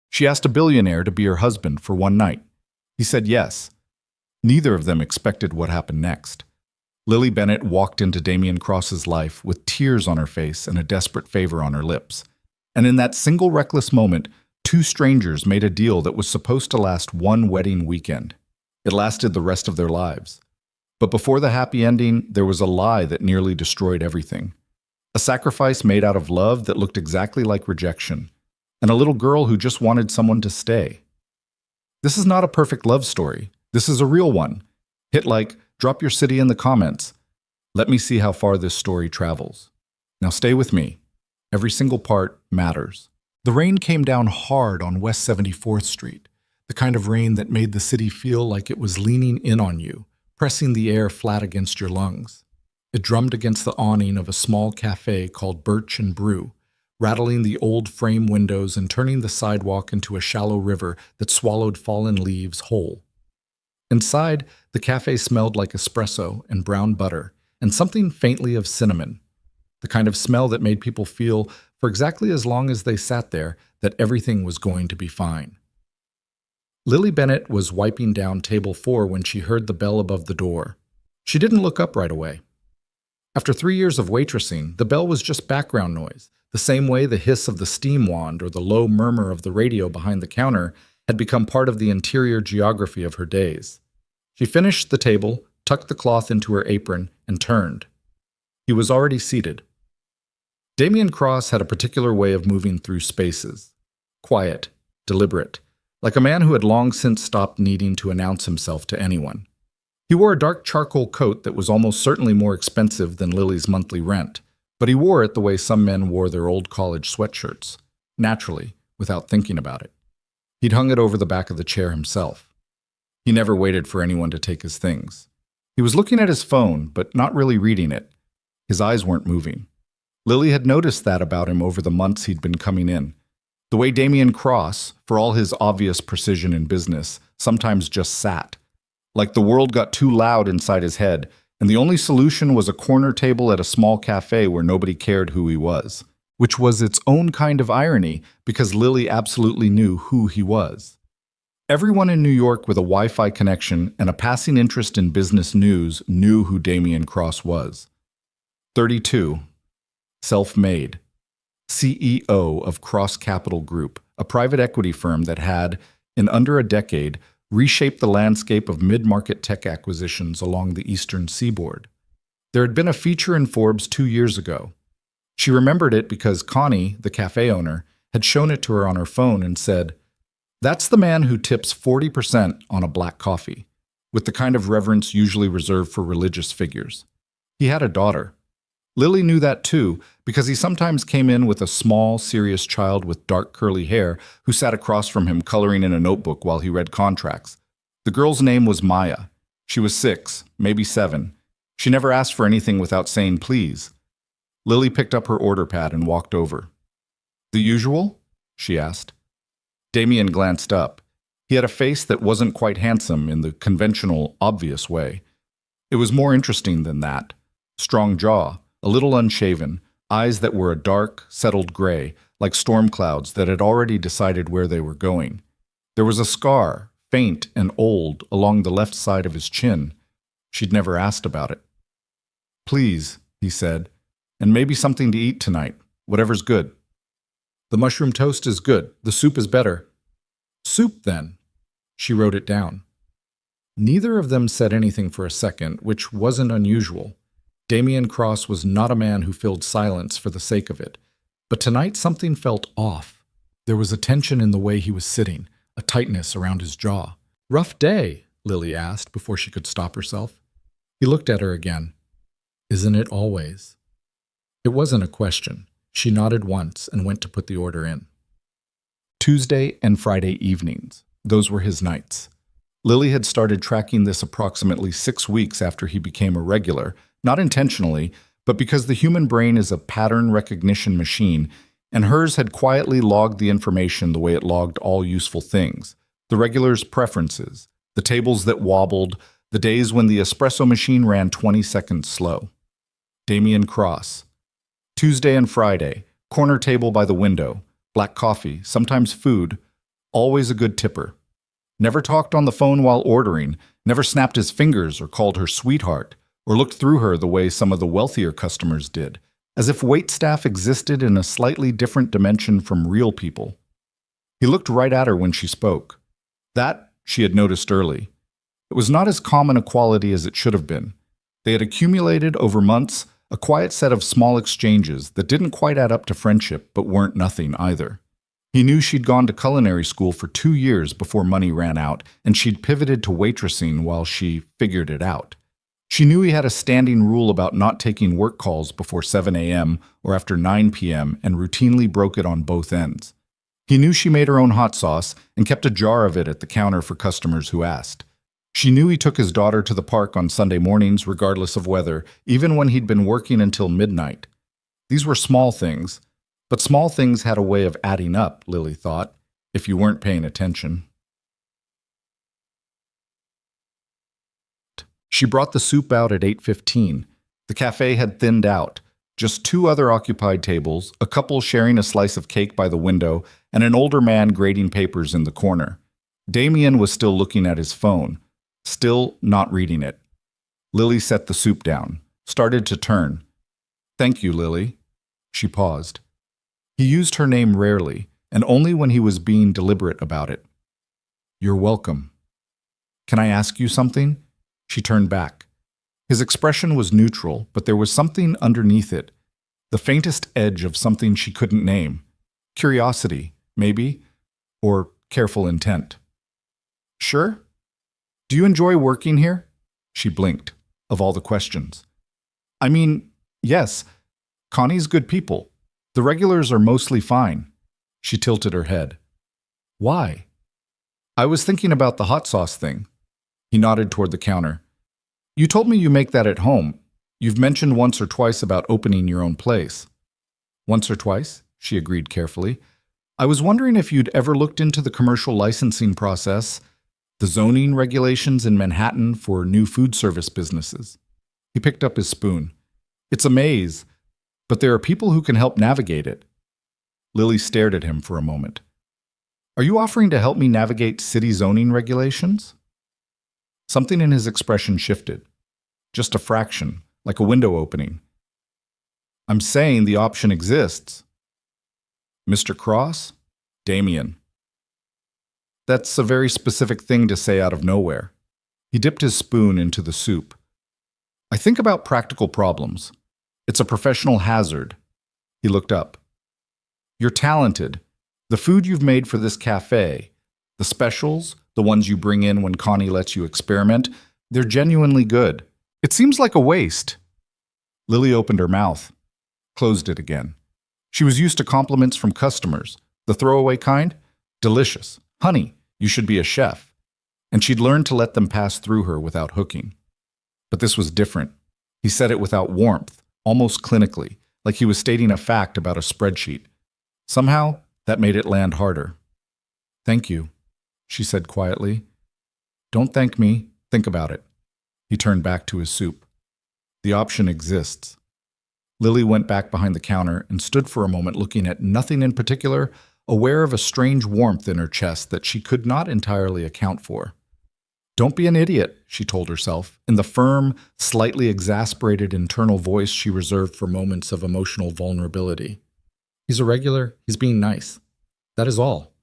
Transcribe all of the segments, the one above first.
She asked a billionaire to be her husband for one night. He said yes. Neither of them expected what happened next. Lily Bennett walked into Damien Cross's life with tears on her face and a desperate favor on her lips. And in that single reckless moment, two strangers made a deal that was supposed to last one wedding weekend. It lasted the rest of their lives. But before the happy ending, there was a lie that nearly destroyed everything. A sacrifice made out of love that looked exactly like rejection, and a little girl who just wanted someone to stay. This is not a perfect love story. This is a real one. Hit like, drop your city in the comments. Let me see how far this story travels. Now stay with me. Every single part matters. The rain came down hard on West 74th Street, the kind of rain that made the city feel like it was leaning in on you, pressing the air flat against your lungs. It drummed against the awning of a small cafe called Birch and Brew, rattling the old frame windows and turning the sidewalk into a shallow river that swallowed fallen leaves whole. Inside, the cafe smelled like espresso and brown butter and something faintly of cinnamon, the kind of smell that made people feel, for exactly as long as they sat there, that everything was going to be fine. Lily Bennett was wiping down table 4 when she heard the bell above the door. She didn't look up right away. After 3 years of waitressing, the bell was just background noise, the same way the hiss of the steam wand or the low murmur of the radio behind the counter had become part of the interior geography of her days. She finished the table, tucked the cloth into her apron, and turned. He was already seated. Damien Cross had a particular way of moving through spaces. Quiet, deliberate, like a man who had long since stopped needing to announce himself to anyone. He wore a dark charcoal coat that was almost certainly more expensive than Lily's monthly rent, but he wore it the way some men wore their old college sweatshirts, naturally, without thinking about it. He'd hung it over the back of the chair himself. He never waited for anyone to take his things. He was looking at his phone, but not really reading it. His eyes weren't moving. Lily had noticed that about him over the months he'd been coming in. The way Damien Cross, for all his obvious precision in business, sometimes just sat. Like the world got too loud inside his head, and the only solution was a corner table at a small cafe where nobody cared who he was. Which was its own kind of irony, because Lily absolutely knew who he was. Everyone in New York with a Wi-Fi connection and a passing interest in business news knew who Damien Cross was. 32. Self-made. CEO of Cross Capital Group, a private equity firm that had, in under a decade, reshaped the landscape of mid-market tech acquisitions along the eastern seaboard. There had been a feature in Forbes 2 years ago. She remembered it because Connie, the cafe owner, had shown it to her on her phone and said, "That's the man who tips 40% on a black coffee," with the kind of reverence usually reserved for religious figures. He had a daughter. Lily knew that too, because he sometimes came in with a small, serious child with dark curly hair who sat across from him coloring in a notebook while he read contracts. The girl's name was Maya. She was 6, maybe 7. She never asked for anything without saying please. Lily picked up her order pad and walked over. "The usual?" she asked. Damien glanced up. He had a face that wasn't quite handsome in the conventional, obvious way. It was more interesting than that. Strong jaw, a little unshaven, eyes that were a dark, settled gray, like storm clouds that had already decided where they were going. There was a scar, faint and old, along the left side of his chin. She'd never asked about it. "Please," he said, "and maybe something to eat tonight, whatever's good." "The mushroom toast is good. The soup is better." "Soup, then." She wrote it down. Neither of them said anything for a second, which wasn't unusual. Damien Cross was not a man who filled silence for the sake of it. But tonight something felt off. There was a tension in the way he was sitting, a tightness around his jaw. "Rough day?" Lily asked before she could stop herself. He looked at her again. "Isn't it always?" It wasn't a question. She nodded once and went to put the order in. Tuesday and Friday evenings. Those were his nights. Lily had started tracking this approximately 6 weeks after he became a regular, not intentionally, but because the human brain is a pattern recognition machine, and hers had quietly logged the information the way it logged all useful things. The regular's preferences, the tables that wobbled, the days when the espresso machine ran 20 seconds slow. Damien Cross. Tuesday and Friday, corner table by the window, black coffee, sometimes food, Always a good tipper. Never talked on the phone while ordering, never snapped his fingers or called her sweetheart, or looked through her the way some of the wealthier customers did, as if waitstaff existed in a slightly different dimension from real people. He looked right at her when she spoke. That she had noticed early. It was not as common a quality as it should have been. They had accumulated over months a quiet set of small exchanges that didn't quite add up to friendship but weren't nothing either. He knew she'd gone to culinary school for 2 years before money ran out, and she'd pivoted to waitressing while she figured it out. She knew he had a standing rule about not taking work calls before 7 a.m. or after 9 p.m. and routinely broke it on both ends. He knew she made her own hot sauce and kept a jar of it at the counter for customers who asked. She knew he took his daughter to the park on Sunday mornings regardless of weather, even when he'd been working until midnight. These were small things, but small things had a way of adding up, Lily thought, if you weren't paying attention. She brought the soup out at 8:15. The cafe had thinned out. Just 2 other occupied tables, a couple sharing a slice of cake by the window, and an older man grading papers in the corner. Damien was still looking at his phone, still not reading it. Lily set the soup down, started to turn. "Thank you, Lily." She paused. He used her name rarely, and only when he was being deliberate about it. "You're welcome." "Can I ask you something?" She turned back. His expression was neutral, but there was something underneath it, the faintest edge of something she couldn't name. Curiosity, maybe, or careful intent. "Sure? Do you enjoy working here?" She blinked, of all the questions. "I mean, yes. Connie's good people. The regulars are mostly fine." She tilted her head. "Why?" "I was thinking about the hot sauce thing." He nodded toward the counter. "You told me you make that at home. You've mentioned once or twice about opening your own place." "Once or twice," she agreed carefully. "I was wondering if you'd ever looked into the commercial licensing process, the zoning regulations in Manhattan for new food service businesses." He picked up his spoon. "It's a maze, but there are people who can help navigate it." Lily stared at him for a moment. "Are you offering to help me navigate city zoning regulations?" Something in his expression shifted. Just a fraction, like a window opening. "I'm saying the option exists." "Mr. Cross?" "Damien." That's a very specific thing to say out of nowhere. He dipped his spoon into the soup. "I think about practical problems. It's a professional hazard." He looked up. "You're talented. The food you've made for this cafe, the specials, the ones you bring in when Connie lets you experiment, they're genuinely good. It seems like a waste." Lily opened her mouth, closed it again. She was used to compliments from customers, the throwaway kind. "Delicious. Honey, you should be a chef." And she'd learned to let them pass through her without hooking. But this was different. He said it without warmth, almost clinically, like he was stating a fact about a spreadsheet. Somehow, that made it land harder. "Thank you," she said quietly. "Don't thank me. Think about it." He turned back to his soup. "The option exists." Lily went back behind the counter and stood for a moment looking at nothing in particular, aware of a strange warmth in her chest that she could not entirely account for. "Don't be an idiot," she told herself, in the firm, slightly exasperated internal voice she reserved for moments of emotional vulnerability. "He's a regular. He's being nice. That is all."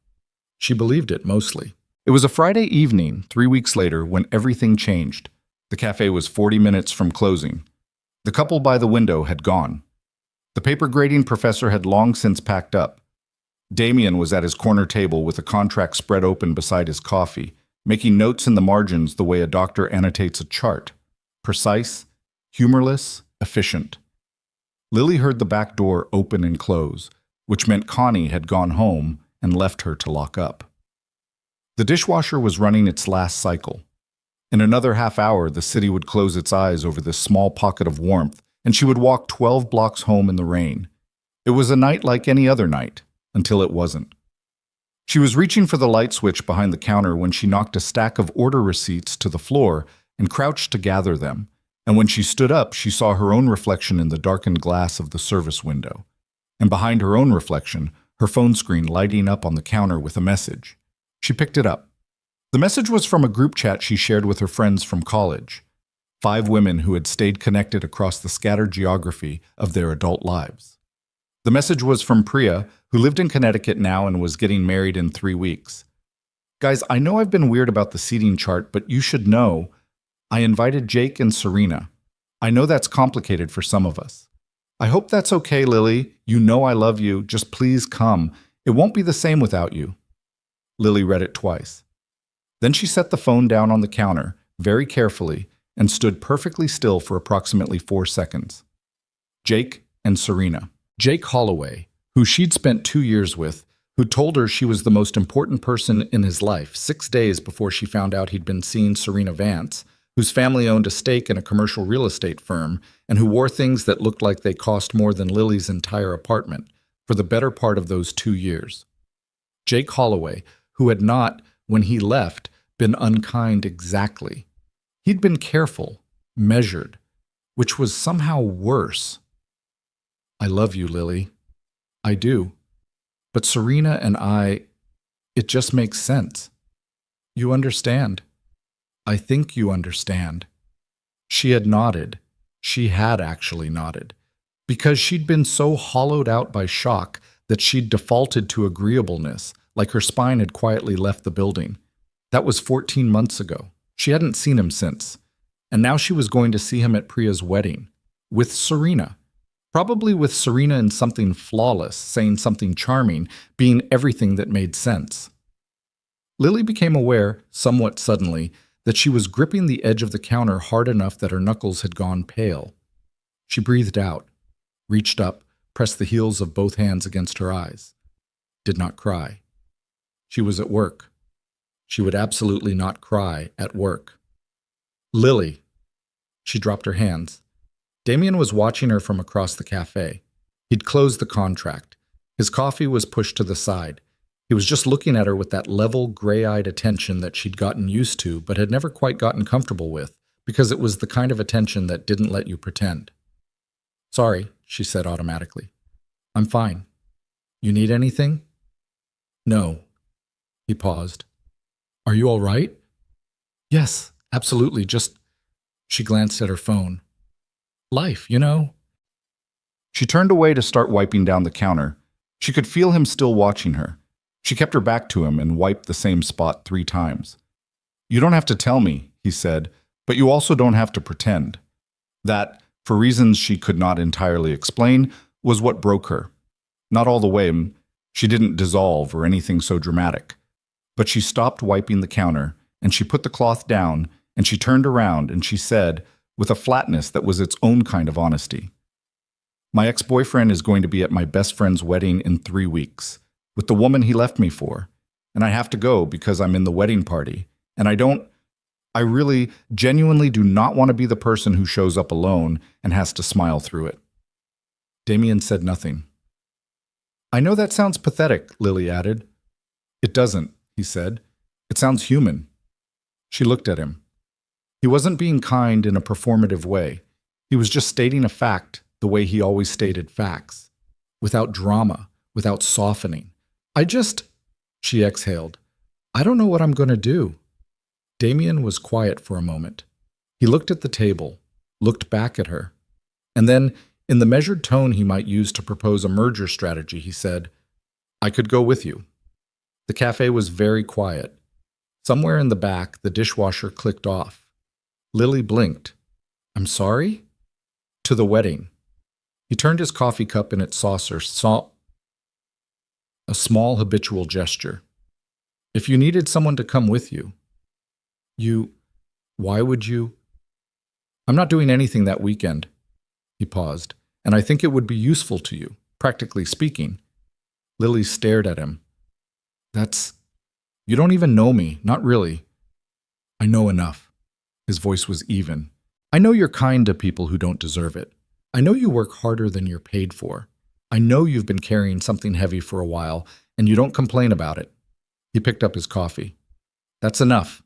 She believed it mostly. It was a Friday evening, 3 weeks later, when everything changed. The cafe was 40 minutes from closing. The couple by the window had gone. The paper grading professor had long since packed up. Damien was at his corner table with a contract spread open beside his coffee, making notes in the margins the way a doctor annotates a chart. Precise, humorless, efficient. Lily heard the back door open and close, which meant Connie had gone home and left her to lock up. The dishwasher was running its last cycle. In another half hour, the city would close its eyes over this small pocket of warmth, and she would walk 12 blocks home in the rain. It was a night like any other night, until it wasn't. She was reaching for the light switch behind the counter when she knocked a stack of order receipts to the floor and crouched to gather them, and when she stood up, she saw her own reflection in the darkened glass of the service window, and behind her own reflection, her phone screen lighting up on the counter with a message. She picked it up. The message was from a group chat she shared with her friends from college. 5 women who had stayed connected across the scattered geography of their adult lives. The message was from Priya, who lived in Connecticut now and was getting married in 3 weeks. Guys, I know I've been weird about the seating chart, but you should know I invited Jake and Serena. I know that's complicated for some of us. I hope that's okay, Lily. You know I love you. Just please come. It won't be the same without you. Lily read it twice. Then she set the phone down on the counter, very carefully, and stood perfectly still for approximately 4 seconds. Jake and Serena. Jake Holloway, who she'd spent 2 years with, who told her she was the most important person in his life 6 days before she found out he'd been seeing Serena Vance, whose family owned a stake in a commercial real estate firm, and who wore things that looked like they cost more than Lily's entire apartment for the better part of those 2 years. Jake Holloway, who had not, when he left, been unkind exactly. He'd been careful, measured, which was somehow worse. I love you, Lily. I do. But Serena and it just makes sense. You understand. I think you understand. She had nodded. She had actually nodded. Because she'd been so hollowed out by shock that she'd defaulted to agreeableness, like her spine had quietly left the building. That was 14 months ago. She hadn't seen him since. And now she was going to see him at Priya's wedding. With Serena. Probably with Serena in something flawless, saying something charming, being everything that made sense. Lily became aware, somewhat suddenly, that she was gripping the edge of the counter hard enough that her knuckles had gone pale. She breathed out, reached up, pressed the heels of both hands against her eyes. Did not cry. She was at work. She would absolutely not cry at work. Lily. She dropped her hands. Damien was watching her from across the cafe. He'd closed the contract. His coffee was pushed to the side. He was just looking at her with that level, gray-eyed attention that she'd gotten used to but had never quite gotten comfortable with, because it was the kind of attention that didn't let you pretend. Sorry, she said automatically. I'm fine. You need anything? No. He paused. Are you all right? Yes, absolutely, just... She glanced at her phone. Life, you know? She turned away to start wiping down the counter. She could feel him still watching her. She kept her back to him and wiped the same spot 3 times. You don't have to tell me, he said, but you also don't have to pretend. That, for reasons she could not entirely explain, was what broke her. Not all the way. She didn't dissolve or anything so dramatic. But she stopped wiping the counter, and she put the cloth down, and she turned around, and she said, with a flatness that was its own kind of honesty, my ex-boyfriend is going to be at my best friend's wedding in 3 weeks, with the woman he left me for, and I have to go because I'm in the wedding party, and I really, genuinely do not want to be the person who shows up alone and has to smile through it. Damien said nothing. I know that sounds pathetic, Lily added. It doesn't, he said. It sounds human. She looked at him. He wasn't being kind in a performative way. He was just stating a fact the way he always stated facts, without drama, without softening. She exhaled. I don't know what I'm going to do. Damien was quiet for a moment. He looked at the table, looked back at her, and then, in the measured tone he might use to propose a merger strategy, he said, I could go with you. The cafe was very quiet. Somewhere in the back, the dishwasher clicked off. Lily blinked. I'm sorry? To the wedding. He turned his coffee cup in its saucer, a small habitual gesture. If you needed someone to come with you, why would you? I'm not doing anything that weekend. He paused. And I think it would be useful to you, practically speaking. Lily stared at him. You don't even know me, not really. I know enough. His voice was even. I know you're kind to people who don't deserve it. I know you work harder than you're paid for. I know you've been carrying something heavy for a while, and you don't complain about it. He picked up his coffee. That's enough.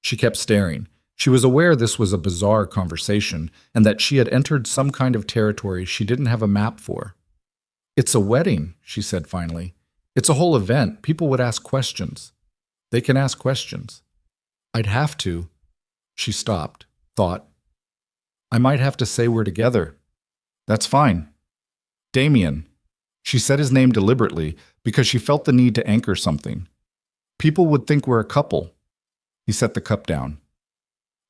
She kept staring. She was aware this was a bizarre conversation, and that she had entered some kind of territory she didn't have a map for. It's a wedding, she said finally. It's a whole event. People would ask questions. They can ask questions. I'd have to. She stopped, thought. I might have to say we're together. That's fine. Damien. She said his name deliberately because she felt the need to anchor something. People would think we're a couple. He set the cup down.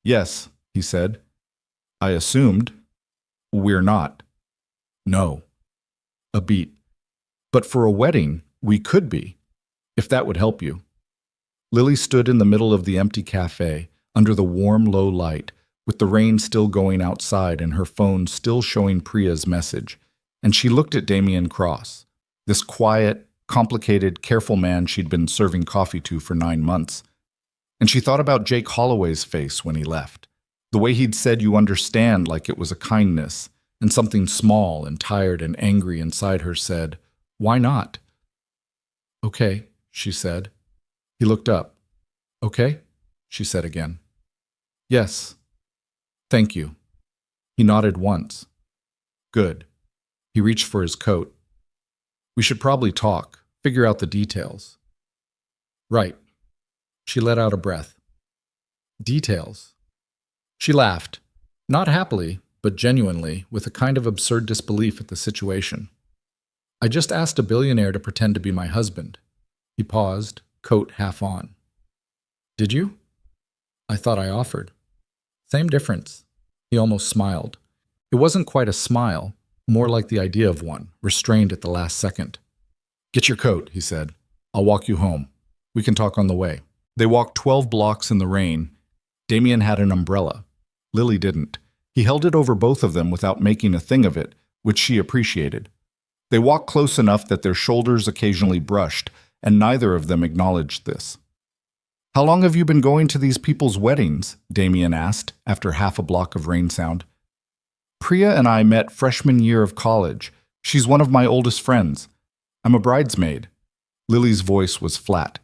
Yes, he said. I assumed. We're not. No. A beat. But for a wedding, we could be, if that would help you. Lily stood in the middle of the empty cafe, under the warm, low light, with the rain still going outside and her phone still showing Priya's message, and she looked at Damien Cross, this quiet, complicated, careful man she'd been serving coffee to for 9 months. And she thought about Jake Holloway's face when he left, the way he'd said you understand like it was a kindness, and something small and tired and angry inside her said, why not? Okay, she said. He looked up. Okay, she said again. Yes. Thank you. He nodded once. Good. He reached for his coat. We should probably talk, figure out the details. Right. She let out a breath. Details. She laughed, not happily, but genuinely, with a kind of absurd disbelief at the situation. I just asked a billionaire to pretend to be my husband. He paused, coat half on. Did you? I thought I offered. Same difference. He almost smiled. It wasn't quite a smile, more like the idea of one, restrained at the last second. Get your coat, he said. I'll walk you home. We can talk on the way. They walked 12 blocks in the rain. Damien had an umbrella. Lily didn't. He held it over both of them without making a thing of it, which she appreciated. They walked close enough that their shoulders occasionally brushed, and neither of them acknowledged this. How long have you been going to these people's weddings? Damien asked, after half a block of rain sound. Priya and I met freshman year of college. She's one of my oldest friends. I'm a bridesmaid. Lily's voice was flat.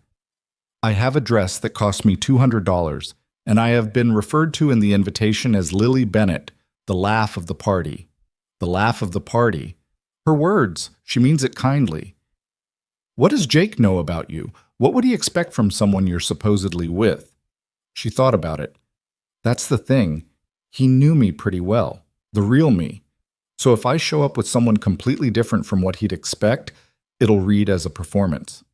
I have a dress that cost me $200, and I have been referred to in the invitation as Lily Bennett, the laugh of the party. The laugh of the party. Her words, she means it kindly. What does Jake know about you? What would he expect from someone you're supposedly with? She thought about it. That's the thing. He knew me pretty well, the real me. So if I show up with someone completely different from what he'd expect, it'll read as a performance.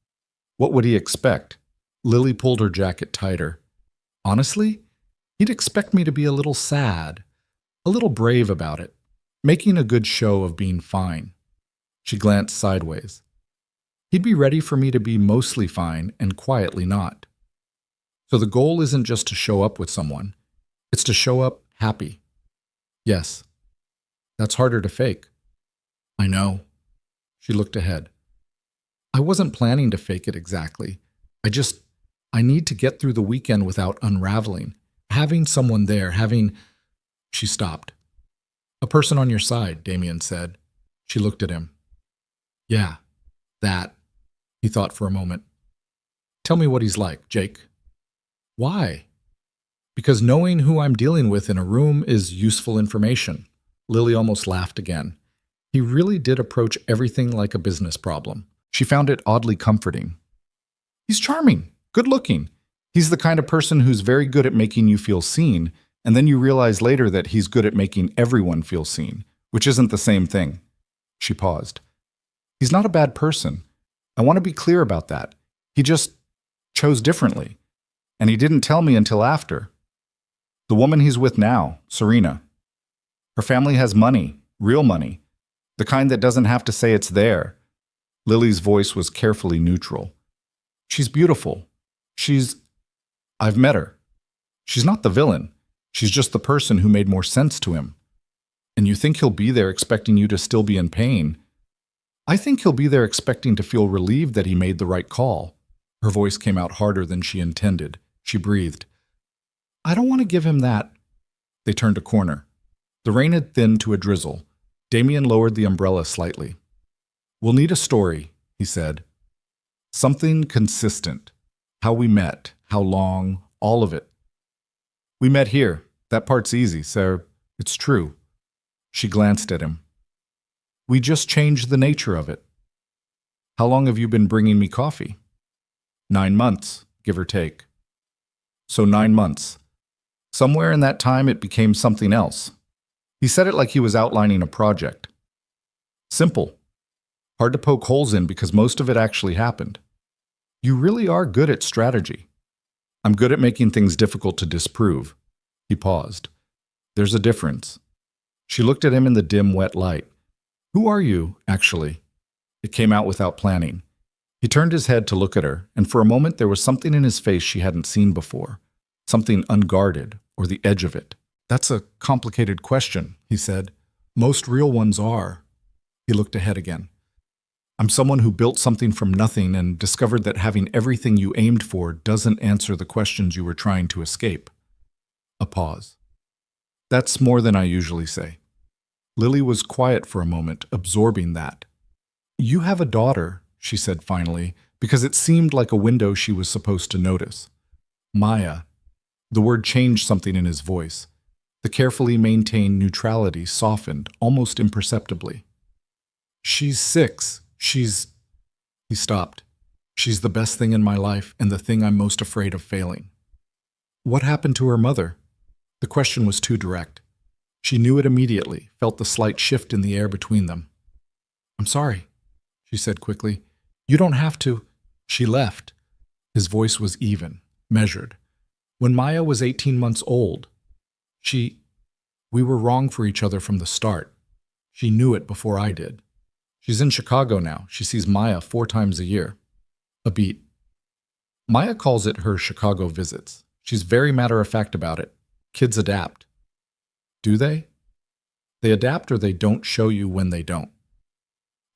What would he expect? Lily pulled her jacket tighter. Honestly, he'd expect me to be a little sad, a little brave about it, making a good show of being fine. She glanced sideways. He'd be ready for me to be mostly fine and quietly not. So the goal isn't just to show up with someone, it's to show up happy. Yes. That's harder to fake. I know. She looked ahead. I wasn't planning to fake it exactly. I need to get through the weekend without unraveling. Having someone there, She stopped. A person on your side, Damien said. She looked at him. Yeah, that. He thought for a moment. Tell me what he's like, Jake. Why? Because knowing who I'm dealing with in a room is useful information. Lily almost laughed again. He really did approach everything like a business problem. She found it oddly comforting. He's charming, good-looking. He's the kind of person who's very good at making you feel seen, and then you realize later that he's good at making everyone feel seen, which isn't the same thing. She paused. He's not a bad person. I want to be clear about that. He just chose differently, and he didn't tell me until after. The woman he's with now, Serena. Her family has money, real money, the kind that doesn't have to say it's there. Lily's voice was carefully neutral. She's beautiful. I've met her. She's not the villain. She's just the person who made more sense to him. And you think he'll be there expecting you to still be in pain. I think he'll be there expecting to feel relieved that he made the right call. Her voice came out harder than she intended. She breathed. I don't want to give him that. They turned a corner. The rain had thinned to a drizzle. Damien lowered the umbrella slightly. We'll need a story, he said. Something consistent. How we met, how long, all of it. We met here. That part's easy, sir. It's true. She glanced at him. We just changed the nature of it. How long have you been bringing me coffee? 9 months, give or take. So 9 months. Somewhere in that time, it became something else. He said it like he was outlining a project. Simple. Hard to poke holes in because most of it actually happened. You really are good at strategy. I'm good at making things difficult to disprove. He paused. There's a difference. She looked at him in the dim, wet light. Who are you, actually? It came out without planning. He turned his head to look at her, and for a moment there was something in his face she hadn't seen before. Something unguarded, or the edge of it. That's a complicated question, he said. Most real ones are. He looked ahead again. I'm someone who built something from nothing and discovered that having everything you aimed for doesn't answer the questions you were trying to escape. A pause. That's more than I usually say. Lily was quiet for a moment, absorbing that. You have a daughter, she said finally, because it seemed like a window she was supposed to notice. Maya. The word changed something in his voice. The carefully maintained neutrality softened, almost imperceptibly. She's 6. He stopped. She's the best thing in my life and the thing I'm most afraid of failing. What happened to her mother? The question was too direct. She knew it immediately, felt the slight shift in the air between them. I'm sorry, she said quickly. You don't have to. She left. His voice was even, measured. When Maya was 18 months old, we were wrong for each other from the start. She knew it before I did. She's in Chicago now. She sees Maya 4 times a year. A beat. Maya calls it her Chicago visits. She's very matter-of-fact about it. Kids adapt. Do they? They adapt or they don't show you when they don't.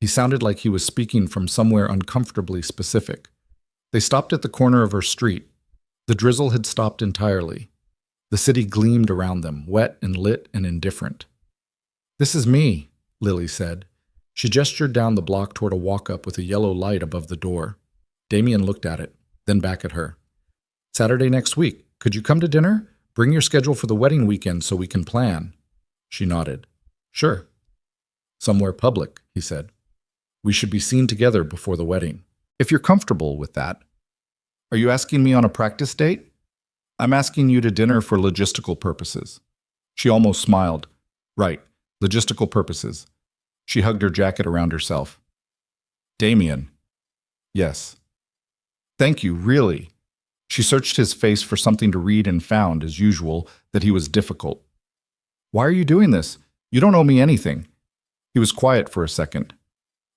He sounded like he was speaking from somewhere uncomfortably specific. They stopped at the corner of her street. The drizzle had stopped entirely. The city gleamed around them, wet and lit and indifferent. This is me, Lily said. She gestured down the block toward a walk-up with a yellow light above the door. Damien looked at it, then back at her. Saturday next week. Could you come to dinner? Bring your schedule for the wedding weekend so we can plan. She nodded. Sure. Somewhere public, he said. We should be seen together before the wedding. If you're comfortable with that. Are you asking me on a practice date? I'm asking you to dinner for logistical purposes. She almost smiled. Right, logistical purposes. She hugged her jacket around herself. Damien. Yes. Thank you, really. She searched his face for something to read and found, as usual, that he was difficult. Why are you doing this? You don't owe me anything. He was quiet for a second.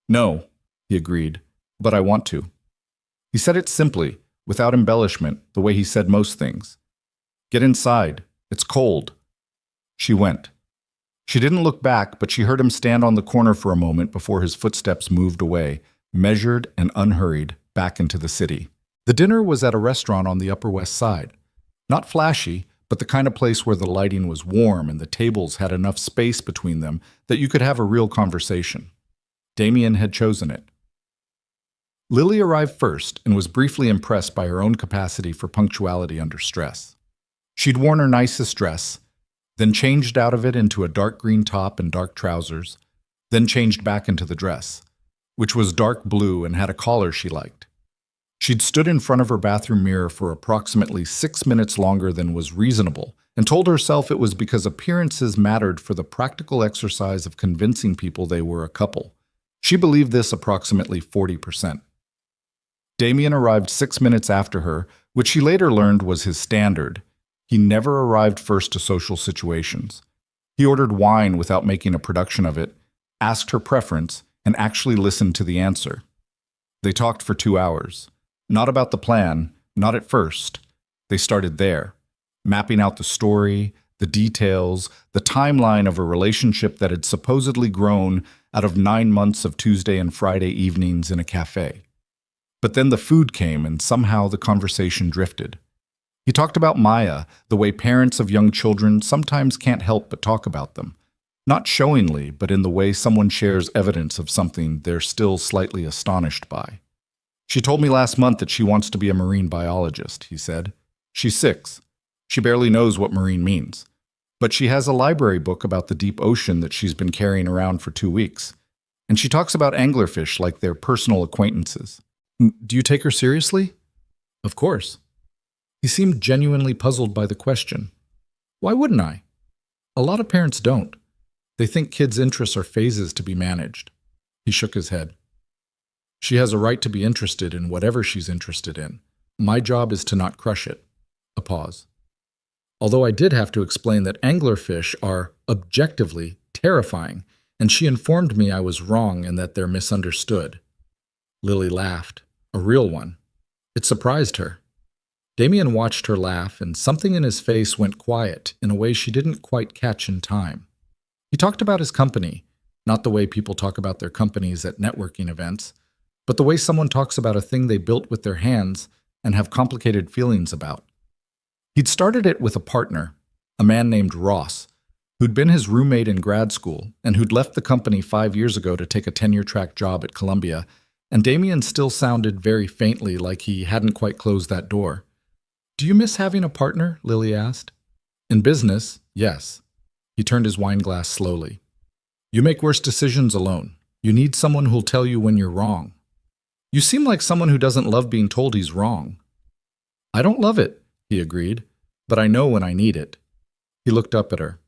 No, he agreed, but I want to. He said it simply, without embellishment, the way he said most things. Get inside. It's cold. She went. She didn't look back, but she heard him stand on the corner for a moment before his footsteps moved away, measured and unhurried, back into the city. The dinner was at a restaurant on the Upper West Side. Not flashy, but the kind of place where the lighting was warm and the tables had enough space between them that you could have a real conversation. Damien had chosen it. Lily arrived first and was briefly impressed by her own capacity for punctuality under stress. She'd worn her nicest dress, then changed out of it into a dark green top and dark trousers, then changed back into the dress, which was dark blue and had a collar she liked. She'd stood in front of her bathroom mirror for approximately 6 minutes longer than was reasonable and told herself it was because appearances mattered for the practical exercise of convincing people they were a couple. She believed this approximately 40%. Damien arrived 6 minutes after her, which she later learned was his standard. He never arrived first to social situations. He ordered wine without making a production of it, asked her preference, and actually listened to the answer. They talked for 2 hours. Not about the plan, not at first. They started there, mapping out the story, the details, the timeline of a relationship that had supposedly grown out of 9 months of Tuesday and Friday evenings in a cafe. But then the food came and somehow the conversation drifted. He talked about Maya, the way parents of young children sometimes can't help but talk about them. Not showingly, but in the way someone shares evidence of something they're still slightly astonished by. She told me last month that she wants to be a marine biologist, he said. She's 6. She barely knows what marine means. But she has a library book about the deep ocean that she's been carrying around for 2 weeks. And she talks about anglerfish like they're personal acquaintances. Do you take her seriously? Of course. He seemed genuinely puzzled by the question. Why wouldn't I? A lot of parents don't. They think kids' interests are phases to be managed. He shook his head. She has a right to be interested in whatever she's interested in. My job is to not crush it. A pause. Although I did have to explain that anglerfish are objectively terrifying, and she informed me I was wrong and that they're misunderstood. Lily laughed, a real one. It surprised her. Damien watched her laugh, and something in his face went quiet in a way she didn't quite catch in time. He talked about his company, not the way people talk about their companies at networking events, but the way someone talks about a thing they built with their hands and have complicated feelings about. He'd started it with a partner, a man named Ross, who'd been his roommate in grad school and who'd left the company 5 years ago to take a tenure-track job at Columbia, and Damien still sounded very faintly like he hadn't quite closed that door. Do you miss having a partner? Lily asked. In business, yes. He turned his wine glass slowly. You make worse decisions alone. You need someone who'll tell you when you're wrong. You seem like someone who doesn't love being told he's wrong. I don't love it, he agreed, but I know when I need it. He looked up at her.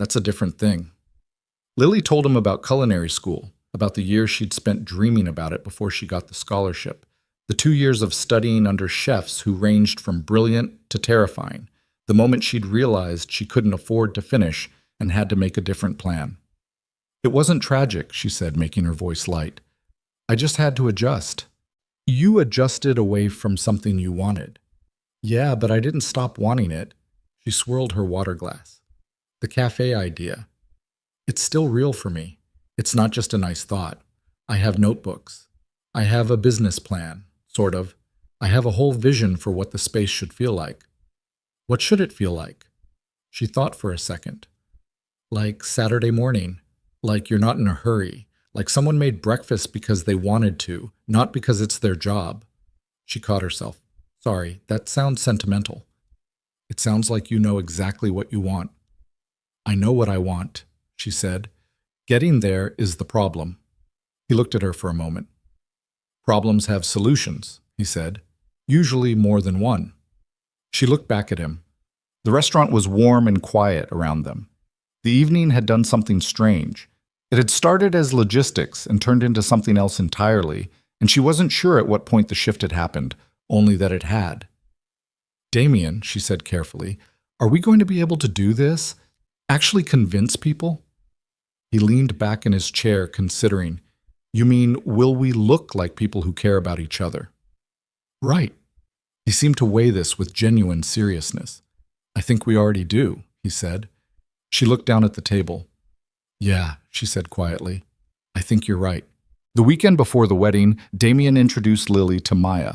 That's a different thing. Lily told him about culinary school, about the years she'd spent dreaming about it before she got the scholarship, the 2 years of studying under chefs who ranged from brilliant to terrifying, the moment she'd realized she couldn't afford to finish and had to make a different plan. It wasn't tragic, she said, making her voice light. I just had to adjust. You adjusted away from something you wanted. Yeah, but I didn't stop wanting it. She swirled her water glass. The cafe idea. It's still real for me. It's not just a nice thought. I have notebooks. I have a business plan, sort of. I have a whole vision for what the space should feel like. What should it feel like? She thought for a second. Like Saturday morning. Like you're not in a hurry. Like someone made breakfast because they wanted to, not because it's their job. She caught herself. Sorry, that sounds sentimental. It sounds like you know exactly what you want. I know what I want, she said. Getting there is the problem. He looked at her for a moment. Problems have solutions, he said. Usually more than one. She looked back at him. The restaurant was warm and quiet around them. The evening had done something strange. It had started as logistics and turned into something else entirely, and she wasn't sure at what point the shift had happened, only that it had. Damien, she said carefully, are we going to be able to do this? Actually convince people? He leaned back in his chair, considering. You mean, will we look like people who care about each other? Right. He seemed to weigh this with genuine seriousness. I think we already do, he said. She looked down at the table. Yeah, she said quietly. I think you're right. The weekend before the wedding, Damien introduced Lily to Maya.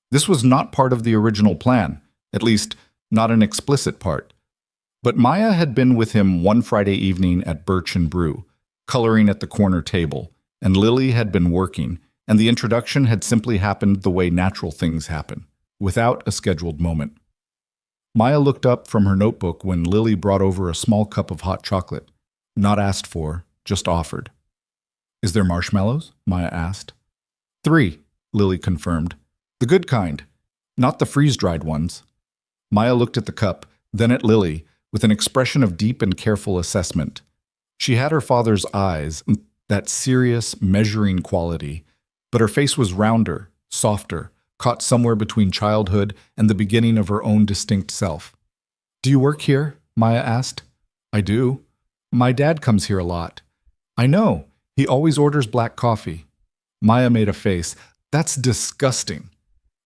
This was not part of the original plan, at least not an explicit part. But Maya had been with him one Friday evening at Birch and Brew, coloring at the corner table, and Lily had been working, and the introduction had simply happened the way natural things happen, without a scheduled moment. Maya looked up from her notebook when Lily brought over a small cup of hot chocolate. Not asked for, just offered. Is there marshmallows? Maya asked. 3, Lily confirmed. The good kind, not the freeze-dried ones. Maya looked at the cup, then at Lily, with an expression of deep and careful assessment. She had her father's eyes, that serious, measuring quality, but her face was rounder, softer, caught somewhere between childhood and the beginning of her own distinct self. Do you work here? Maya asked. I do. My dad comes here a lot. I know. He always orders black coffee. Maya made a face. That's disgusting.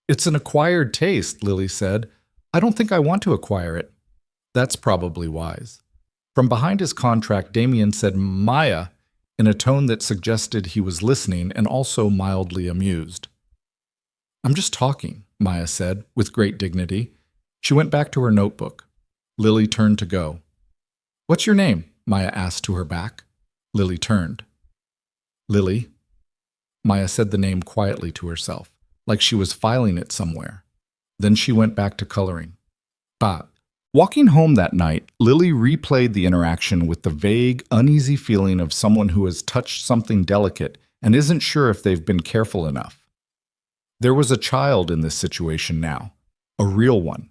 It's an acquired taste, Lily said. I don't think I want to acquire it. That's probably wise. From behind his contract, Damien said Maya in a tone that suggested he was listening and also mildly amused. I'm just talking, Maya said, with great dignity. She went back to her notebook. Lily turned to go. What's your name? Maya asked to her back. Lily turned. Lily. Maya said the name quietly to herself, like she was filing it somewhere. Then she went back to coloring. But walking home that night, Lily replayed the interaction with the vague, uneasy feeling of someone who has touched something delicate and isn't sure if they've been careful enough. There was a child in this situation now, A real one.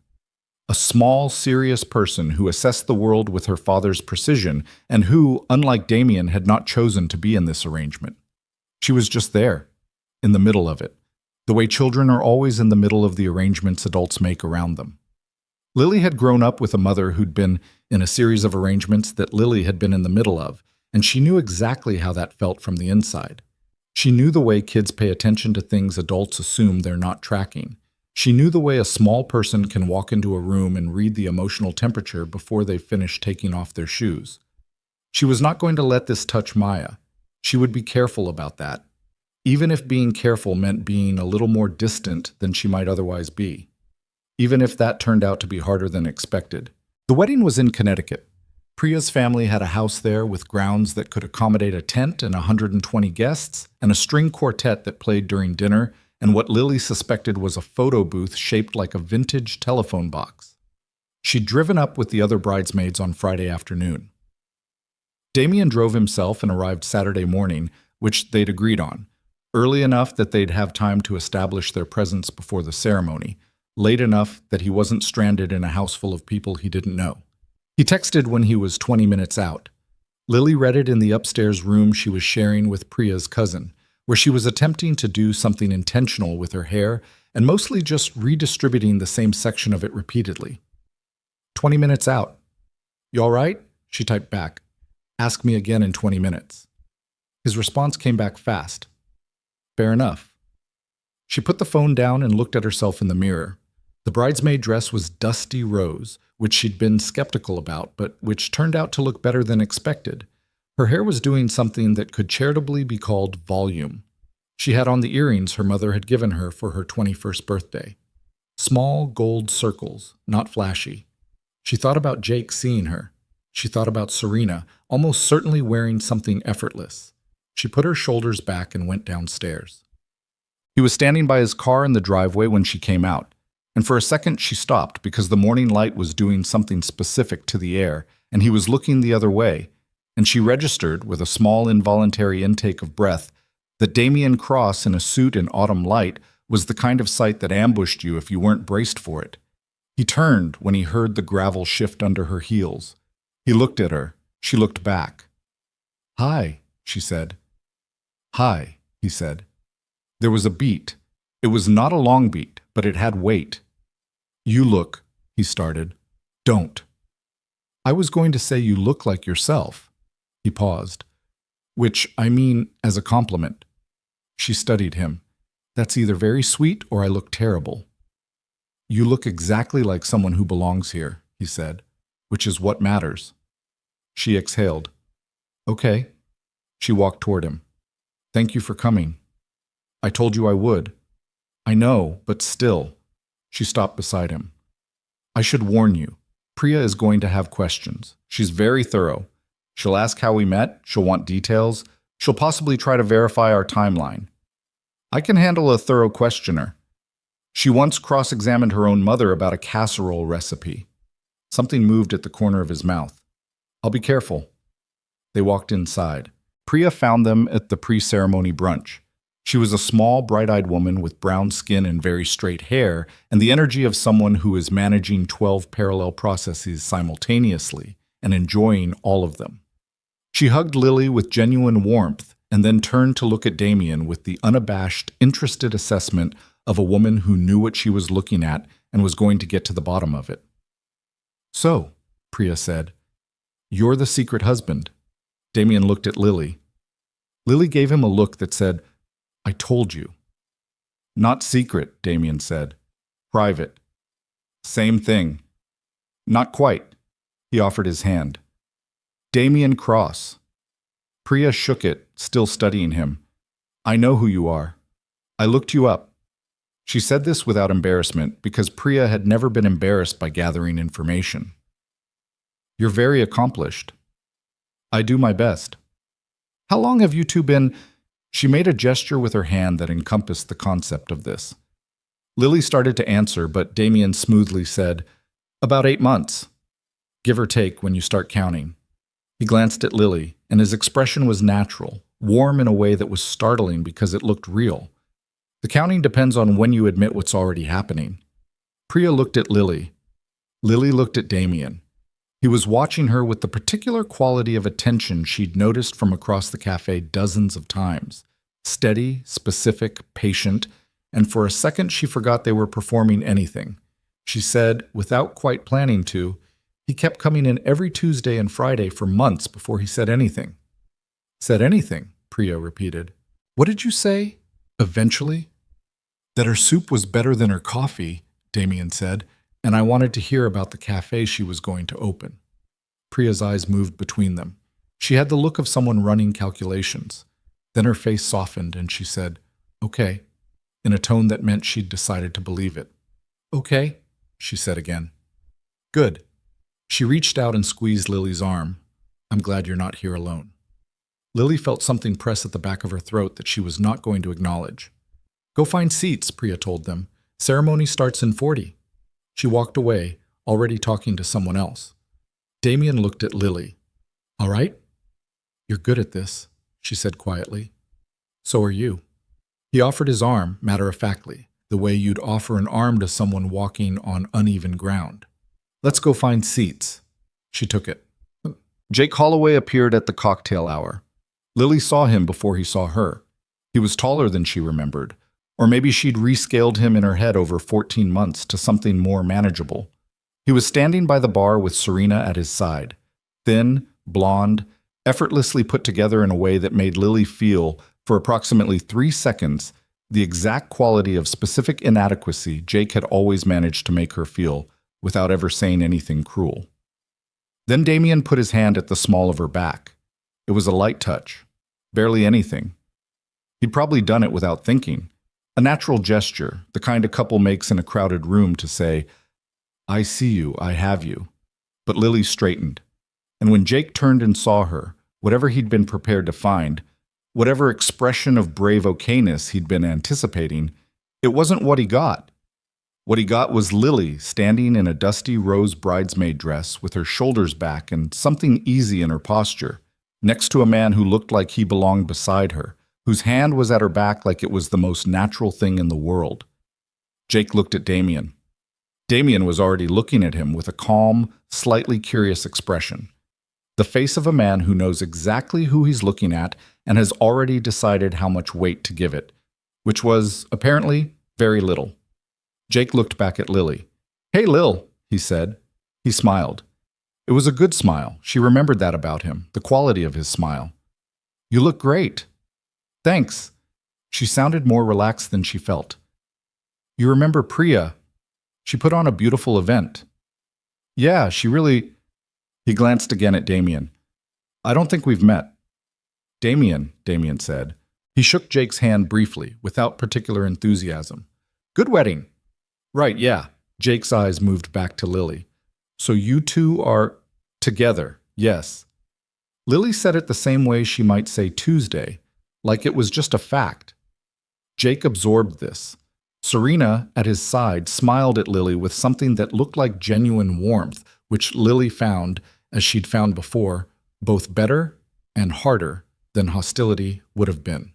A small, serious person who assessed the world with her father's precision and who, unlike Damien, had not chosen to be in this arrangement. She was just there, in the middle of it, the way children are always in the middle of the arrangements adults make around them. Lily had grown up with a mother who'd been in a series of arrangements that Lily had been in the middle of, and she knew exactly how that felt from the inside. She knew the way kids pay attention to things adults assume they're not tracking. She knew the way a small person can walk into a room and read the emotional temperature before they've finished taking off their shoes. She was not going to let this touch Maya. She would be careful about that, even if being careful meant being a little more distant than she might otherwise be, even if that turned out to be harder than expected. The wedding was in Connecticut. Priya's family had a house there with grounds that could accommodate a tent and 120 guests, and a string quartet that played during dinner, and what Lily suspected was a photo booth shaped like a vintage telephone box. She'd driven up with the other bridesmaids on Friday afternoon. Damien drove himself and arrived Saturday morning, which they'd agreed on, early enough that they'd have time to establish their presence before the ceremony, late enough that he wasn't stranded in a house full of people he didn't know. He texted when he was 20 minutes out. Lily read it in the upstairs room she was sharing with Priya's cousin, where she was attempting to do something intentional with her hair and mostly just redistributing the same section of it repeatedly. 20 minutes out. You all right? She typed back. Ask me again in 20 minutes. His response came back fast. Fair enough. She put the phone down and looked at herself in the mirror. The bridesmaid dress was dusty rose, which she'd been skeptical about, but which turned out to look better than expected. Her hair was doing something that could charitably be called volume. She had on the earrings her mother had given her for her 21st birthday. Small gold circles, not flashy. She thought about Jake seeing her. She thought about Serena, almost certainly wearing something effortless. She put her shoulders back and went downstairs. He was standing by his car in the driveway when she came out, and for a second she stopped because the morning light was doing something specific to the air, and he was looking the other way, and she registered, with a small involuntary intake of breath, that Damien Cross in a suit in autumn light was the kind of sight that ambushed you if you weren't braced for it. He turned when he heard the gravel shift under her heels. He looked at her. She looked back. Hi, she said. Hi, he said. There was a beat. It was not a long beat, but it had weight. You look, he started. Don't. I was going to say you look like yourself. He paused. Which I mean as a compliment. She studied him. That's either very sweet or I look terrible. You look exactly like someone who belongs here, he said, which is what matters. She exhaled. Okay. She walked toward him. Thank you for coming. I told you I would. I know, but still. She stopped beside him. I should warn you. Priya is going to have questions. She's very thorough. She'll ask how we met. She'll want details. She'll possibly try to verify our timeline. I can handle a thorough questioner. She once cross-examined her own mother about a casserole recipe. Something moved at the corner of his mouth. I'll be careful. They walked inside. Priya found them at the pre-ceremony brunch. She was a small, bright-eyed woman with brown skin and very straight hair, and the energy of someone who is managing 12 parallel processes simultaneously and enjoying all of them. She hugged Lily with genuine warmth and then turned to look at Damien with the unabashed, interested assessment of a woman who knew what she was looking at and was going to get to the bottom of it. So, Priya said, you're the secret husband. Damien looked at Lily. Lily gave him a look that said, I told you. Not secret, Damien said. Private. Same thing. Not quite. He offered his hand. Damien Cross. Priya shook it, still studying him. I know who you are. I looked you up. She said this without embarrassment because Priya had never been embarrassed by gathering information. You're very accomplished. I do my best. How long have you two been? She made a gesture with her hand that encompassed the concept of this. Lily started to answer, but Damien smoothly said, About 8 months. Give or take when you start counting. He glanced at Lily, and his expression was natural, warm in a way that was startling because it looked real. The counting depends on when you admit what's already happening. Priya looked at Lily. Lily looked at Damien. He was watching her with the particular quality of attention she'd noticed from across the cafe dozens of times. Steady, specific, patient, and for a second she forgot they were performing anything. She said, without quite planning to, he kept coming in every Tuesday and Friday for months before he said anything. Said anything, Priya repeated. What did you say? Eventually? That her soup was better than her coffee, Damien said, and I wanted to hear about the cafe she was going to open. Priya's eyes moved between them. She had the look of someone running calculations. Then her face softened and she said, okay, in a tone that meant she'd decided to believe it. Okay, she said again. Good. She reached out and squeezed Lily's arm. I'm glad you're not here alone. Lily felt something press at the back of her throat that she was not going to acknowledge. Go find seats, Priya told them. Ceremony starts in 40. She walked away, already talking to someone else. Damien looked at Lily. All right? You're good at this, she said quietly. So are you. He offered his arm, matter-of-factly, the way you'd offer an arm to someone walking on uneven ground. Let's go find seats. She took it. Jake Holloway appeared at the cocktail hour. Lily saw him before he saw her. He was taller than she remembered, or maybe she'd rescaled him in her head over 14 months to something more manageable. He was standing by the bar with Serena at his side, thin, blonde, effortlessly put together in a way that made Lily feel, for approximately 3 seconds, the exact quality of specific inadequacy Jake had always managed to make her feel without ever saying anything cruel. Then Damien put his hand at the small of her back. It was a light touch, barely anything. He'd probably done it without thinking. A natural gesture, the kind a couple makes in a crowded room to say, I see you, I have you. But Lily straightened. And when Jake turned and saw her, whatever he'd been prepared to find, whatever expression of brave okayness he'd been anticipating, it wasn't what he got. What he got was Lily standing in a dusty rose bridesmaid dress with her shoulders back and something easy in her posture, next to a man who looked like he belonged beside her, whose hand was at her back like it was the most natural thing in the world. Jake looked at Damien. Damien was already looking at him with a calm, slightly curious expression. The face of a man who knows exactly who he's looking at and has already decided how much weight to give it, which was, apparently, very little. Jake looked back at Lily. Hey, Lil, he said. He smiled. It was a good smile. She remembered that about him, the quality of his smile. You look great. Thanks. She sounded more relaxed than she felt. You remember Priya? She put on a beautiful event. Yeah, she really... He glanced again at Damien. I don't think we've met. Damien said. He shook Jake's hand briefly, without particular enthusiasm. Good wedding. Right, yeah. Jake's eyes moved back to Lily. So you two are together, yes. Lily said it the same way she might say Tuesday, like it was just a fact. Jake absorbed this. Serena, at his side, smiled at Lily with something that looked like genuine warmth, which Lily found, as she'd found before, both better and harder than hostility would have been.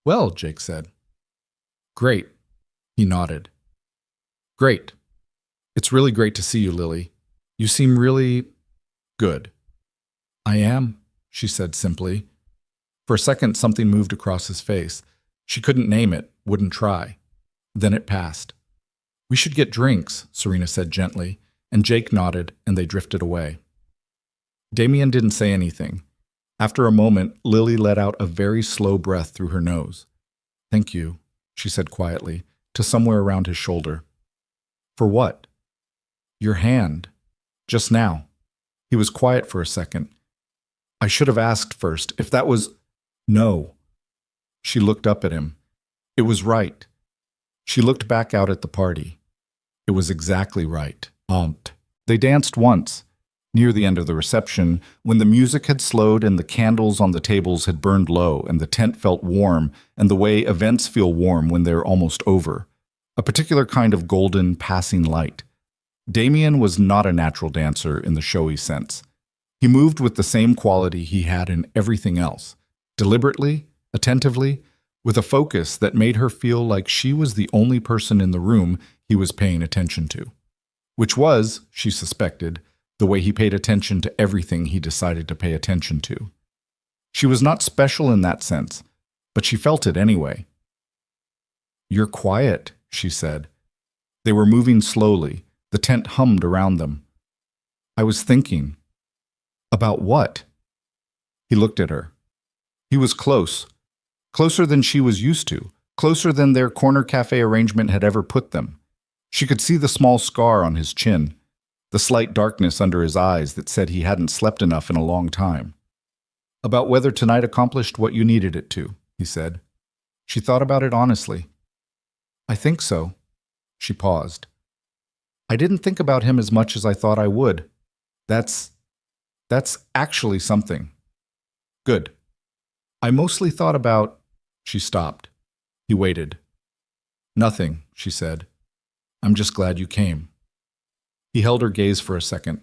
Well, Jake said. Great. He nodded. Great. It's really great to see you, Lily. You seem really good. I am, she said simply. For a second, something moved across his face. She couldn't name it, wouldn't try. Then it passed. We should get drinks, Serena said gently, and Jake nodded, and they drifted away. Damien didn't say anything. After a moment, Lily let out a very slow breath through her nose. Thank you, she said quietly, to somewhere around his shoulder. For what? Your hand. Just now. He was quiet for a second. I should have asked first if that was... No. She looked up at him. It was right. She looked back out at the party. It was exactly right. They danced once, near the end of the reception, when the music had slowed and the candles on the tables had burned low and the tent felt warm, and the way events feel warm when they're almost over. A particular kind of golden, passing light. Damien was not a natural dancer in the showy sense. He moved with the same quality he had in everything else, deliberately, attentively, with a focus that made her feel like she was the only person in the room he was paying attention to. Which was, she suspected, the way he paid attention to everything he decided to pay attention to. She was not special in that sense, but she felt it anyway. "You're quiet," she said. They were moving slowly. The tent hummed around them. "I was thinking." "About what?" He looked at her. He was close, closer than she was used to, closer than their corner cafe arrangement had ever put them. She could see the small scar on his chin, the slight darkness under his eyes that said he hadn't slept enough in a long time. "About whether tonight accomplished what you needed it to," he said. She thought about it honestly. "I think so." She paused. "I didn't think about him as much as I thought I would. That's actually something." "Good." "I mostly thought about—" She stopped. He waited. "Nothing," she said. "I'm just glad you came." He held her gaze for a second.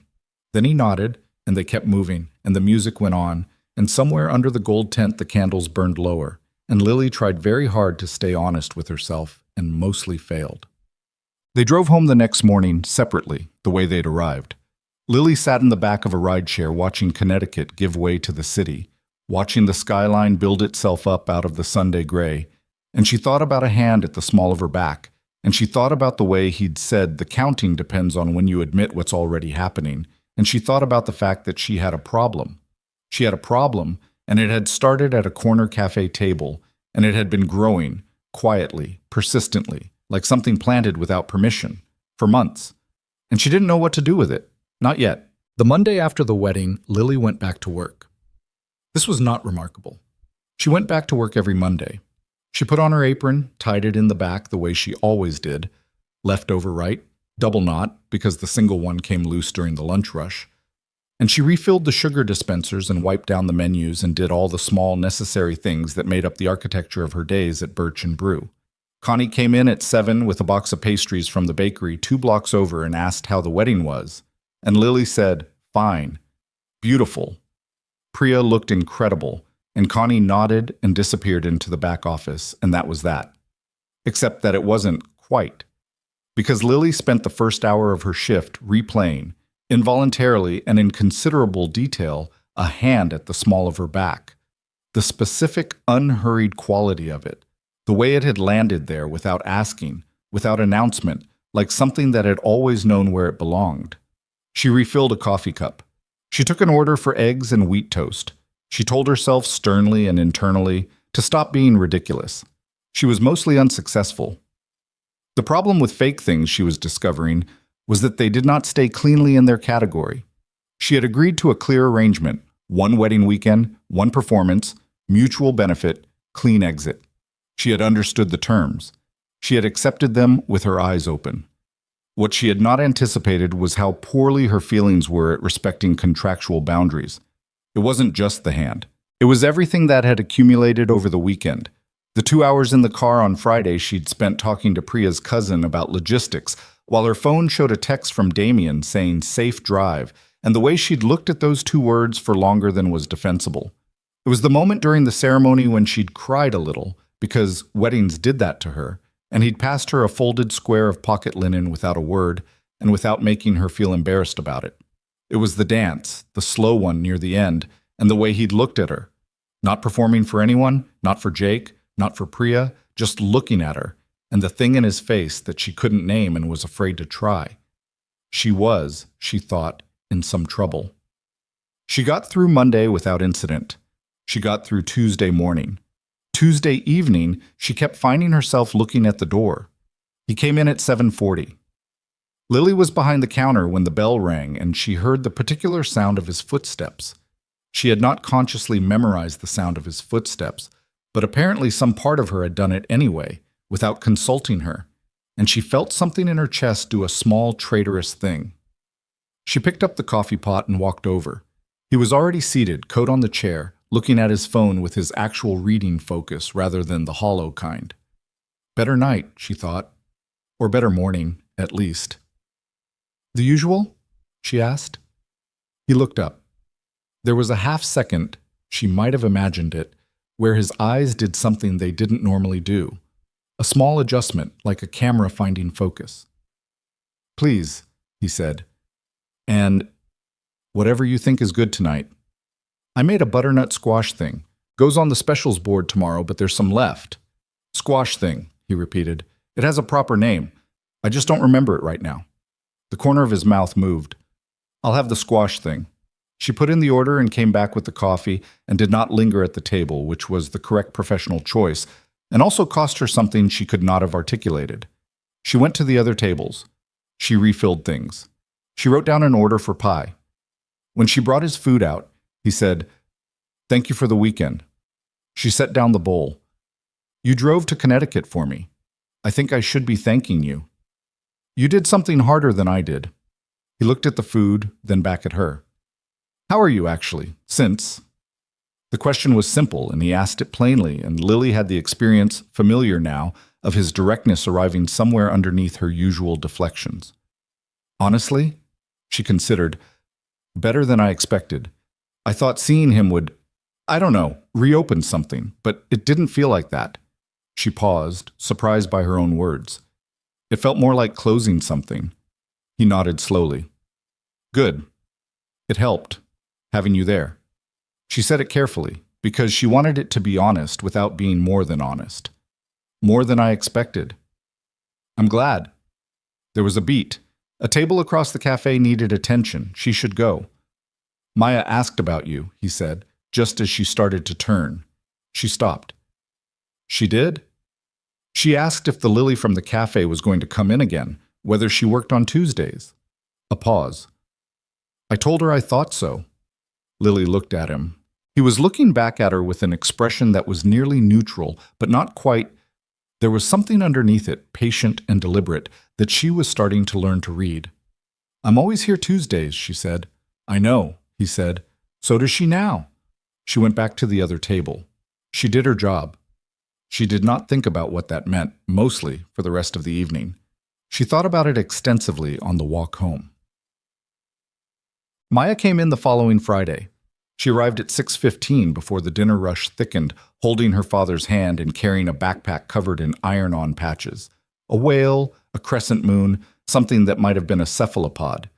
Then he nodded, and they kept moving, and the music went on, and somewhere under the gold tent the candles burned lower, and Lily tried very hard to stay honest with herself and mostly failed. They drove home the next morning separately, the way they'd arrived. Lily sat in the back of a rideshare watching Connecticut give way to the city, watching the skyline build itself up out of the Sunday gray, and she thought about a hand at the small of her back, and she thought about the way he'd said the counting depends on when you admit what's already happening, and she thought about the fact that she had a problem. She had a problem, and it had started at a corner cafe table, and it had been growing, quietly, persistently, like something planted without permission, for months. And she didn't know what to do with it. Not yet. The Monday after the wedding, Lily went back to work. This was not remarkable. She went back to work every Monday. She put on her apron, tied it in the back the way she always did, left over right, double knot because the single one came loose during the lunch rush, and she refilled the sugar dispensers and wiped down the menus and did all the small necessary things that made up the architecture of her days at Birch and Brew. Connie came in at 7 with a box of pastries from the bakery 2 blocks over and asked how the wedding was, and Lily said, "Fine. Beautiful." Priya looked incredible, and Connie nodded and disappeared into the back office, and that was that. Except that it wasn't quite. Because Lily spent the first hour of her shift replaying, involuntarily and in considerable detail, a hand at the small of her back. The specific, unhurried quality of it, the way it had landed there without asking, without announcement, like something that had always known where it belonged. She refilled a coffee cup. She took an order for eggs and wheat toast. She told herself sternly and internally to stop being ridiculous. She was mostly unsuccessful. The problem with fake things, she was discovering, was that they did not stay cleanly in their category. She had agreed to a clear arrangement: 1 wedding weekend, 1 performance, mutual benefit, clean exit. She had understood the terms. She had accepted them with her eyes open. What she had not anticipated was how poorly her feelings were at respecting contractual boundaries. It wasn't just the hand. It was everything that had accumulated over the weekend. The 2 hours in the car on Friday she'd spent talking to Priya's cousin about logistics, while her phone showed a text from Damien saying "safe drive," and the way she'd looked at those 2 words for longer than was defensible. It was the moment during the ceremony when she'd cried a little, because weddings did that to her, and he'd passed her a folded square of pocket linen without a word, and without making her feel embarrassed about it. It was the dance, the slow one near the end, and the way he'd looked at her. Not performing for anyone, not for Jake, not for Priya, just looking at her, and the thing in his face that she couldn't name and was afraid to try. She was, she thought, in some trouble. She got through Monday without incident. She got through Tuesday morning. Tuesday evening, she kept finding herself looking at the door. He came in at 7:40. Lily was behind the counter when the bell rang, and she heard the particular sound of his footsteps. She had not consciously memorized the sound of his footsteps, but apparently some part of her had done it anyway, without consulting her, and she felt something in her chest do a small traitorous thing. She picked up the coffee pot and walked over. He was already seated, coat on the chair, looking at his phone with his actual reading focus rather than the hollow kind. Better night, she thought. Or better morning, at least. "The usual?" she asked. He looked up. There was a half second, she might have imagined it, where his eyes did something they didn't normally do. A small adjustment, like a camera finding focus. "Please," he said, "and whatever you think is good tonight. I made a butternut squash thing. Goes on the specials board tomorrow, but there's some left." "Squash thing," he repeated. "It has a proper name. I just don't remember it right now." The corner of his mouth moved. "I'll have the squash thing." She put in the order and came back with the coffee and did not linger at the table, which was the correct professional choice, and also cost her something she could not have articulated. She went to the other tables. She refilled things. She wrote down an order for pie. When she brought his food out, he said, "Thank you for the weekend." She set down the bowl. "You drove to Connecticut for me. I think I should be thanking you. You did something harder than I did." He looked at the food, then back at her. "How are you, actually, since?" The question was simple, and he asked it plainly, and Lily had the experience, familiar now, of his directness arriving somewhere underneath her usual deflections. "Honestly," she considered, "better than I expected. I thought seeing him would, I don't know, reopen something, but it didn't feel like that." She paused, surprised by her own words. "It felt more like closing something." He nodded slowly. "Good. It helped, having you there." She said it carefully, because she wanted it to be honest without being more than honest. "More than I expected." "I'm glad." There was a beat. A table across the cafe needed attention. She should go. "Maya asked about you," he said, just as she started to turn. She stopped. "She did?" "She asked if the Lily from the cafe was going to come in again, whether she worked on Tuesdays." A pause. "I told her I thought so." Lily looked at him. He was looking back at her with an expression that was nearly neutral, but not quite. There was something underneath it, patient and deliberate, that she was starting to learn to read. "I'm always here Tuesdays," she said. "I know," he said. "So does she now." She went back to the other table. She did her job. She did not think about what that meant, mostly, for the rest of the evening. She thought about it extensively on the walk home. Maya came in the following Friday. She arrived at 6:15 before the dinner rush thickened, holding her father's hand and carrying a backpack covered in iron-on patches. A whale, a crescent moon, something that might have been a cephalopod.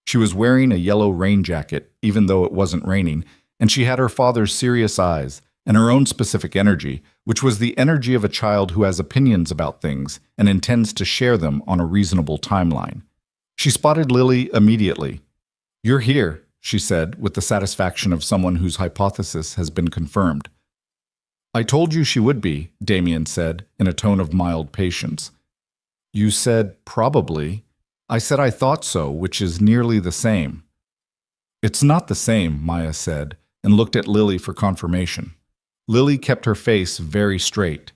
She was wearing a yellow rain jacket, even though it wasn't raining, and she had her father's serious eyes and her own specific energy, which was the energy of a child who has opinions about things and intends to share them on a reasonable timeline. She spotted Lily immediately. "You're here," she said, with the satisfaction of someone whose hypothesis has been confirmed. "I told you she would be," Damien said, in a tone of mild patience. "You said, probably. I said I thought so, which is nearly the same." "It's not the same," Maya said, and looked at Lily for confirmation. Lily kept her face very straight.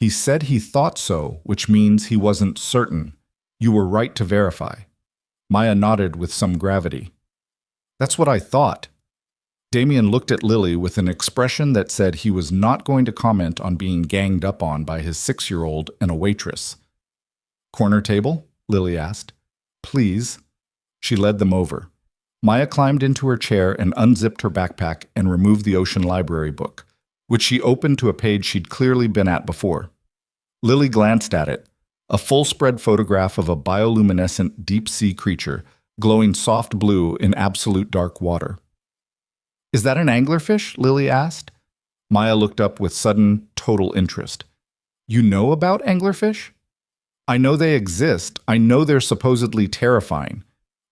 "He said he thought so, which means he wasn't certain. You were right to verify." Maya nodded with some gravity. "That's what I thought." Damien looked at Lily with an expression that said he was not going to comment on being ganged up on by his 6-year-old and a waitress. "Corner table?" Lily asked. "Please." She led them over. Maya climbed into her chair and unzipped her backpack and removed the Ocean Library book, which she opened to a page she'd clearly been at before. Lily glanced at it, a full-spread photograph of a bioluminescent deep-sea creature, glowing soft blue in absolute dark water. "Is that an anglerfish?" Lily asked. Maya looked up with sudden, total interest. "You know about anglerfish?" "I know they exist. I know they're supposedly terrifying."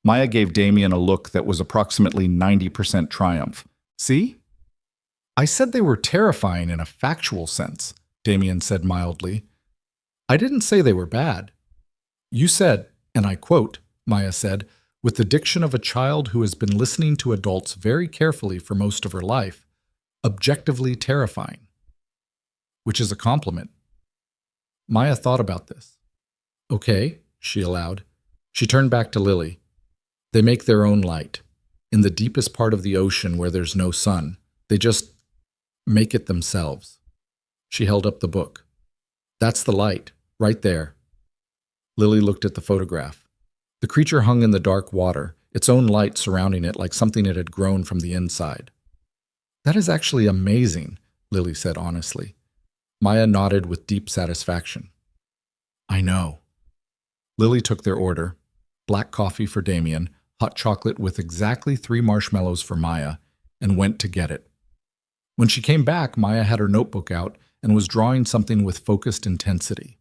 Maya gave Damien a look that was approximately 90% triumph. "See?" "I said they were terrifying in a factual sense," Damien said mildly. "I didn't say they were bad." "You said, and I quote," Maya said, with the diction of a child who has been listening to adults very carefully for most of her life, "objectively terrifying." Which is a compliment. Maya thought about this. "Okay," she allowed. She turned back to Lily. "They make their own light. In the deepest part of the ocean where there's no sun. They just make it themselves." She held up the book. "That's the light, right there." Lily looked at the photograph. The creature hung in the dark water, its own light surrounding it like something it had grown from the inside. "That is actually amazing," Lily said honestly. Maya nodded with deep satisfaction. I know. Lily took their order. Black coffee for Damien, hot chocolate with exactly 3 marshmallows for Maya, and went to get it. When she came back, Maya had her notebook out and was drawing something with focused intensity.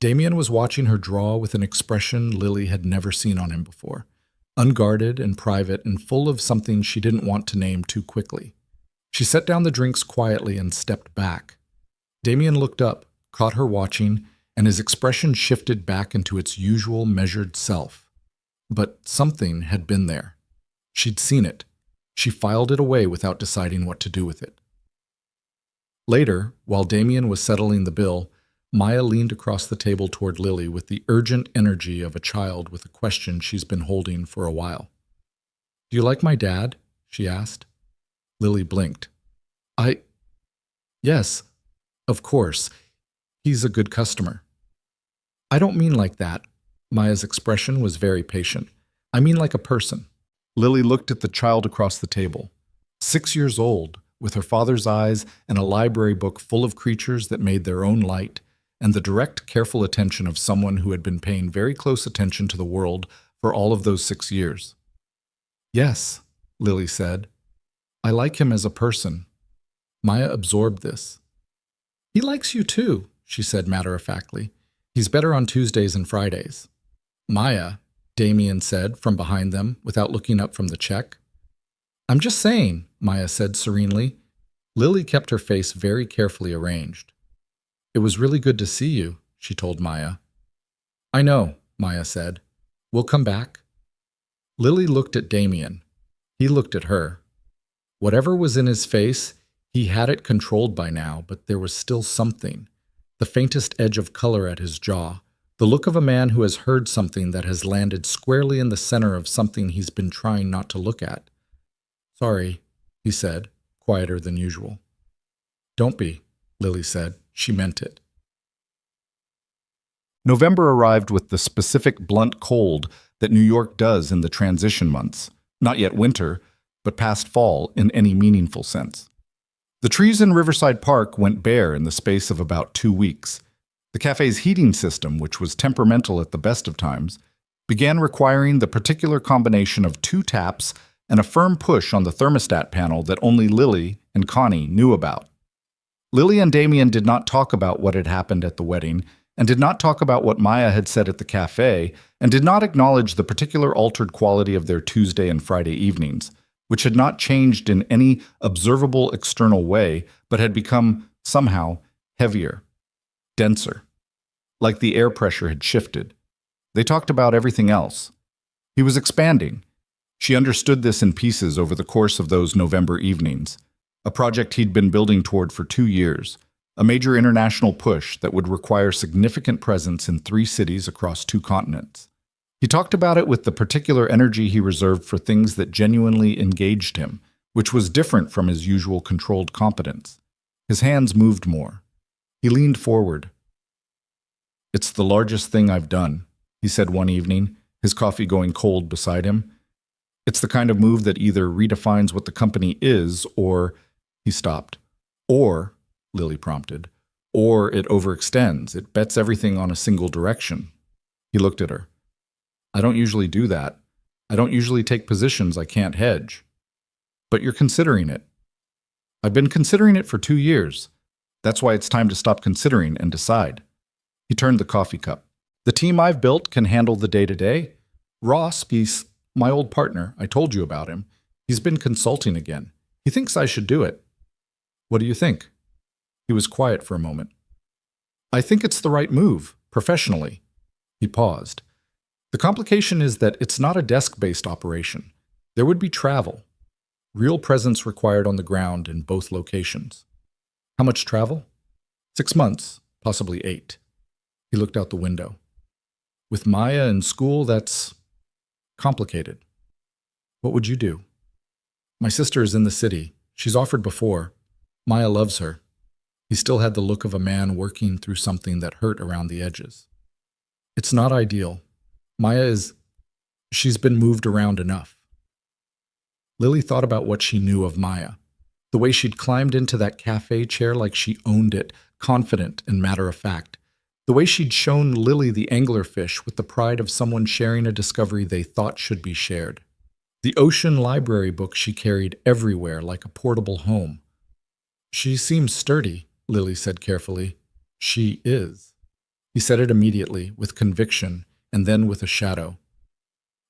Damien was watching her draw with an expression Lily had never seen on him before, unguarded and private and full of something she didn't want to name too quickly. She set down the drinks quietly and stepped back. Damien looked up, caught her watching, and his expression shifted back into its usual measured self. But something had been there. She'd seen it. She filed it away without deciding what to do with it. Later, while Damien was settling the bill, Maya leaned across the table toward Lily with the urgent energy of a child with a question she's been holding for a while. "Do you like my dad?" she asked. Lily blinked. Yes, of course. He's a good customer." "I don't mean like that." Maya's expression was very patient. "I mean like a person." Lily looked at the child across the table. 6 years old, with her father's eyes and a library book full of creatures that made their own light, and the direct, careful attention of someone who had been paying very close attention to the world for all of those 6 years. "Yes," Lily said. "I like him as a person." Maya absorbed this. "He likes you too," she said matter-of-factly. "He's better on Tuesdays and Fridays." "Maya," Damien said from behind them without looking up from the check. "I'm just saying," Maya said serenely. Lily kept her face very carefully arranged. "It was really good to see you," she told Maya. "I know," Maya said. "We'll come back." Lily looked at Damien. He looked at her. Whatever was in his face, he had it controlled by now, but there was still something. The faintest edge of color at his jaw. The look of a man who has heard something that has landed squarely in the center of something he's been trying not to look at. "Sorry," he said, quieter than usual. "Don't be," Lily said. She meant it. November arrived with the specific blunt cold that New York does in the transition months. Not yet winter, but past fall in any meaningful sense. The trees in Riverside Park went bare in the space of about 2 weeks. The cafe's heating system, which was temperamental at the best of times, began requiring the particular combination of 2 taps and a firm push on the thermostat panel that only Lily and Connie knew about. Lily and Damien did not talk about what had happened at the wedding, and did not talk about what Maya had said at the cafe, and did not acknowledge the particular altered quality of their Tuesday and Friday evenings, which had not changed in any observable external way, but had become, somehow, heavier, denser. Like the air pressure had shifted. They talked about everything else. He was expanding. She understood this in pieces over the course of those November evenings. A project he'd been building toward for 2 years. A major international push that would require significant presence in 3 cities across 2 continents. He talked about it with the particular energy he reserved for things that genuinely engaged him, which was different from his usual controlled competence. His hands moved more. He leaned forward. "It's the largest thing I've done," he said one evening, his coffee going cold beside him. "It's the kind of move that either redefines what the company is, or—" He stopped. "Or," Lily prompted, "or it overextends. It bets everything on a single direction." He looked at her. "I don't usually do that. I don't usually take positions I can't hedge. But you're considering it." "I've been considering it for 2 years. That's why it's time to stop considering and decide." He turned the coffee cup. "The team I've built can handle the day-to-day. Ross, he's my old partner. I told you about him. He's been consulting again. He thinks I should do it." "What do you think?" He was quiet for a moment. "I think it's the right move, professionally." He paused. "The complication is that it's not a desk-based operation. There would be travel. Real presence required on the ground in both locations." "How much travel?" 6 months, possibly 8. He looked out the window. "With Maya in school, that's complicated." "What would you do?" "My sister is in the city. She's offered before. Maya loves her." He still had the look of a man working through something that hurt around the edges. "It's not ideal. She's been moved around enough." Lily thought about what she knew of Maya. The way she'd climbed into that cafe chair like she owned it, confident and matter-of-fact. The way she'd shown Lily the anglerfish with the pride of someone sharing a discovery they thought should be shared. The ocean library book she carried everywhere like a portable home. "She seems sturdy," Lily said carefully. "She is." He said it immediately, with conviction, and then with a shadow.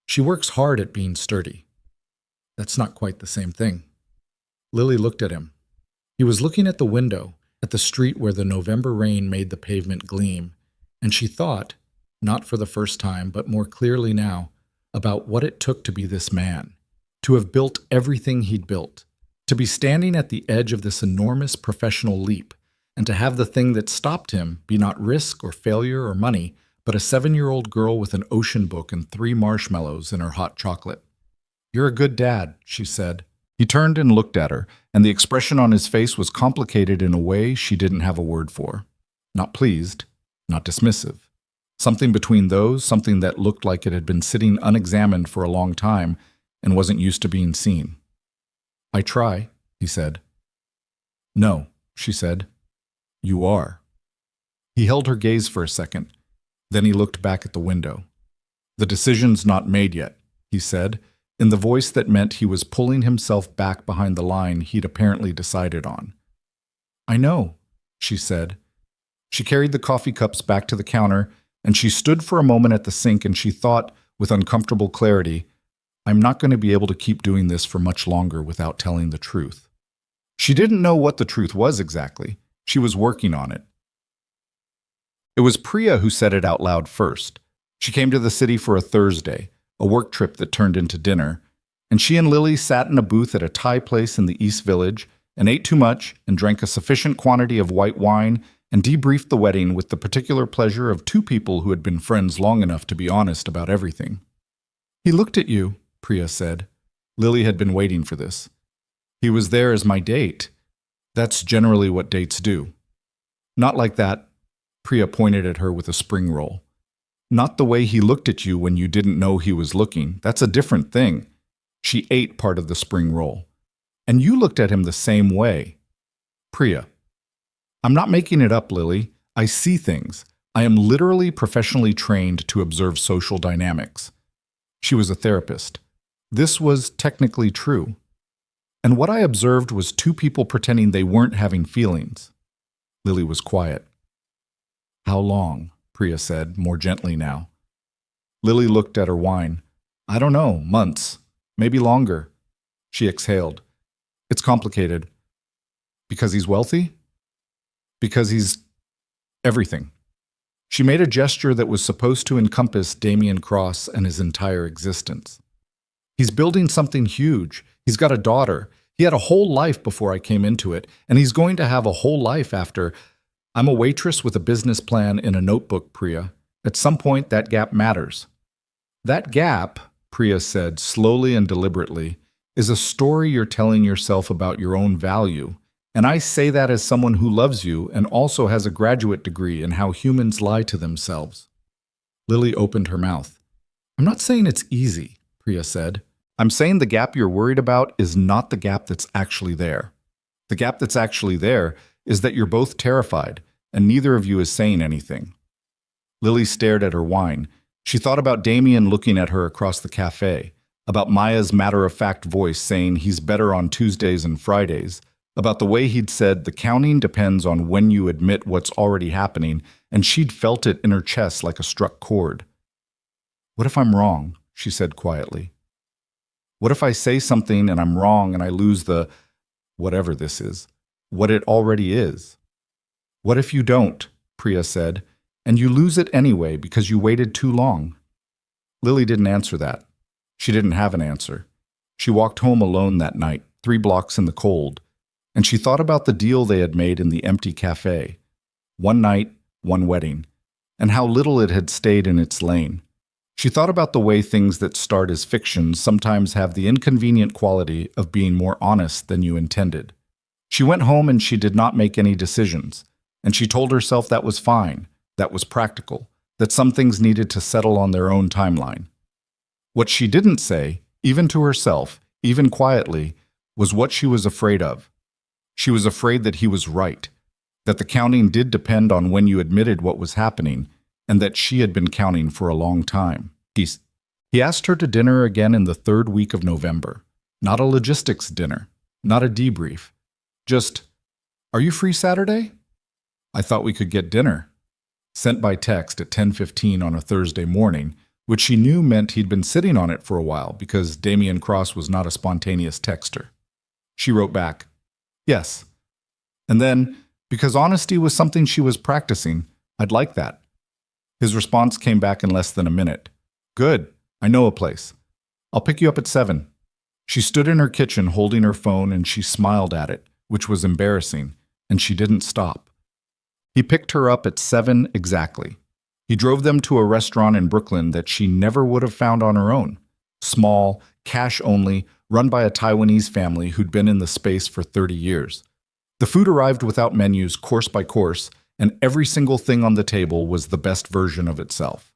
"She works hard at being sturdy." "That's not quite the same thing." Lily looked at him. He was looking at the window, at the street where the November rain made the pavement gleam, and she thought, not for the first time, but more clearly now, about what it took to be this man, to have built everything he'd built, to be standing at the edge of this enormous professional leap, and to have the thing that stopped him be not risk or failure or money, but a 7-year-old girl with an ocean book and 3 marshmallows in her hot chocolate. "You're a good dad," she said. He turned and looked at her, and the expression on his face was complicated in a way she didn't have a word for. Not pleased, not dismissive. Something between those, something that looked like it had been sitting unexamined for a long time and wasn't used to being seen. "I try," he said. "No," she said. "You are." He held her gaze for a second. Then he looked back at the window. "The decision's not made yet," he said, in the voice that meant he was pulling himself back behind the line he'd apparently decided on. "I know," she said. She carried the coffee cups back to the counter, and she stood for a moment at the sink and she thought, with uncomfortable clarity, "I'm not going to be able to keep doing this for much longer without telling the truth." She didn't know what the truth was exactly. She was working on it. It was Priya who said it out loud first. She came to the city for a Thursday, a work trip that turned into dinner, and she and Lily sat in a booth at a Thai place in the East Village and ate too much and drank a sufficient quantity of white wine and debriefed the wedding with the particular pleasure of 2 people who had been friends long enough to be honest about everything. "He looked at you," Priya said. Lily had been waiting for this. "He was there as my date. That's generally what dates do." "Not like that," Priya pointed at her with a spring roll. "Not the way he looked at you when you didn't know he was looking. That's a different thing." She ate part of the spring roll. "And you looked at him the same way." "Priya, I'm not making it up, Lily. I see things. I am literally professionally trained to observe social dynamics." She was a therapist. This was technically true. "And what I observed was 2 people pretending they weren't having feelings." Lily was quiet. "How long?" Priya said, more gently now. Lily looked at her wine. "I don't know, months. Maybe longer." She exhaled. "It's complicated." "Because he's wealthy?" "Because he's everything." She made a gesture that was supposed to encompass Damien Cross and his entire existence. "He's building something huge. He's got a daughter. He had a whole life before I came into it, and he's going to have a whole life after. I'm a waitress with a business plan in a notebook, Priya. At some point, that gap matters." "That gap," Priya said slowly and deliberately, "is a story you're telling yourself about your own value. And I say that as someone who loves you and also has a graduate degree in how humans lie to themselves." Lily opened her mouth. "I'm not saying it's easy," Priya said. "I'm saying the gap you're worried about is not the gap that's actually there. The gap that's actually there is that you're both terrified, and neither of you is saying anything." Lily stared at her wine. She thought about Damien looking at her across the cafe, about Maya's matter-of-fact voice saying he's better on Tuesdays and Fridays, about the way he'd said the counting depends on when you admit what's already happening, and she'd felt it in her chest like a struck chord. "What if I'm wrong?" she said quietly. "What if I say something and I'm wrong and I lose the, whatever this is, what it already is?" "What if you don't?" Priya said, "and you lose it anyway because you waited too long?" Lily didn't answer that. She didn't have an answer. She walked home alone that night, 3 blocks in the cold, and she thought about the deal they had made in the empty cafe. 1 night, 1 wedding, and how little it had stayed in its lane. She thought about the way things that start as fictions sometimes have the inconvenient quality of being more honest than you intended. She went home and she did not make any decisions, and she told herself that was fine, that was practical, that some things needed to settle on their own timeline. What she didn't say, even to herself, even quietly, was what she was afraid of. She was afraid that he was right, that the counting did depend on when you admitted what was happening, and that she had been counting for a long time. He asked her to dinner again in the third week of November. Not a logistics dinner, not a debrief. Just, "Are you free Saturday?" "I thought we could get dinner." Sent by text at 10:15 on a Thursday morning, which she knew meant he'd been sitting on it for a while because Damian Cross was not a spontaneous texter. She wrote back, "Yes." And then, because honesty was something she was practicing, "I'd like that." His response came back in less than a minute. "Good, I know a place. I'll pick you up at 7. She stood in her kitchen holding her phone and she smiled at it, which was embarrassing, and she didn't stop. He picked her up at 7 exactly. He drove them to a restaurant in Brooklyn that she never would have found on her own. Small, cash only, run by a Taiwanese family who'd been in the space for 30 years. The food arrived without menus, course by course, and every single thing on the table was the best version of itself.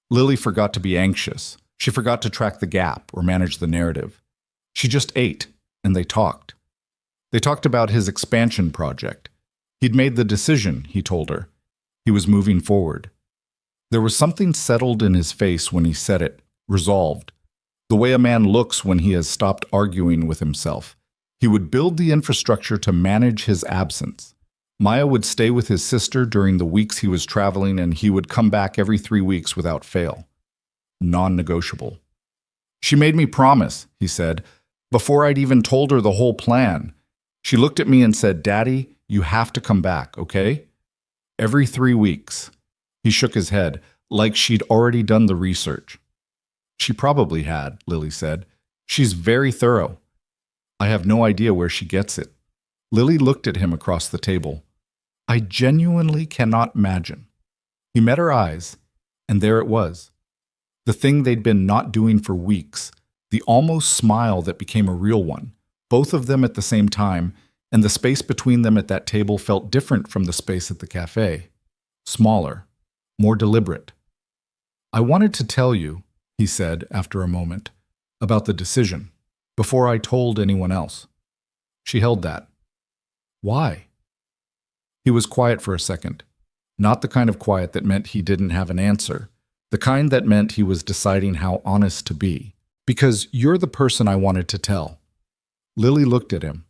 Lily forgot to be anxious. She forgot to track the gap or manage the narrative. She just ate, and they talked. They talked about his expansion project. He'd made the decision, he told her. He was moving forward. There was something settled in his face when he said it, resolved. The way a man looks when he has stopped arguing with himself. He would build the infrastructure to manage his absence. Maya would stay with his sister during the weeks he was traveling, and he would come back every 3 weeks without fail. Non-negotiable. She made me promise, he said, before I'd even told her the whole plan. She looked at me and said, "Daddy, you have to come back, okay?" Every 3 weeks. He shook his head, like she'd already done the research. She probably had, Lily said. She's very thorough. I have no idea where she gets it. Lily looked at him across the table. I genuinely cannot imagine. He met her eyes, and there it was. The thing they'd been not doing for weeks, the almost smile that became a real one, both of them at the same time, and the space between them at that table felt different from the space at the cafe. Smaller, more deliberate. I wanted to tell you, he said after a moment, about the decision, before I told anyone else. She held that. Why? He was quiet for a second. Not the kind of quiet that meant he didn't have an answer. The kind that meant he was deciding how honest to be. Because you're the person I wanted to tell. Lily looked at him.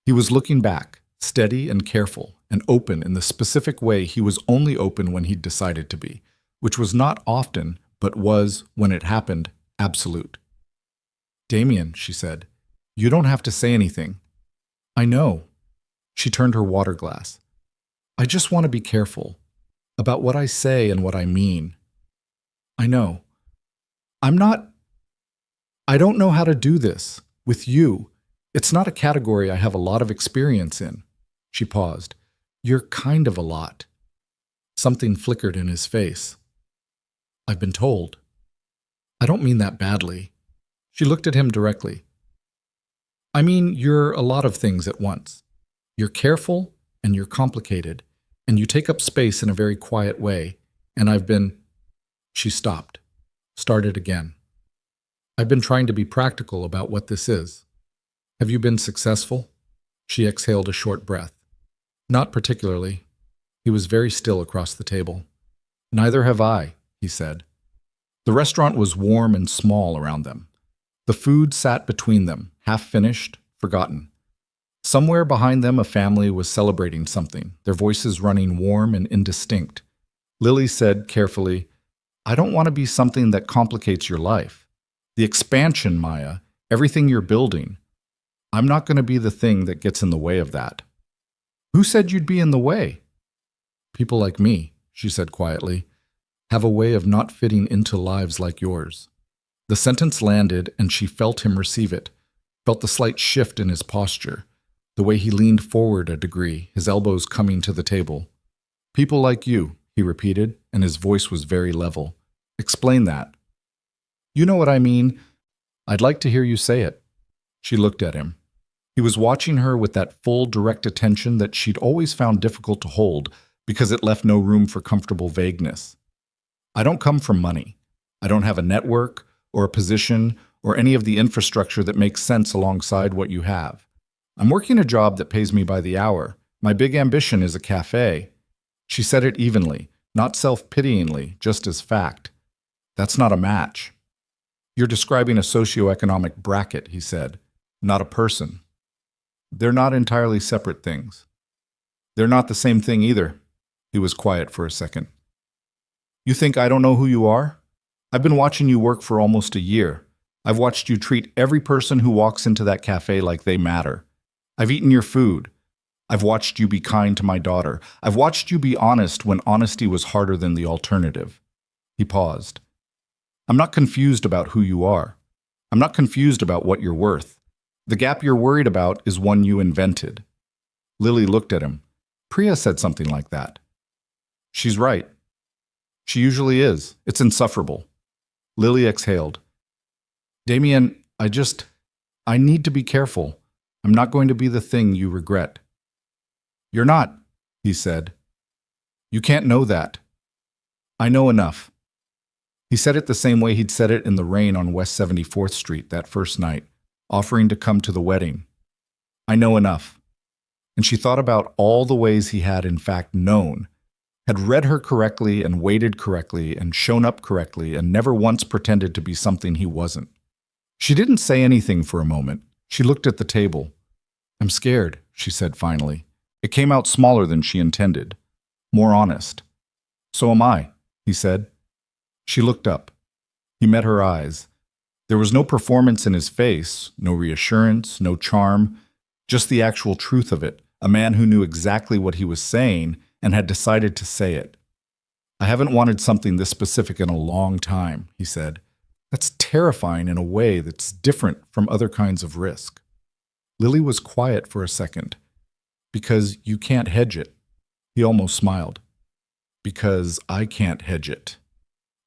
He was looking back, steady and careful, and open in the specific way he was only open when he'd decided to be, which was not often, but was, when it happened, absolute. Damien, she said, you don't have to say anything. I know. She turned her water glass. I just want to be careful about what I say and what I mean. I know. I don't know how to do this with you. It's not a category I have a lot of experience in. She paused. You're kind of a lot. Something flickered in his face. I've been told. I don't mean that badly. She looked at him directly. I mean, you're a lot of things at once. You're careful and you're complicated, and you take up space in a very quiet way, and I've been... She stopped, started again. I've been trying to be practical about what this is. Have you been successful? She exhaled a short breath. Not particularly. He was very still across the table. Neither have I, he said. The restaurant was warm and small around them. The food sat between them, half-finished, forgotten. Somewhere behind them a family was celebrating something, their voices running warm and indistinct. Lily said carefully, I don't want to be something that complicates your life. The expansion, Maya, everything you're building. I'm not going to be the thing that gets in the way of that. Who said you'd be in the way? People like me, she said quietly, have a way of not fitting into lives like yours. The sentence landed and she felt him receive it, felt the slight shift in his posture, the way he leaned forward a degree, his elbows coming to the table. People like you, he repeated, and his voice was very level. Explain that. You know what I mean. I'd like to hear you say it. She looked at him. He was watching her with that full, direct attention that she'd always found difficult to hold because it left no room for comfortable vagueness. I don't come from money. I don't have a network or a position or any of the infrastructure that makes sense alongside what you have. I'm working a job that pays me by the hour. My big ambition is a cafe. She said it evenly, not self-pityingly, just as fact. That's not a match. You're describing a socioeconomic bracket, he said, not a person. They're not entirely separate things. They're not the same thing either. He was quiet for a second. You think I don't know who you are? I've been watching you work for almost a year. I've watched you treat every person who walks into that cafe like they matter. I've eaten your food. I've watched you be kind to my daughter. I've watched you be honest when honesty was harder than the alternative. He paused. I'm not confused about who you are. I'm not confused about what you're worth. The gap you're worried about is one you invented. Lily looked at him. Priya said something like that. She's right. She usually is. It's insufferable. Lily exhaled. Damien, I need to be careful. I'm not going to be the thing you regret. You're not, he said. You can't know that. I know enough. He said it the same way he'd said it in the rain on West 74th Street that first night, offering to come to the wedding. I know enough. And she thought about all the ways he had in fact known, had read her correctly and waited correctly and shown up correctly and never once pretended to be something he wasn't. She didn't say anything for a moment. She looked at the table. I'm scared, she said finally. It came out smaller than she intended, more honest. So am I, he said. She looked up. He met her eyes. There was no performance in his face, no reassurance, no charm, just the actual truth of it, a man who knew exactly what he was saying and had decided to say it. I haven't wanted something this specific in a long time, he said. That's terrifying in a way that's different from other kinds of risk. Lily was quiet for a second. Because you can't hedge it. He almost smiled. Because I can't hedge it.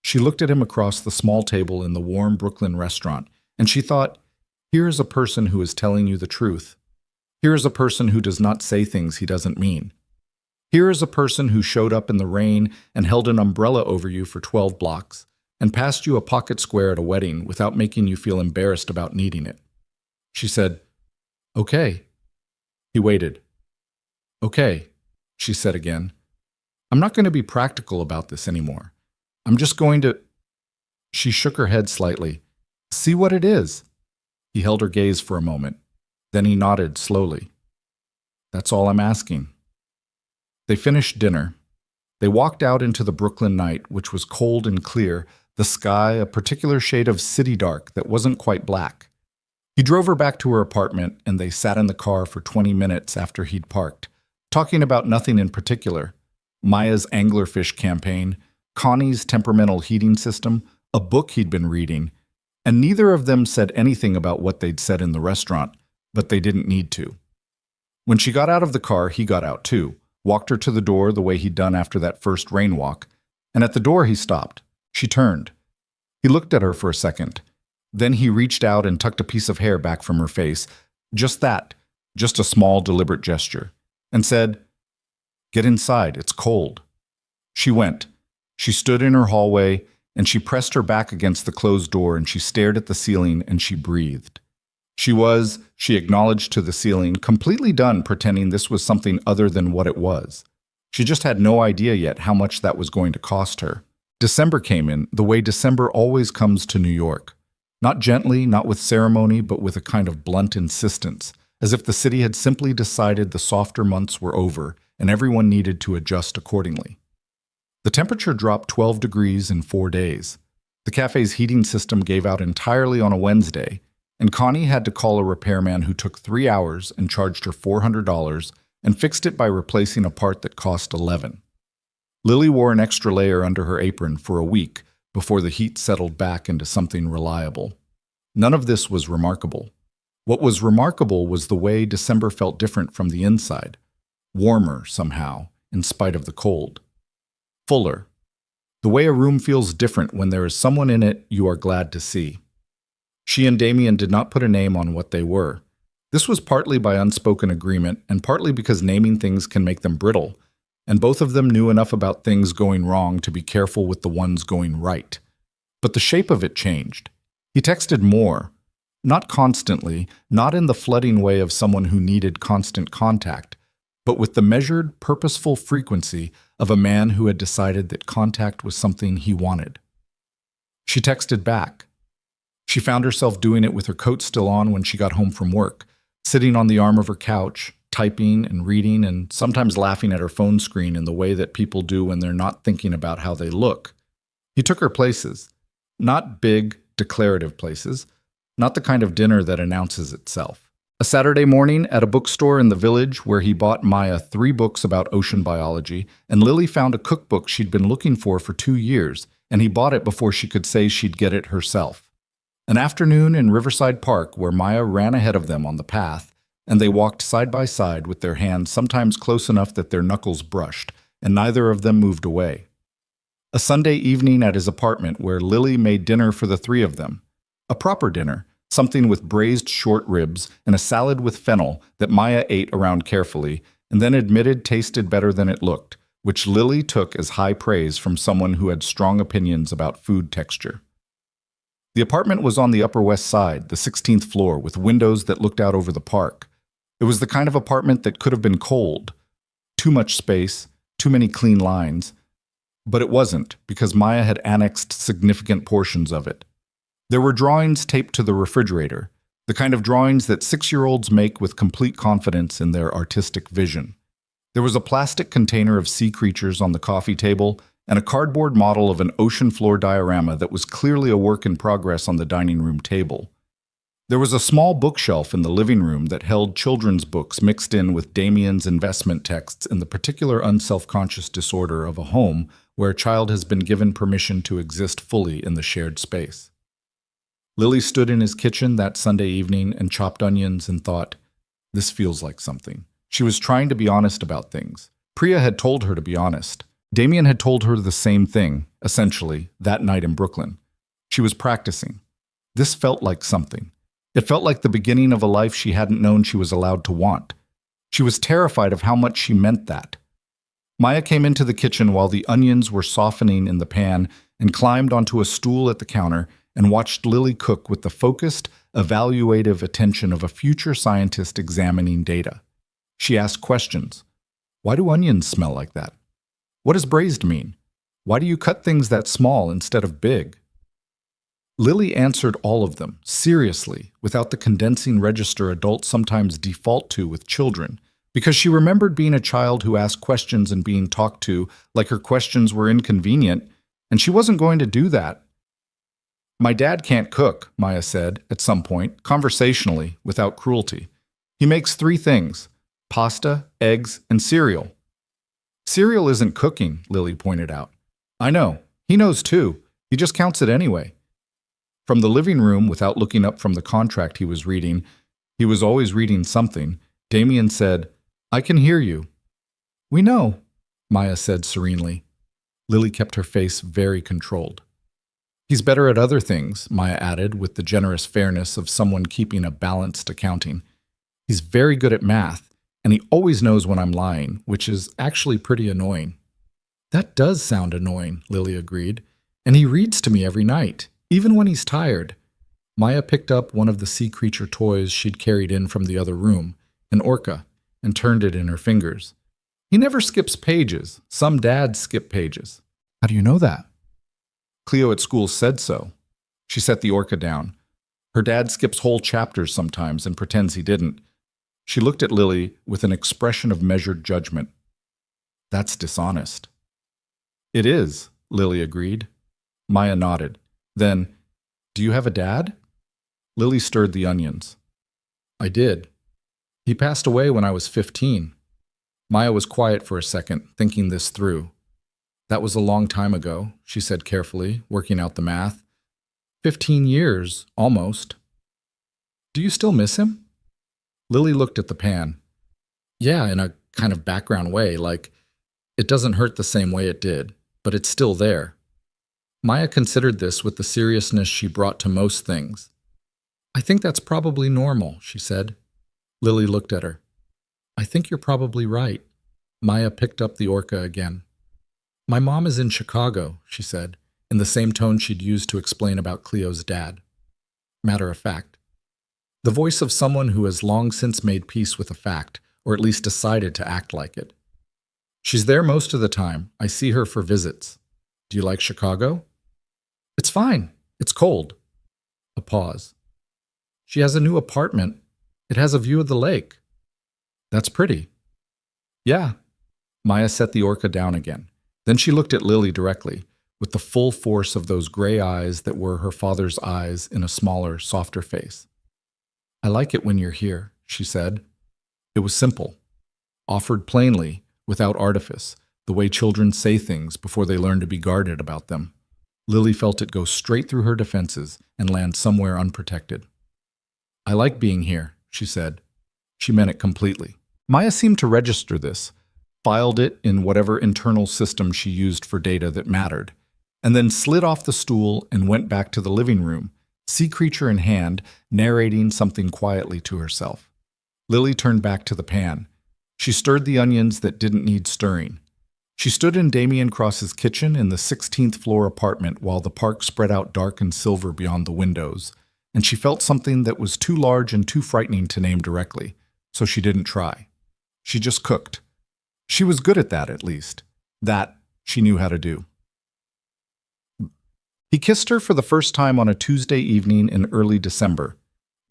She looked at him across the small table in the warm Brooklyn restaurant, and she thought, here is a person who is telling you the truth. Here is a person who does not say things he doesn't mean. Here is a person who showed up in the rain and held an umbrella over you for 12 blocks and passed you a pocket square at a wedding without making you feel embarrassed about needing it. She said, okay. He waited. Okay, she said again. I'm not going to be practical about this anymore. I'm just going to... She shook her head slightly. See what it is. He held her gaze for a moment. Then he nodded slowly. That's all I'm asking. They finished dinner. They walked out into the Brooklyn night, which was cold and clear, the sky a particular shade of city dark that wasn't quite black. He drove her back to her apartment, and they sat in the car for 20 minutes after he'd parked, talking about nothing in particular. Maya's anglerfish campaign, Connie's temperamental heating system, a book he'd been reading, and neither of them said anything about what they'd said in the restaurant, but they didn't need to. When she got out of the car, he got out too, walked her to the door the way he'd done after that first rain walk, and at the door he stopped. She turned. He looked at her for a second. Then he reached out and tucked a piece of hair back from her face, just that, just a small, deliberate gesture, and said, "Get inside, it's cold." She went. She stood in her hallway, and she pressed her back against the closed door, and she stared at the ceiling, and she breathed. She acknowledged to the ceiling, completely done pretending this was something other than what it was. She just had no idea yet how much that was going to cost her. December came in, the way December always comes to New York. Not gently, not with ceremony, but with a kind of blunt insistence, as if the city had simply decided the softer months were over and everyone needed to adjust accordingly. The temperature dropped 12 degrees in 4 days. The cafe's heating system gave out entirely on a Wednesday, and Connie had to call a repairman who took 3 hours and charged her $400 and fixed it by replacing a part that cost $11. Lily wore an extra layer under her apron for a week before the heat settled back into something reliable. None of this was remarkable. What was remarkable was the way December felt different from the inside, warmer somehow, in spite of the cold. Fuller. The way a room feels different when there is someone in it you are glad to see. She and Damien did not put a name on what they were. This was partly by unspoken agreement and partly because naming things can make them brittle, and both of them knew enough about things going wrong to be careful with the ones going right. But the shape of it changed. He texted more. Not constantly, not in the flooding way of someone who needed constant contact, but with the measured, purposeful frequency of a man who had decided that contact was something he wanted. She texted back. She found herself doing it with her coat still on when she got home from work, sitting on the arm of her couch, typing and reading, and sometimes laughing at her phone screen in the way that people do when they're not thinking about how they look. He took her places. Not big, declarative places. Not the kind of dinner that announces itself. A Saturday morning at a bookstore in the village where he bought Maya 3 books about ocean biology, and Lily found a cookbook she'd been looking for 2 years, and he bought it before she could say she'd get it herself. An afternoon in Riverside Park where Maya ran ahead of them on the path, and they walked side by side with their hands sometimes close enough that their knuckles brushed, and neither of them moved away. A Sunday evening at his apartment where Lily made dinner for the 3 of them. A proper dinner, something with braised short ribs and a salad with fennel that Maya ate around carefully and then admitted tasted better than it looked, which Lily took as high praise from someone who had strong opinions about food texture. The apartment was on the Upper West Side, the 16th floor, with windows that looked out over the park. It was the kind of apartment that could have been cold. Too much space, too many clean lines. But it wasn't, because Maya had annexed significant portions of it. There were drawings taped to the refrigerator, the kind of drawings that 6-year-olds make with complete confidence in their artistic vision. There was a plastic container of sea creatures on the coffee table and a cardboard model of an ocean floor diorama that was clearly a work in progress on the dining room table. There was a small bookshelf in the living room that held children's books mixed in with Damien's investment texts in the particular unselfconscious disorder of a home where a child has been given permission to exist fully in the shared space. Lily stood in his kitchen that Sunday evening and chopped onions and thought, this feels like something. She was trying to be honest about things. Priya had told her to be honest. Damien had told her the same thing, essentially, that night in Brooklyn. She was practicing. This felt like something. It felt like the beginning of a life she hadn't known she was allowed to want. She was terrified of how much she meant that. Maya came into the kitchen while the onions were softening in the pan and climbed onto a stool at the counter and watched Lily cook with the focused, evaluative attention of a future scientist examining data. She asked questions. Why do onions smell like that? What does braised mean? Why do you cut things that small instead of big? Lily answered all of them, seriously, without the condensing register adults sometimes default to with children, because she remembered being a child who asked questions and being talked to like her questions were inconvenient, and she wasn't going to do that. My dad can't cook, Maya said, at some point, conversationally, without cruelty. He makes 3 things: pasta, eggs, and cereal. Cereal isn't cooking, Lily pointed out. I know. He knows too. He just counts it anyway. From the living room, without looking up from the contract he was reading, he was always reading something, Damien said, I can hear you. We know, Maya said serenely. Lily kept her face very controlled. He's better at other things, Maya added with the generous fairness of someone keeping a balanced accounting. He's very good at math, and he always knows when I'm lying, which is actually pretty annoying. That does sound annoying, Lily agreed, and he reads to me every night, even when he's tired. Maya picked up one of the sea creature toys she'd carried in from the other room, an orca, and turned it in her fingers. He never skips pages. Some dads skip pages. How do you know that? Cleo at school said so. She set the orca down. Her dad skips whole chapters sometimes and pretends he didn't. She looked at Lily with an expression of measured judgment. That's dishonest. It is, Lily agreed. Maya nodded. Then, do you have a dad? Lily stirred the onions. I did. He passed away when I was 15. Maya was quiet for a second, thinking this through. That was a long time ago, she said carefully, working out the math. 15 years, almost. Do you still miss him? Lily looked at the pan. Yeah, in a kind of background way, like it doesn't hurt the same way it did, but it's still there. Maya considered this with the seriousness she brought to most things. I think that's probably normal, she said. Lily looked at her. I think you're probably right. Maya picked up the orca again. My mom is in Chicago, she said, in the same tone she'd used to explain about Cleo's dad. Matter of fact. The voice of someone who has long since made peace with a fact, or at least decided to act like it. She's there most of the time. I see her for visits. Do you like Chicago? It's fine. It's cold. A pause. She has a new apartment. It has a view of the lake. That's pretty. Yeah. Maya set the orca down again. Then she looked at Lily directly, with the full force of those gray eyes that were her father's eyes in a smaller, softer face. I like it when you're here, she said. It was simple, offered plainly, without artifice, the way children say things before they learn to be guarded about them. Lily felt it go straight through her defenses and land somewhere unprotected. I like being here, she said. She meant it completely. Maya seemed to register this, filed it in whatever internal system she used for data that mattered, and then slid off the stool and went back to the living room, sea creature in hand, narrating something quietly to herself. Lily turned back to the pan. She stirred the onions that didn't need stirring. She stood in Damien Cross's kitchen in the 16th floor apartment while the park spread out dark and silver beyond the windows, and she felt something that was too large and too frightening to name directly, so she didn't try. She just cooked. She was good at that, at least. That she knew how to do. He kissed her for the first time on a Tuesday evening in early December.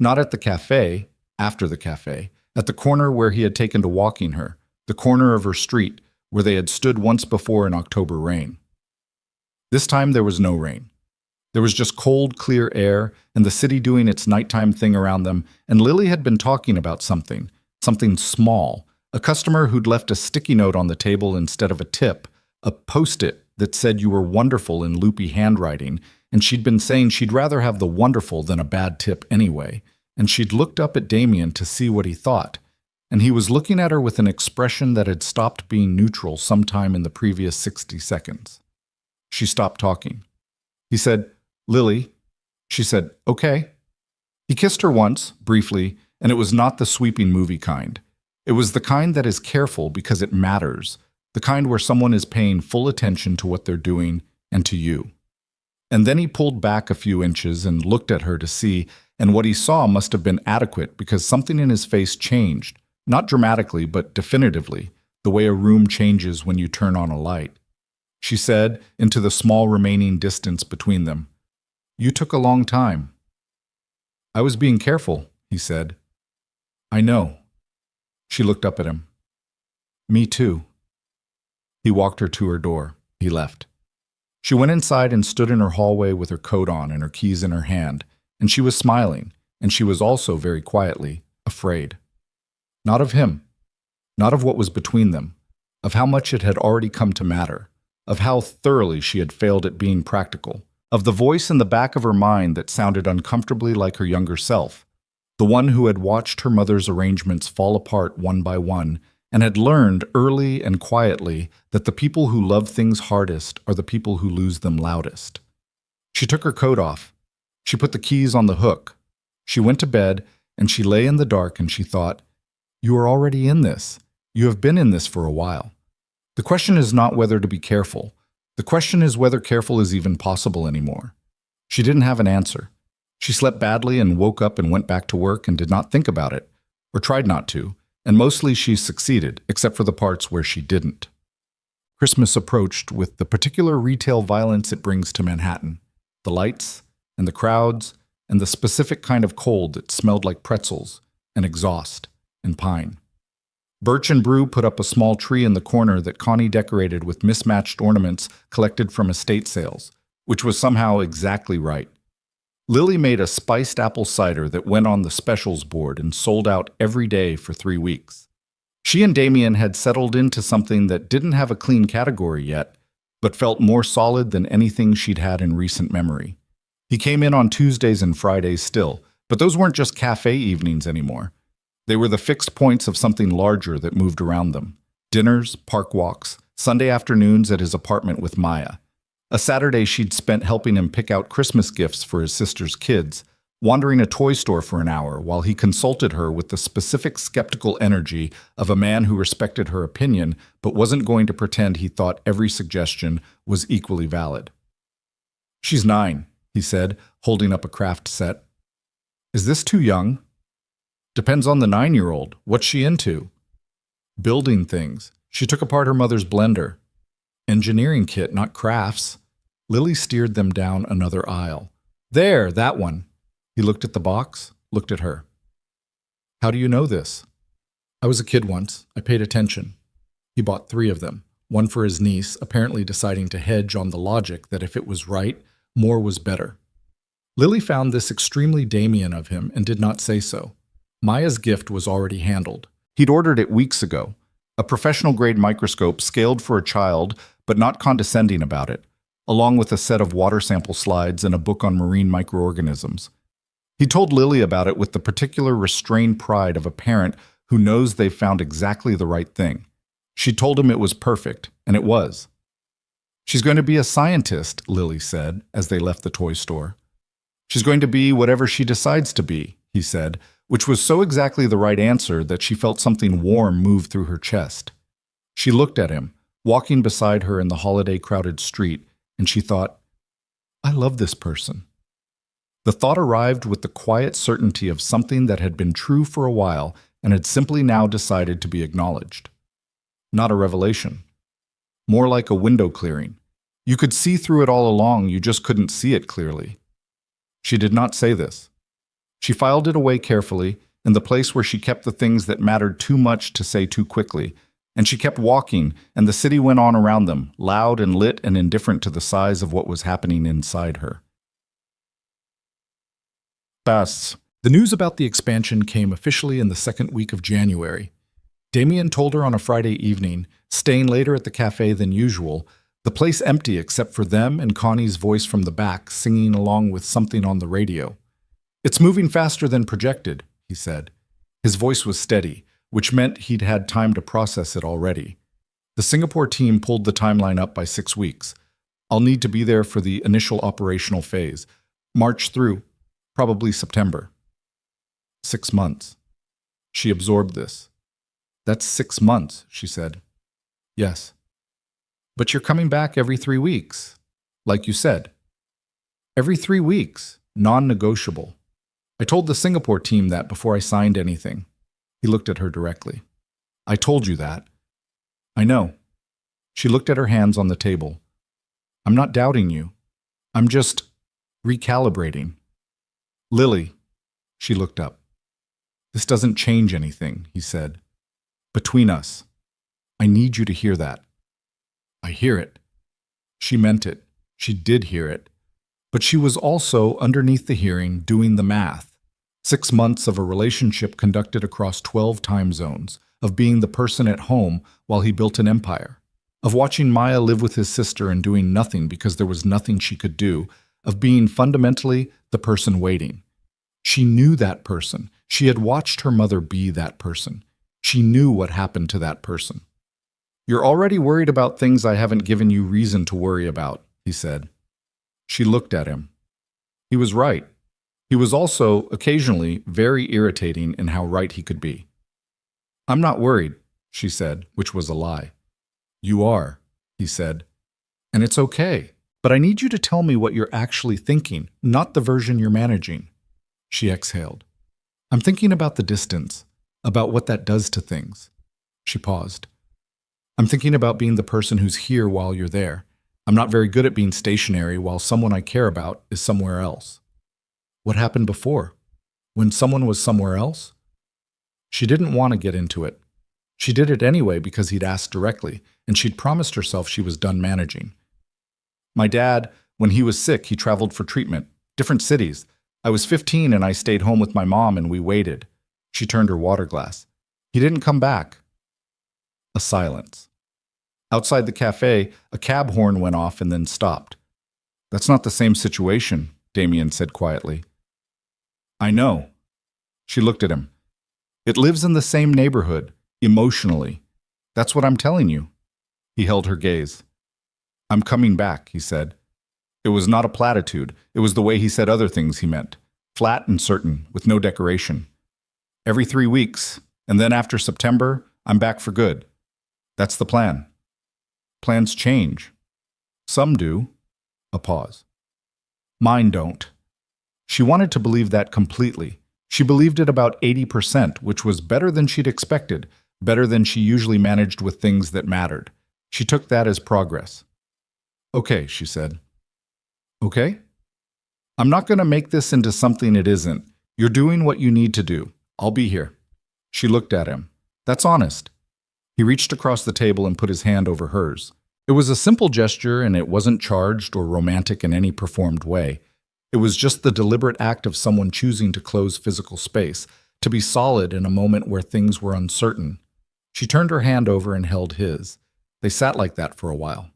Not at the cafe, after the cafe, at the corner where he had taken to walking her, the corner of her street, where they had stood once before in October rain. This time there was no rain. There was just cold, clear air, and the city doing its nighttime thing around them, and Lily had been talking about something small, a customer who'd left a sticky note on the table instead of a tip, a post-it that said you were wonderful in loopy handwriting, and she'd been saying she'd rather have the wonderful than a bad tip anyway, and she'd looked up at Damien to see what he thought, and he was looking at her with an expression that had stopped being neutral sometime in the previous 60 seconds. She stopped talking. He said, Lily. She said, okay. He kissed her once, briefly, and it was not the sweeping movie kind. It was the kind that is careful because it matters, the kind where someone is paying full attention to what they're doing and to you. And then he pulled back a few inches and looked at her to see, and what he saw must have been adequate because something in his face changed, not dramatically but definitively, the way a room changes when you turn on a light. She said, into the small remaining distance between them, You took a long time. I was being careful, he said. I know. She looked up at him. Me too. He walked her to her door. He left. She went inside and stood in her hallway with her coat on and her keys in her hand, and she was smiling, and she was also very quietly afraid. Not of him, not of what was between them, of how much it had already come to matter, of how thoroughly she had failed at being practical, of the voice in the back of her mind that sounded uncomfortably like her younger self, the one who had watched her mother's arrangements fall apart one by one and had learned early and quietly that the people who love things hardest are the people who lose them loudest. She took her coat off. She put the keys on the hook. She went to bed, and she lay in the dark and she thought, You are already in this. You have been in this for a while. The question is not whether to be careful. The question is whether careful is even possible anymore. She didn't have an answer. She slept badly and woke up and went back to work and did not think about it, or tried not to, and mostly she succeeded, except for the parts where she didn't. Christmas approached with the particular retail violence it brings to Manhattan, the lights and the crowds and the specific kind of cold that smelled like pretzels and exhaust and pine. Birch and Brew put up a small tree in the corner that Connie decorated with mismatched ornaments collected from estate sales, which was somehow exactly right. Lily made a spiced apple cider that went on the specials board and sold out every day for 3 weeks. She and Damien had settled into something that didn't have a clean category yet, but felt more solid than anything she'd had in recent memory. He came in on Tuesdays and Fridays still, but those weren't just cafe evenings anymore. They were the fixed points of something larger that moved around them. Dinners, park walks, Sunday afternoons at his apartment with Maya. A Saturday she'd spent helping him pick out Christmas gifts for his sister's kids, wandering a toy store for an hour while he consulted her with the specific skeptical energy of a man who respected her opinion but wasn't going to pretend he thought every suggestion was equally valid. She's 9, he said, holding up a craft set. Is this too young? Depends on the 9-year-old. What's she into? Building things. She took apart her mother's blender. Engineering kit, not crafts. Lily steered them down another aisle. There, that one. He looked at the box, looked at her. How do you know this? I was a kid once. I paid attention. He bought 3 of them, one for his niece, apparently deciding to hedge on the logic that if it was right, more was better. Lily found this extremely Damien of him and did not say so. Maya's gift was already handled. He'd ordered it weeks ago. A professional-grade microscope scaled for a child, but not condescending about it, along with a set of water sample slides and a book on marine microorganisms. He told Lily about it with the particular restrained pride of a parent who knows they've found exactly the right thing. She told him it was perfect, and it was. She's going to be a scientist, Lily said, as they left the toy store. She's going to be whatever she decides to be, he said, which was so exactly the right answer that she felt something warm move through her chest. She looked at him, walking beside her in the holiday-crowded street, and she thought, I love this person. The thought arrived with the quiet certainty of something that had been true for a while and had simply now decided to be acknowledged. Not a revelation. More like a window clearing. You could see through it all along, you just couldn't see it clearly. She did not say this. She filed it away carefully, in the place where she kept the things that mattered too much to say too quickly, and she kept walking, and the city went on around them, loud and lit and indifferent to the size of what was happening inside her. Pass. The news about the expansion came officially in the second week of January. Damien told her on a Friday evening, staying later at the cafe than usual, the place empty except for them and Connie's voice from the back singing along with something on the radio. It's moving faster than projected, he said. His voice was steady, which meant he'd had time to process it already. The Singapore team pulled the timeline up by 6 weeks. I'll need to be there for the initial operational phase. March through, probably September. 6 months. She absorbed this. That's 6 months, she said. Yes. But you're coming back every 3 weeks, like you said. Every 3 weeks, non-negotiable. I told the Singapore team that before I signed anything. He looked at her directly. I told you that. I know. She looked at her hands on the table. I'm not doubting you. I'm just recalibrating. Lily. She looked up. This doesn't change anything, he said. Between us. I need you to hear that. I hear it. She meant it. She did hear it. But she was also, underneath the hearing, doing the math. 6 months of a relationship conducted across 12 time zones, of being the person at home while he built an empire, of watching Maya live with his sister and doing nothing because there was nothing she could do, of being fundamentally the person waiting. She knew that person. She had watched her mother be that person. She knew what happened to that person. You're already worried about things I haven't given you reason to worry about, he said. She looked at him. He was right. He was also, occasionally, very irritating in how right he could be. I'm not worried, she said, which was a lie. You are, he said. And it's okay. But I need you to tell me what you're actually thinking, not the version you're managing. She exhaled. I'm thinking about the distance, about what that does to things. She paused. I'm thinking about being the person who's here while you're there. I'm not very good at being stationary while someone I care about is somewhere else. What happened before? When someone was somewhere else? She didn't want to get into it. She did it anyway because he'd asked directly, and she'd promised herself she was done managing. My dad, when he was sick, he traveled for treatment, different cities. I was 15 and I stayed home with my mom and we waited. She turned her water glass. He didn't come back. A silence. Outside the cafe, a cab horn went off and then stopped. That's not the same situation, Damien said quietly. I know. She looked at him. It lives in the same neighborhood, emotionally. That's what I'm telling you. He held her gaze. I'm coming back, he said. It was not a platitude. It was the way he said other things he meant. Flat and certain, with no decoration. Every 3 weeks, and then after September, I'm back for good. That's the plan. Plans change. Some do. A pause. Mine don't. She wanted to believe that completely. She believed it about 80%, which was better than she'd expected, better than she usually managed with things that mattered. She took that as progress. "Okay," she said. "Okay? I'm not going to make this into something it isn't. You're doing what you need to do. I'll be here." She looked at him. "That's honest." He reached across the table and put his hand over hers. It was a simple gesture, and it wasn't charged or romantic in any performed way. It was just the deliberate act of someone choosing to close physical space, to be solid in a moment where things were uncertain. She turned her hand over and held his. They sat like that for a while.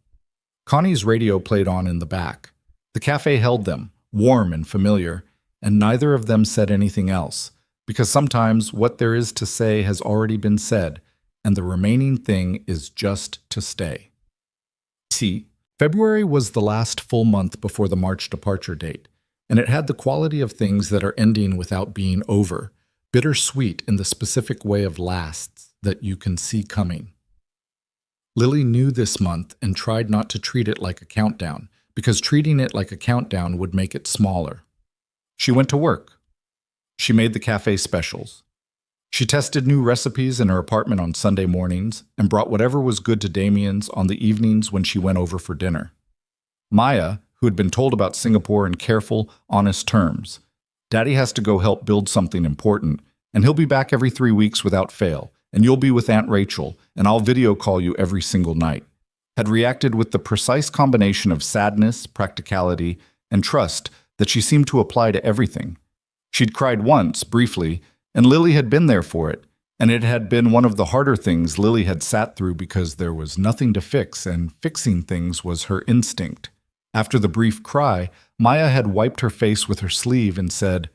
Connie's radio played on in the back. The cafe held them, warm and familiar, and neither of them said anything else, because sometimes what there is to say has already been said, and the remaining thing is just to stay. February was the last full month before the March departure date, and it had the quality of things that are ending without being over, bittersweet in the specific way of lasts that you can see coming. Lily knew this month and tried not to treat it like a countdown, because treating it like a countdown would make it smaller. She went to work. She made the cafe specials. She tested new recipes in her apartment on Sunday mornings and brought whatever was good to Damien's on the evenings when she went over for dinner. Maya, who had been told about Singapore in careful, honest terms, "Daddy has to go help build something important, and he'll be back every 3 weeks without fail, and you'll be with Aunt Rachel, and I'll video call you every single night," had reacted with the precise combination of sadness, practicality, and trust that she seemed to apply to everything. She'd cried once, briefly, and Lily had been there for it, and it had been one of the harder things Lily had sat through because there was nothing to fix, and fixing things was her instinct. After the brief cry, Maya had wiped her face with her sleeve and said,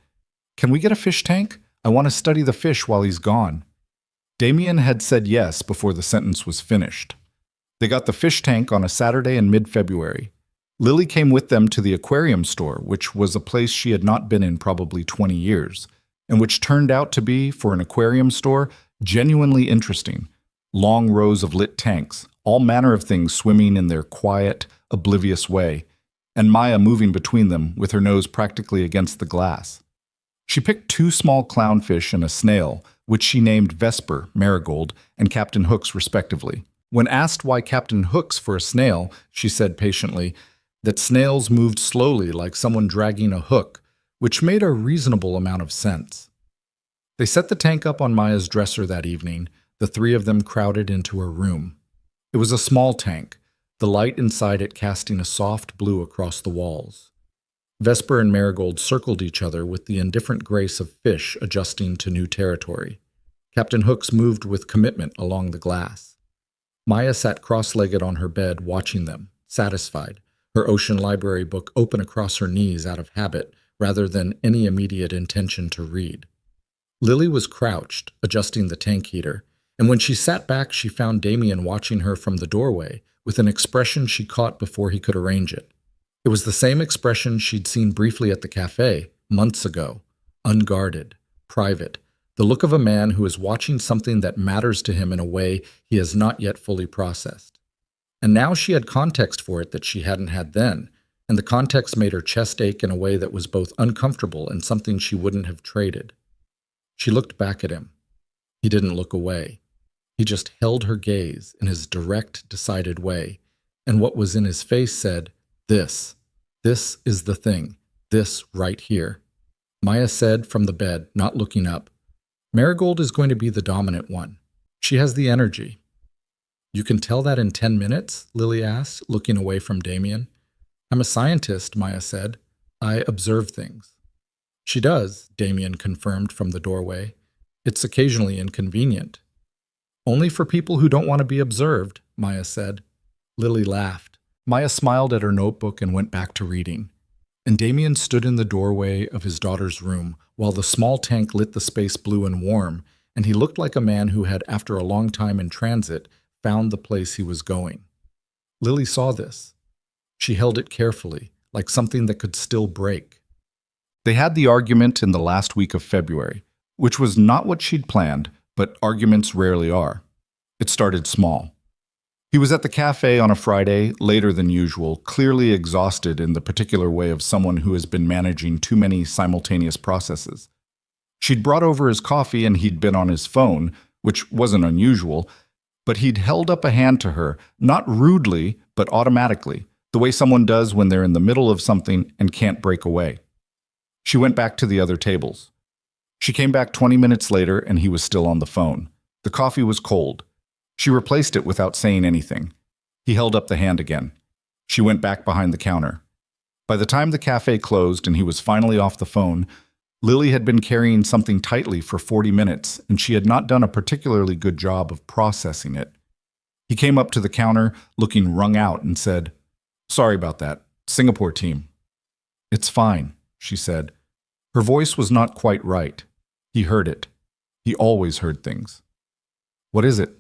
"Can we get a fish tank? I want to study the fish while he's gone." Damien had said yes before the sentence was finished. They got the fish tank on a Saturday in mid-February. Lily came with them to the aquarium store, which was a place she had not been in probably 20 years, and which turned out to be, for an aquarium store, genuinely interesting. Long rows of lit tanks, all manner of things swimming in their quiet, oblivious way, and Maya moving between them with her nose practically against the glass. She picked 2 small clownfish and a snail, which she named Vesper, Marigold, and Captain Hooks respectively. When asked why Captain Hooks for a snail, she said patiently that snails moved slowly like someone dragging a hook, which made a reasonable amount of sense. They set the tank up on Maya's dresser that evening. The 3 of them crowded into her room. It was a small tank, the light inside it casting a soft blue across the walls. Vesper and Marigold circled each other with the indifferent grace of fish adjusting to new territory. Captain Hooks moved with commitment along the glass. Maya sat cross-legged on her bed watching them, satisfied, her ocean library book open across her knees out of habit rather than any immediate intention to read. Lily was crouched, adjusting the tank heater, and when she sat back she found Damien watching her from the doorway with an expression she caught before he could arrange it. It was the same expression she'd seen briefly at the cafe, months ago, unguarded, private, the look of a man who is watching something that matters to him in a way he has not yet fully processed. And now she had context for it that she hadn't had then, and the context made her chest ache in a way that was both uncomfortable and something she wouldn't have traded. She looked back at him. He didn't look away. He just held her gaze in his direct, decided way, and what was in his face said, This is the thing, this right here." Maya said from the bed, not looking up, "Marigold is going to be the dominant one. She has the energy." "You can tell that in 10 minutes?" Lily asked, looking away from Damien. "I'm a scientist," Maya said. "I observe things." "She does," Damien confirmed from the doorway. "It's occasionally inconvenient." "Only for people who don't want to be observed," Maya said. Lily laughed. Maya smiled at her notebook and went back to reading. And Damien stood in the doorway of his daughter's room while the small tank lit the space blue and warm, and he looked like a man who had, after a long time in transit, found the place he was going. Lily saw this. She held it carefully, like something that could still break. They had the argument in the last week of February, which was not what she'd planned, but arguments rarely are. It started small. He was at the cafe on a Friday, later than usual, clearly exhausted in the particular way of someone who has been managing too many simultaneous processes. She'd brought over his coffee and he'd been on his phone, which wasn't unusual, but he'd held up a hand to her, not rudely, but automatically, the way someone does when they're in the middle of something and can't break away. She went back to the other tables. She came back 20 minutes later and he was still on the phone. The coffee was cold. She replaced it without saying anything. He held up the hand again. She went back behind the counter. By the time the cafe closed and he was finally off the phone, Lily had been carrying something tightly for 40 minutes, and she had not done a particularly good job of processing it. He came up to the counter, looking wrung out, and said, "Sorry about that. Singapore team." "It's fine," she said. Her voice was not quite right. He heard it. He always heard things. "What is it?"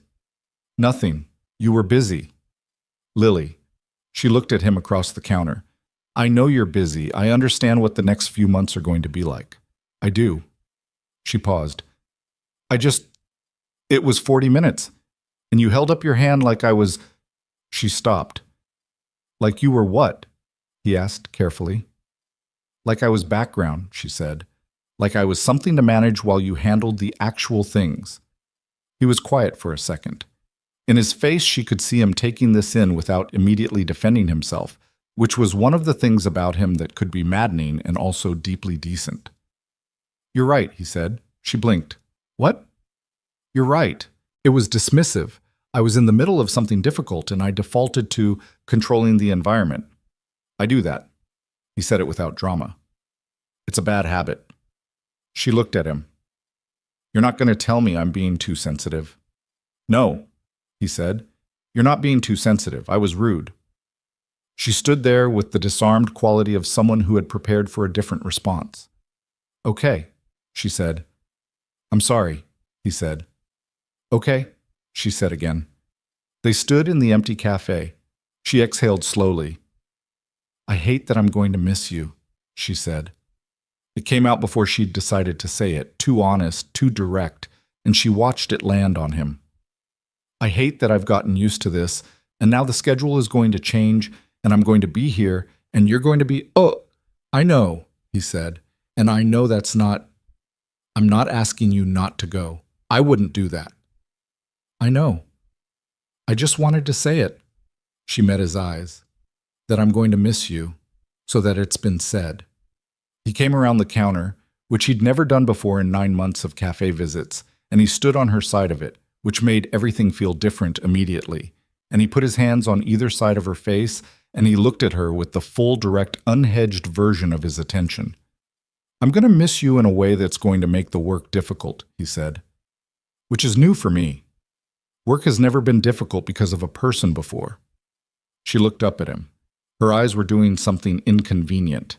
"Nothing. You were busy." "Lily." She looked at him across the counter. "I know you're busy. I understand what the next few months are going to be like. I do." She paused. It was 40 minutes, and you held up your hand like I was—" She stopped. "Like you were what?" he asked carefully. "Like I was background," she said. "Like I was something to manage while you handled the actual things." He was quiet for a second. In his face, she could see him taking this in without immediately defending himself, which was one of the things about him that could be maddening and also deeply decent. "You're right," he said. She blinked. "What?" "You're right." It was dismissive. I was in the middle of something difficult and I defaulted to controlling the environment. "I do that." He said it without drama. "It's a bad habit." She looked at him. "You're not going to tell me I'm being too sensitive." "No," he said. "You're not being too sensitive. I was rude." She stood there with the disarmed quality of someone who had prepared for a different response. "Okay," she said. "I'm sorry," he said. "Okay," she said again. They stood in the empty cafe. She exhaled slowly. "I hate that I'm going to miss you," she said. It came out before she'd decided to say it, too honest, too direct, and she watched it land on him. "I hate that I've gotten used to this, and now the schedule is going to change, and I'm going to be here, and you're going to be—" "Oh, I know," he said, "and I know that's not— I'm not asking you not to go. I wouldn't do that." "I know. I just wanted to say it." She met his eyes. "That I'm going to miss you, so that it's been said." He came around the counter, which he'd never done before in 9 months of cafe visits, and he stood on her side of it, which made everything feel different immediately. And he put his hands on either side of her face, and he looked at her with the full, direct, unhedged version of his attention. "I'm going to miss you in a way that's going to make the work difficult," he said. "Which is new for me. Work has never been difficult because of a person before." She looked up at him. Her eyes were doing something inconvenient.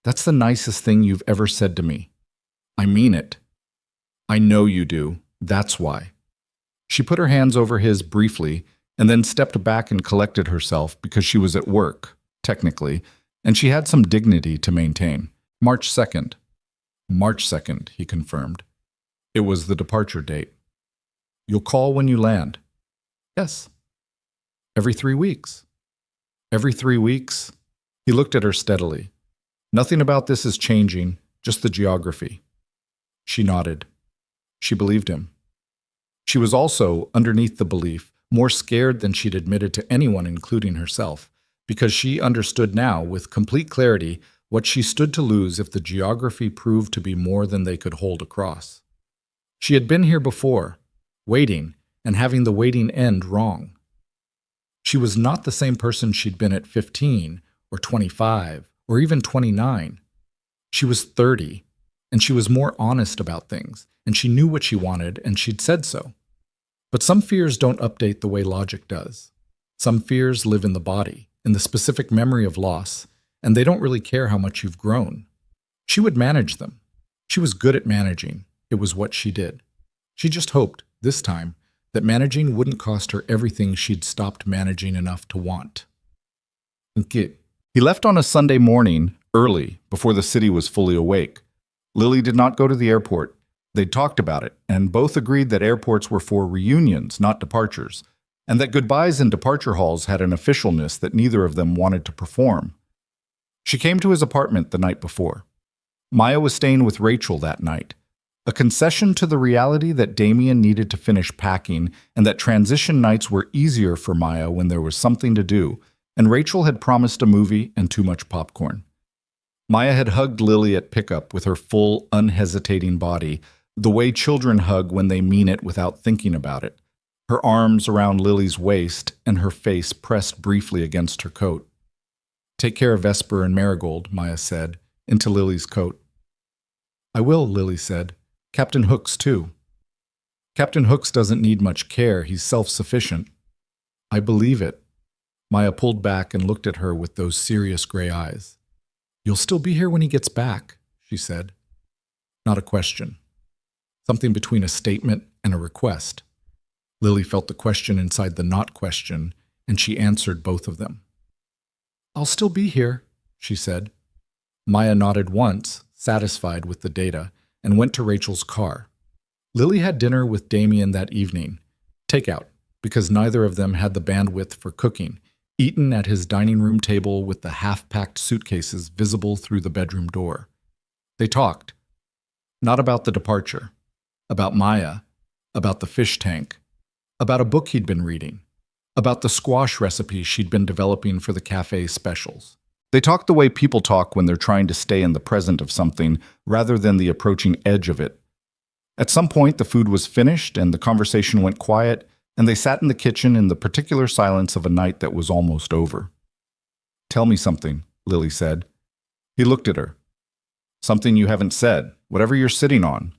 "That's the nicest thing you've ever said to me. I mean it." "I know you do. That's why." She put her hands over his briefly, and then stepped back and collected herself because she was at work, technically, and she had some dignity to maintain. March 2nd. March 2nd, he confirmed. It was the departure date. "You'll call when you land?" "Yes." "Every 3 weeks?" "Every 3 weeks?" He looked at her steadily. "Nothing about this is changing, just the geography." She nodded. She believed him. She was also, underneath the belief, more scared than she'd admitted to anyone, including herself, because she understood now, with complete clarity, what she stood to lose if the geography proved to be more than they could hold across. She had been here before, waiting, and having the waiting end wrong. She was not the same person she'd been at 15, or 25, or even 29. She was 30, and she was more honest about things, and she knew what she wanted, and she'd said so. But some fears don't update the way logic does. Some fears live in the body, in the specific memory of loss, and they don't really care how much you've grown. She would manage them. She was good at managing. It was what she did. She just hoped, this time, that managing wouldn't cost her everything she'd stopped managing enough to want. He left on a Sunday morning, early, before the city was fully awake. Lily did not go to the airport. They'd talked about it, and both agreed that airports were for reunions, not departures, and that goodbyes in departure halls had an officialness that neither of them wanted to perform. She came to his apartment the night before. Maya was staying with Rachel that night. A concession to the reality that Damien needed to finish packing and that transition nights were easier for Maya when there was something to do, and Rachel had promised a movie and too much popcorn. Maya had hugged Lily at pickup with her full, unhesitating body, the way children hug when they mean it without thinking about it, her arms around Lily's waist and her face pressed briefly against her coat. "Take care of Vesper and Marigold," Maya said, into Lily's coat. "I will," Lily said. "Captain Hooks, too." "Captain Hooks doesn't need much care. He's self-sufficient." "I believe it." Maya pulled back and looked at her with those serious gray eyes. "You'll still be here when he gets back," she said. Not a question. Something between a statement and a request. Lily felt the question inside the not question, and she answered both of them. "I'll still be here," she said. Maya nodded once, satisfied with the data, and went to Rachel's car. Lily had dinner with Damien that evening. Takeout, because neither of them had the bandwidth for cooking, eaten at his dining room table with the half-packed suitcases visible through the bedroom door. They talked. Not about the departure. About Maya. About the fish tank. About a book he'd been reading. About the squash recipe she'd been developing for the cafe specials. They talked the way people talk when they're trying to stay in the present of something rather than the approaching edge of it. At some point, the food was finished and the conversation went quiet, and they sat in the kitchen in the particular silence of a night that was almost over. "Tell me something," Lily said. He looked at her. "Something you haven't said, whatever you're sitting on."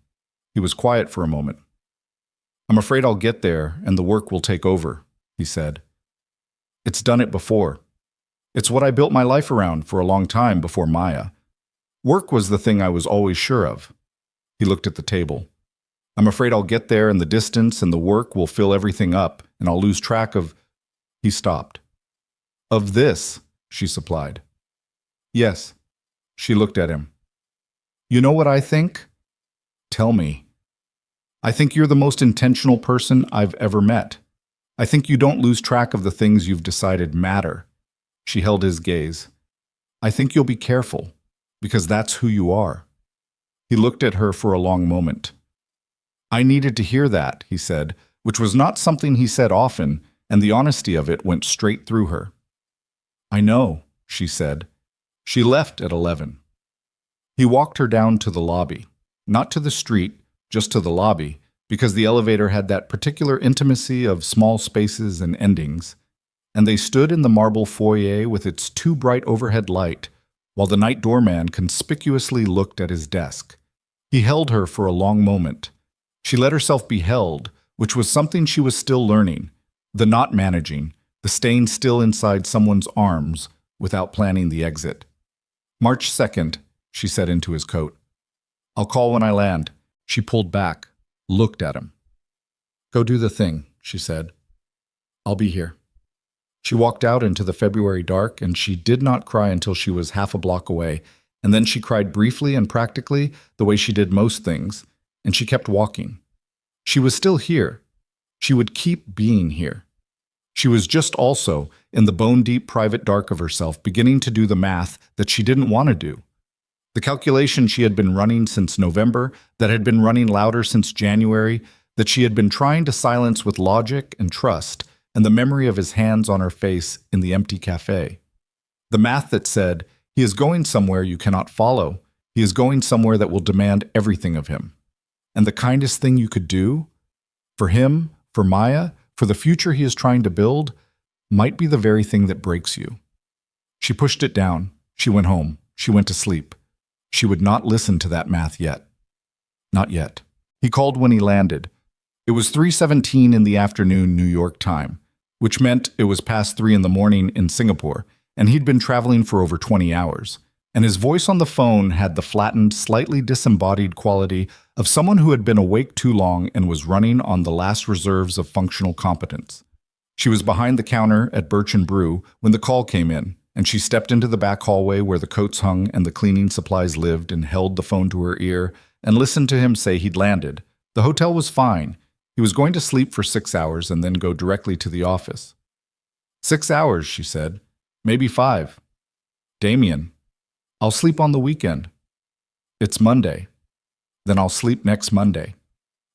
He was quiet for a moment. "I'm afraid I'll get there and the work will take over," he said. "It's done it before. It's what I built my life around for a long time before Maya. Work was the thing I was always sure of." He looked at the table. "I'm afraid I'll get there and the distance and the work will fill everything up, and I'll lose track of—" He stopped. "Of this," she supplied. "Yes." She looked at him. "You know what I think?" "Tell me." "I think you're the most intentional person I've ever met. I think you don't lose track of the things you've decided matter." She held his gaze. "I think you'll be careful, because that's who you are." He looked at her for a long moment. "I needed to hear that," he said, which was not something he said often, and the honesty of it went straight through her. "I know," she said. She left at 11. He walked her down to the lobby, not to the street, just to the lobby, because the elevator had that particular intimacy of small spaces and endings, and they stood in the marble foyer with its too bright overhead light, while the night doorman conspicuously looked at his desk. He held her for a long moment. She let herself be held, which was something she was still learning, the not managing, the staying still inside someone's arms without planning the exit. "March 2nd, she said into his coat. "I'll call when I land." She pulled back, looked at him. "Go do the thing," she said. "I'll be here." She walked out into the February dark, and she did not cry until she was half a block away, and then she cried briefly and practically, the way she did most things, and she kept walking. She was still here. She would keep being here. She was just also, in the bone-deep private dark of herself, beginning to do the math that she didn't want to do. The calculation she had been running since November, that had been running louder since January, that she had been trying to silence with logic and trust, and the memory of his hands on her face in the empty cafe. The math that said, he is going somewhere you cannot follow. He is going somewhere that will demand everything of him. And the kindest thing you could do, for him, for Maya, for the future he is trying to build, might be the very thing that breaks you. She pushed it down. She went home. She went to sleep. She would not listen to that math yet. Not yet. He called when he landed. It was 3:17 in the afternoon New York time, which meant it was past 3 in the morning in Singapore, and he'd been traveling for over 20 hours. And his voice on the phone had the flattened, slightly disembodied quality of someone who had been awake too long and was running on the last reserves of functional competence. She was behind the counter at Birch and Brew when the call came in, and she stepped into the back hallway where the coats hung and the cleaning supplies lived and held the phone to her ear and listened to him say he'd landed. The hotel was fine. He was going to sleep for 6 hours and then go directly to the office. 6 hours, she said. Maybe 5. Damien. I'll sleep on the weekend. It's Monday. Then I'll sleep next Monday.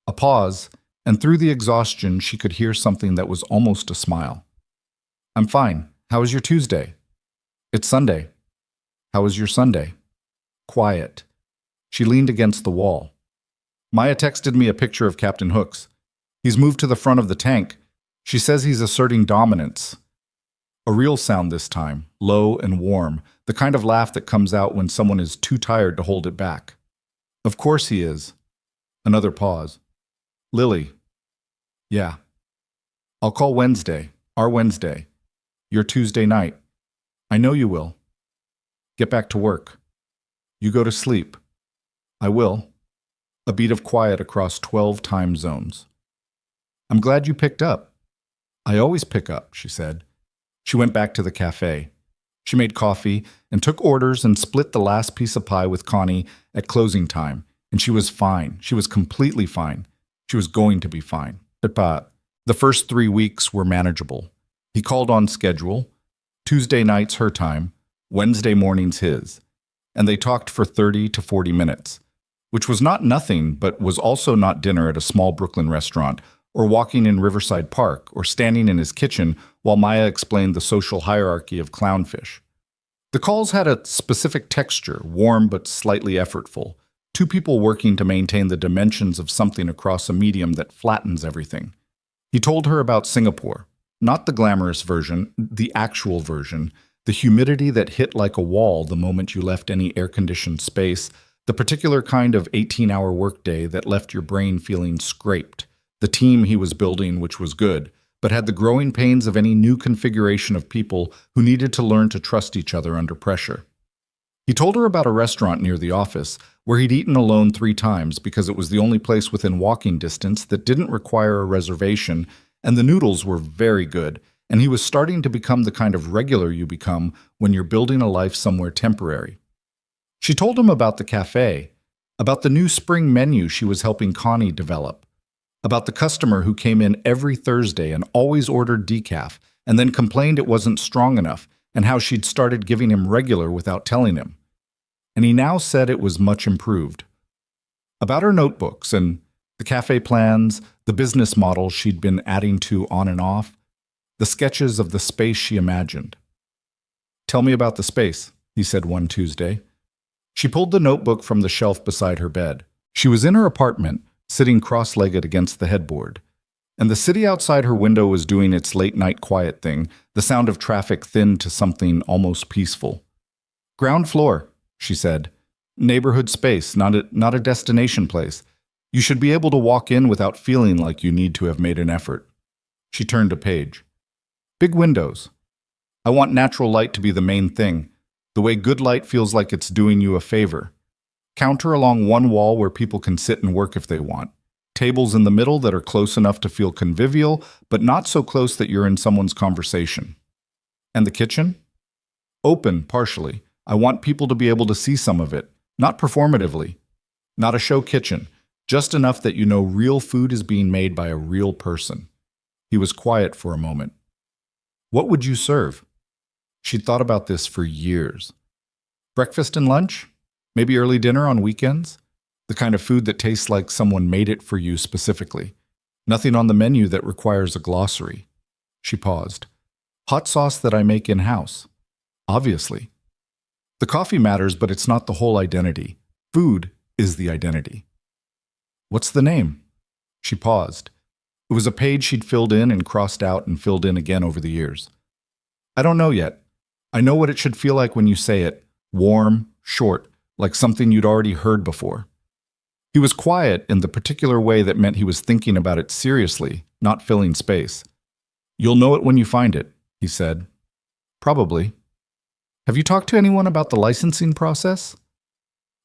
A pause, and through the exhaustion, she could hear something that was almost a smile. I'm fine. How was your Tuesday? It's Sunday. How was your Sunday? Quiet. She leaned against the wall. Maya texted me a picture of Captain Hooks. He's moved to the front of the tank. She says he's asserting dominance. A real sound this time, low and warm, the kind of laugh that comes out when someone is too tired to hold it back. Of course he is. Another pause. Lily. Yeah. I'll call Wednesday, our Wednesday. Your Tuesday night. I know you will. Get back to work. You go to sleep. I will. A beat of quiet across 12 time zones. I'm glad you picked up. I always pick up, she said. She went back to the cafe. She made coffee and took orders and split the last piece of pie with Connie at closing time, and she was fine. She was completely fine. She was going to be fine. But the first 3 weeks were manageable. He called on schedule, Tuesday nights her time, Wednesday mornings his, and they talked for 30 to 40 minutes, which was not nothing, but was also not dinner at a small Brooklyn restaurant, or walking in Riverside Park, or standing in his kitchen while Maya explained the social hierarchy of clownfish. The calls had a specific texture, warm but slightly effortful, two people working to maintain the dimensions of something across a medium that flattens everything. He told her about Singapore, not the glamorous version, the actual version, the humidity that hit like a wall the moment you left any air-conditioned space, the particular kind of 18-hour workday that left your brain feeling scraped, the team he was building, which was good, but had the growing pains of any new configuration of people who needed to learn to trust each other under pressure. He told her about a restaurant near the office where he'd eaten alone 3 times because it was the only place within walking distance that didn't require a reservation, and the noodles were very good, and he was starting to become the kind of regular you become when you're building a life somewhere temporary. She told him about the cafe, about the new spring menu she was helping Connie develop, about the customer who came in every Thursday and always ordered decaf and then complained it wasn't strong enough, and how she'd started giving him regular without telling him. And he now said it was much improved. About her notebooks and the cafe plans, the business model she'd been adding to on and off, the sketches of the space she imagined. Tell me about the space, he said one Tuesday. She pulled the notebook from the shelf beside her bed. She was in her apartment, sitting cross-legged against the headboard, and the city outside her window was doing its late-night quiet thing, the sound of traffic thinned to something almost peaceful. Ground floor, she said. Neighborhood space, not a destination place. You should be able to walk in without feeling like you need to have made an effort. She turned a page. Big windows. I want natural light to be the main thing, the way good light feels like it's doing you a favor. Counter along one wall where people can sit and work if they want. Tables in the middle that are close enough to feel convivial, but not so close that you're in someone's conversation. And the kitchen? Open, partially. I want people to be able to see some of it, not performatively. Not a show kitchen, just enough that you know real food is being made by a real person. He was quiet for a moment. What would you serve? She'd thought about this for years. Breakfast and lunch? Maybe early dinner on weekends? The kind of food that tastes like someone made it for you specifically. Nothing on the menu that requires a glossary. She paused. Hot sauce that I make in-house. Obviously. The coffee matters, but it's not the whole identity. Food is the identity. What's the name? She paused. It was a page she'd filled in and crossed out and filled in again over the years. I don't know yet. I know what it should feel like when you say it. Warm, short, like something you'd already heard before. He was quiet in the particular way that meant he was thinking about it seriously, not filling space. You'll know it when you find it, he said. Probably. Have you talked to anyone about the licensing process?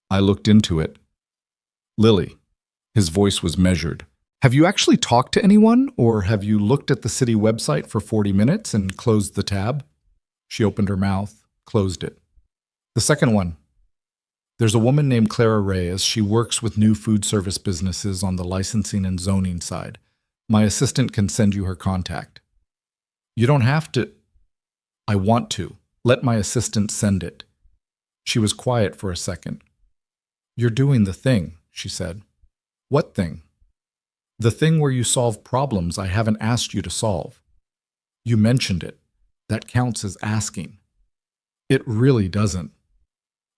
I looked into it. Lily. His voice was measured. Have you actually talked to anyone, or have you looked at the city website for 40 minutes and closed the tab? She opened her mouth, closed it. The second one. There's a woman named Clara Reyes. She works with new food service businesses on the licensing and zoning side. My assistant can send you her contact. You don't have to. I want to. Let my assistant send it. She was quiet for a second. You're doing the thing, she said. What thing? The thing where you solve problems I haven't asked you to solve. You mentioned it. That counts as asking. It really doesn't.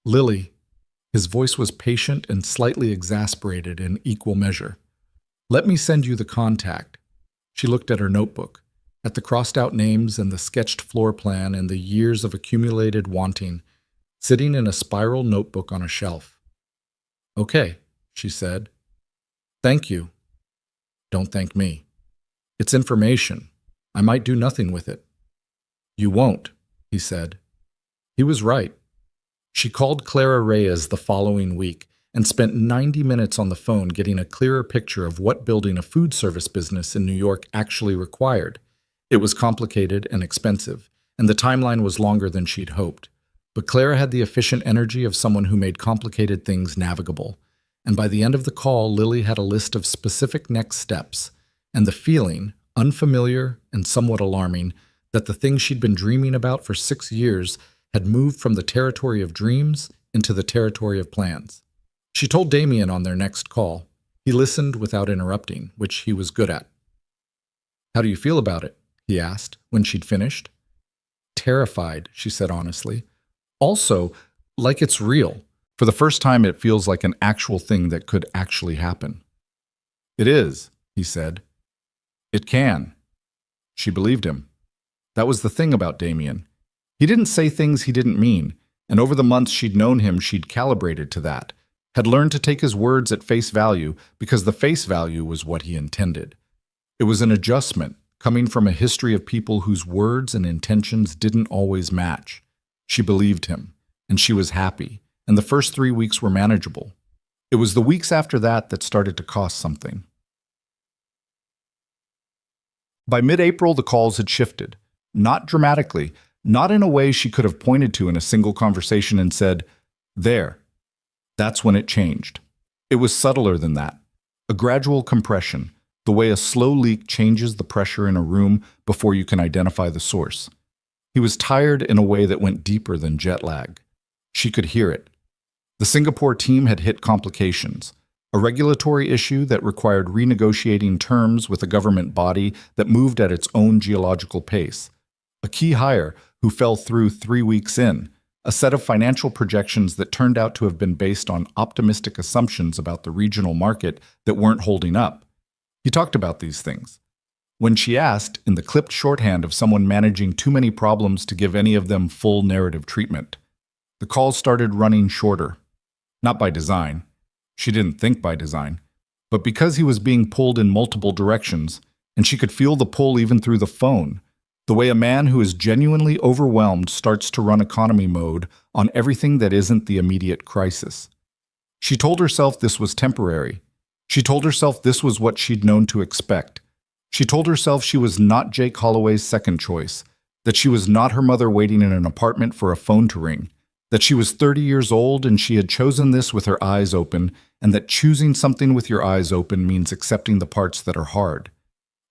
Lily, his voice was patient and slightly exasperated in equal measure. Let me send you the contact. She looked at her notebook, at the crossed-out names and the sketched floor plan and the years of accumulated wanting, sitting in a spiral notebook on a shelf. Okay, she said. Thank you. Don't thank me. It's information. I might do nothing with it. You won't, he said. He was right. She called Clara Reyes the following week and spent 90 minutes on the phone getting a clearer picture of what building a food service business in New York actually required. It was complicated and expensive, and the timeline was longer than she'd hoped. But Clara had the efficient energy of someone who made complicated things navigable. And by the end of the call, Lily had a list of specific next steps, and the feeling, unfamiliar and somewhat alarming, that the thing she'd been dreaming about for 6 years had moved from the territory of dreams into the territory of plans. She told Damien on their next call. He listened without interrupting, which he was good at. How do you feel about it? He asked when she'd finished. Terrified, she said honestly. Also, like it's real. For the first time, it feels like an actual thing that could actually happen. It is, he said. It can. She believed him. That was the thing about Damien. He didn't say things he didn't mean, and over the months she'd known him, she'd calibrated to that, had learned to take his words at face value because the face value was what he intended. It was an adjustment, coming from a history of people whose words and intentions didn't always match. She believed him, and she was happy, and the first 3 weeks were manageable. It was the weeks after that that started to cost something. By mid-April, the calls had shifted. Not dramatically, not in a way she could have pointed to in a single conversation and said, there. That's when it changed. It was subtler than that. A gradual compression, the way a slow leak changes the pressure in a room before you can identify the source. He was tired in a way that went deeper than jet lag. She could hear it. The Singapore team had hit complications, a regulatory issue that required renegotiating terms with a government body that moved at its own geological pace, a key hire who fell through 3 weeks in, a set of financial projections that turned out to have been based on optimistic assumptions about the regional market that weren't holding up. He talked about these things. When she asked, in the clipped shorthand of someone managing too many problems to give any of them full narrative treatment, the calls started running shorter. Not by design. She didn't think by design. But because he was being pulled in multiple directions, and she could feel the pull even through the phone, the way a man who is genuinely overwhelmed starts to run economy mode on everything that isn't the immediate crisis. She told herself this was temporary. She told herself this was what she'd known to expect. She told herself she was not Jake Holloway's second choice, that she was not her mother waiting in an apartment for a phone to ring, that she was 30 years old and she had chosen this with her eyes open, and that choosing something with your eyes open means accepting the parts that are hard.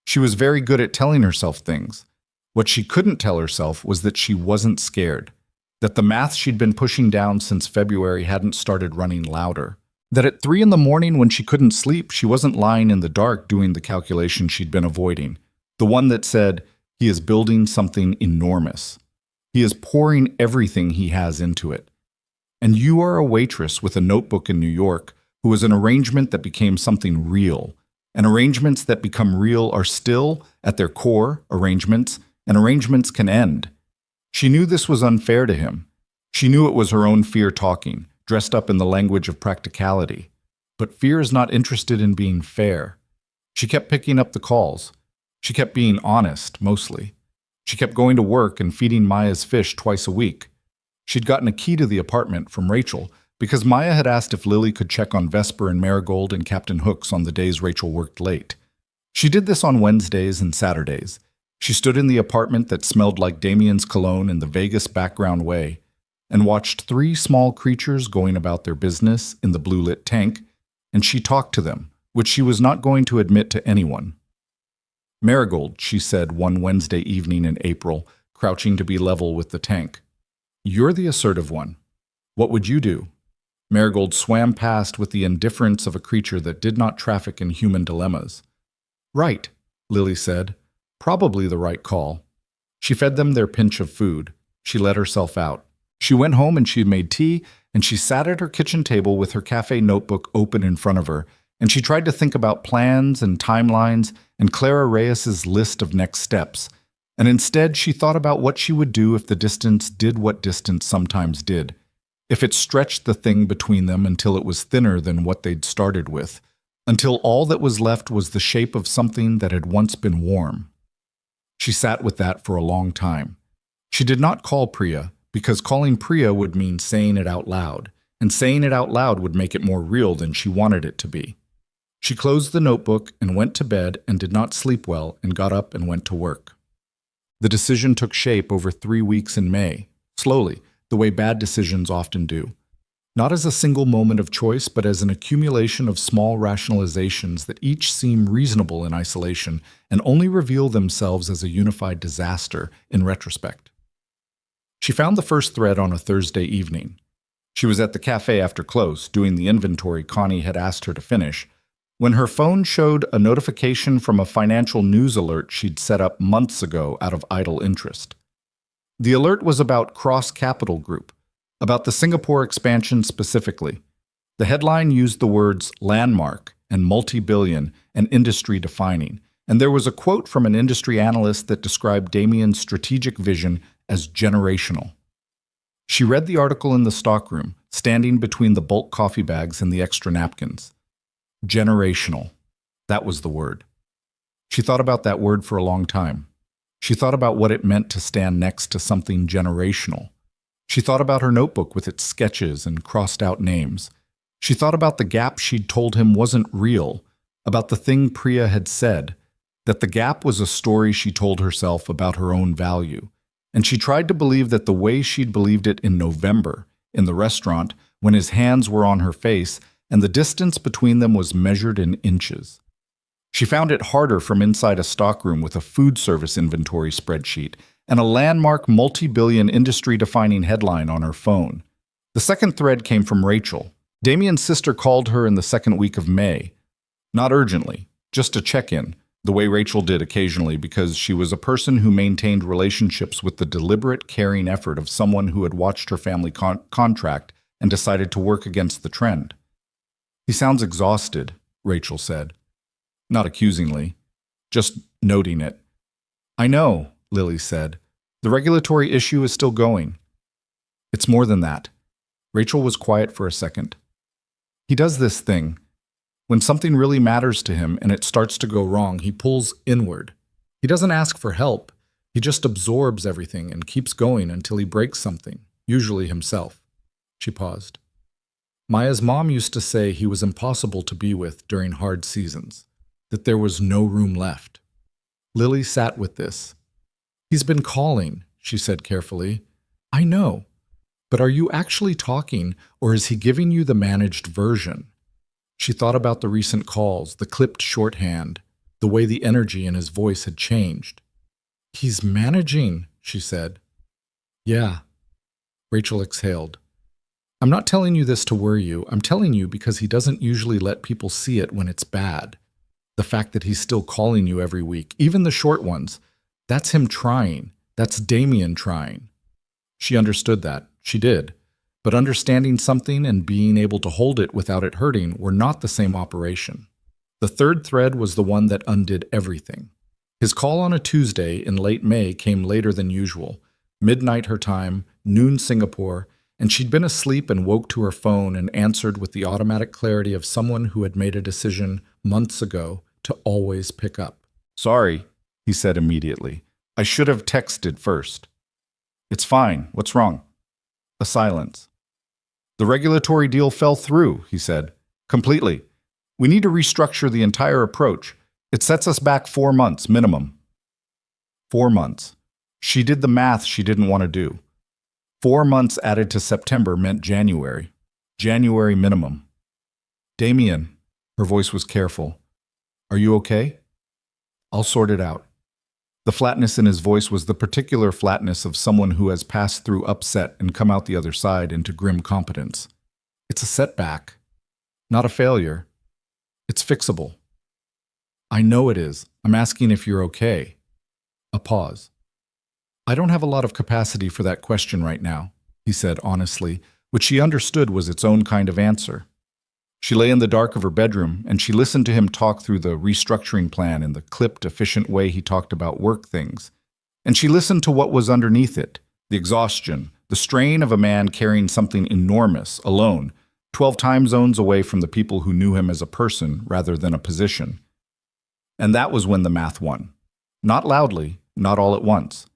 She was very good at telling herself things. What she couldn't tell herself was that she wasn't scared, that the math she'd been pushing down since February hadn't started running louder, that at 3 a.m. when she couldn't sleep, she wasn't lying in the dark doing the calculation she'd been avoiding, the one that said, he is building something enormous. He is pouring everything he has into it. And you are a waitress with a notebook in New York who was an arrangement that became something real, and arrangements that become real are still, at their core, arrangements, and arrangements can end. She knew this was unfair to him. She knew it was her own fear talking, dressed up in the language of practicality. But fear is not interested in being fair. She kept picking up the calls. She kept being honest, mostly. She kept going to work and feeding Maya's fish twice a week. She'd gotten a key to the apartment from Rachel because Maya had asked if Lily could check on Vesper and Marigold and Captain Hooks on the days Rachel worked late. She did this on Wednesdays and Saturdays. She stood in the apartment that smelled like Damien's cologne in the Vegas background way and watched 3 small creatures going about their business in the blue-lit tank, and she talked to them, which she was not going to admit to anyone. Marigold, she said one Wednesday evening in April, crouching to be level with the tank. You're the assertive one. What would you do? Marigold swam past with the indifference of a creature that did not traffic in human dilemmas. Right, Lily said. Probably the right call. She fed them their pinch of food. She let herself out. She went home and she made tea, and she sat at her kitchen table with her cafe notebook open in front of her, and she tried to think about plans and timelines and Clara Reyes's list of next steps. And instead, she thought about what she would do if the distance did what distance sometimes did. If it stretched the thing between them until it was thinner than what they'd started with, until all that was left was the shape of something that had once been warm. She sat with that for a long time. She did not call Priya, because calling Priya would mean saying it out loud, and saying it out loud would make it more real than she wanted it to be. She closed the notebook and went to bed and did not sleep well and got up and went to work. The decision took shape over 3 weeks in May, slowly, the way bad decisions often do. Not as a single moment of choice, but as an accumulation of small rationalizations that each seem reasonable in isolation and only reveal themselves as a unified disaster in retrospect. She found the first thread on a Thursday evening. She was at the cafe after close, doing the inventory Connie had asked her to finish, when her phone showed a notification from a financial news alert she'd set up months ago out of idle interest. The alert was about Cross Capital Group, about the Singapore expansion specifically. The headline used the words landmark and multi-billion and industry-defining, and there was a quote from an industry analyst that described Damien's strategic vision as generational. She read the article in the stockroom, standing between the bulk coffee bags and the extra napkins. Generational. That was the word. She thought about that word for a long time. She thought about what it meant to stand next to something generational. She thought about her notebook with its sketches and crossed-out names. She thought about the gap she'd told him wasn't real, about the thing Priya had said, that the gap was a story she told herself about her own value. And she tried to believe that the way she'd believed it in November, in the restaurant, when his hands were on her face, and the distance between them was measured in inches. She found it harder from inside a stockroom with a food service inventory spreadsheet and a landmark multi-billion industry-defining headline on her phone. The second thread came from Rachel. Damien's sister called her in the second week of May. Not urgently, just to check in, the way Rachel did occasionally because she was a person who maintained relationships with the deliberate, caring effort of someone who had watched her family contract and decided to work against the trend. "He sounds exhausted," Rachel said. Not accusingly, just noting it. "I know," Lily said. "The regulatory issue is still going." "It's more than that." Rachel was quiet for a second. "He does this thing. When something really matters to him and it starts to go wrong, he pulls inward. He doesn't ask for help. He just absorbs everything and keeps going until he breaks something, usually himself." She paused. Maya's mom used to say he was impossible to be with during hard seasons, that there was no room left. Lily sat with this. "He's been calling," she said carefully. "I know. But are you actually talking, or is he giving you the managed version?" She thought about the recent calls, the clipped shorthand, the way the energy in his voice had changed. "He's managing," she said. "Yeah." Rachel exhaled. "I'm not telling you this to worry you. I'm telling you because he doesn't usually let people see it when it's bad. The fact that he's still calling you every week, even the short ones, that's him trying. That's Damien trying." She understood that. She did. But understanding something and being able to hold it without it hurting were not the same operation. The third thread was the one that undid everything. His call on a Tuesday in late May came later than usual, midnight her time, noon Singapore, and she'd been asleep and woke to her phone and answered with the automatic clarity of someone who had made a decision months ago to always pick up. "Sorry," he said immediately. "I should have texted first." "It's fine. What's wrong?" A silence. "The regulatory deal fell through," he said. "Completely. We need to restructure the entire approach. It sets us back 4 months minimum." 4 months. She did the math she didn't want to do. 4 months added to September meant January. January minimum. "Damien," her voice was careful. "Are you okay?" "I'll sort it out." The flatness in his voice was the particular flatness of someone who has passed through upset and come out the other side into grim competence. It's a setback, not a failure. It's fixable. I know it is. I'm asking if you're okay. A pause. I don't have a lot of capacity for that question right now, he said honestly, which she understood was its own kind of answer. She lay in the dark of her bedroom, and she listened to him talk through the restructuring plan in the clipped, efficient way he talked about work things. And she listened to what was underneath it, the exhaustion, the strain of a man carrying something enormous, alone, 12 time zones away from the people who knew him as a person rather than a position. And that was when the math won. Not loudly, not all at once.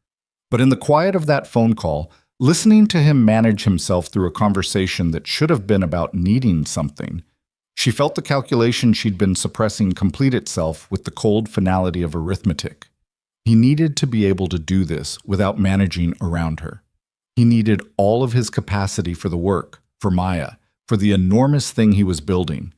But in the quiet of that phone call, listening to him manage himself through a conversation that should have been about needing something, she felt the calculation she'd been suppressing complete itself with the cold finality of arithmetic. He needed to be able to do this without managing around her. He needed all of his capacity for the work, for Maya, for the enormous thing he was building.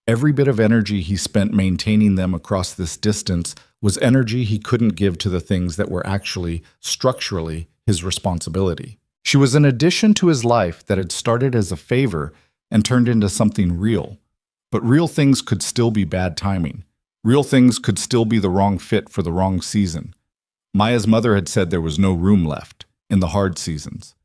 Every bit of energy he spent maintaining them across this distance was energy he couldn't give to the things that were actually, structurally, his responsibility. She was an addition to his life that had started as a favor and turned into something real. But real things could still be bad timing. Real things could still be the wrong fit for the wrong season. Maya's mother had said there was no room left in the hard seasons.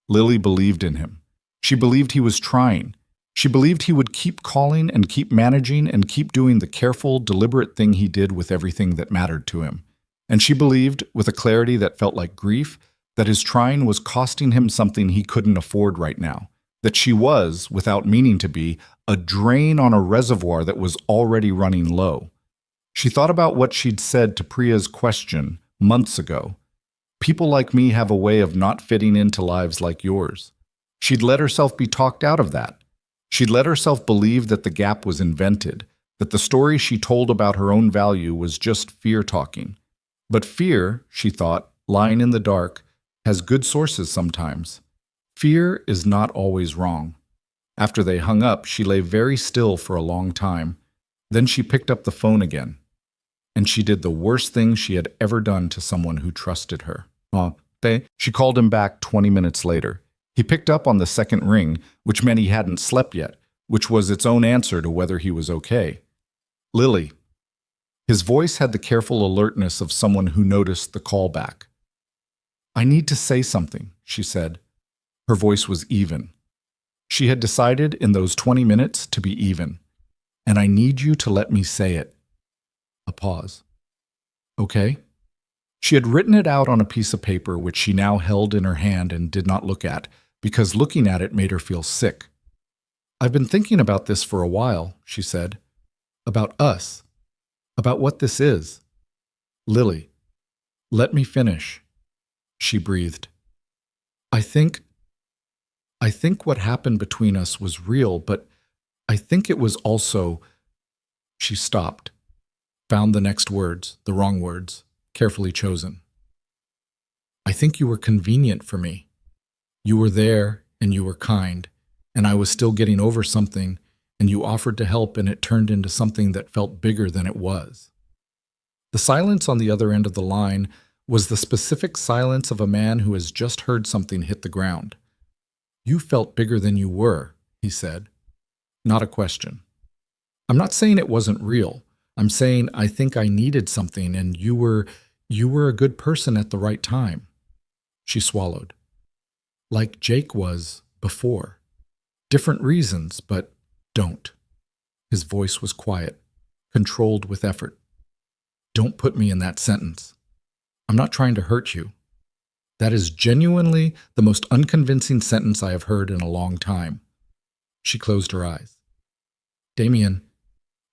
Lily believed in him. She believed he was trying. She believed he would keep calling and keep managing and keep doing the careful, deliberate thing he did with everything that mattered to him. And she believed, with a clarity that felt like grief, that his trying was costing him something he couldn't afford right now. That she was, without meaning to be, a drain on a reservoir that was already running low. She thought about what she'd said to Priya's question months ago. People like me have a way of not fitting into lives like yours. She'd let herself be talked out of that. She'd let herself believe that the gap was invented, that the story she told about her own value was just fear talking. But fear, she thought, lying in the dark, has good sources sometimes. Fear is not always wrong. After they hung up, she lay very still for a long time. Then she picked up the phone again. And she did the worst thing she had ever done to someone who trusted her. She called him back 20 minutes later. He picked up on the second ring, which meant he hadn't slept yet, which was its own answer to whether he was okay. Lily. His voice had the careful alertness of someone who noticed the call back. I need to say something, she said. Her voice was even. She had decided in those 20 minutes to be even. And I need you to let me say it. A pause. Okay? She had written it out on a piece of paper which she now held in her hand and did not look at, because looking at it made her feel sick. I've been thinking about this for a while, she said. About us. About what this is. Lily, let me finish. She breathed. I think what happened between us was real, but I think it was also... She stopped, found the next words, the wrong words, carefully chosen. I think you were convenient for me. You were there, and you were kind, and I was still getting over something, and you offered to help, and it turned into something that felt bigger than it was. The silence on the other end of the line was the specific silence of a man who has just heard something hit the ground. You felt bigger than you were, he said. Not a question. I'm not saying it wasn't real. I'm saying I think I needed something, and you were a good person at the right time. She swallowed. Like Jake was before. Different reasons, but don't. His voice was quiet, controlled with effort. Don't put me in that sentence. I'm not trying to hurt you. That is genuinely the most unconvincing sentence I have heard in a long time. She closed her eyes. Damien,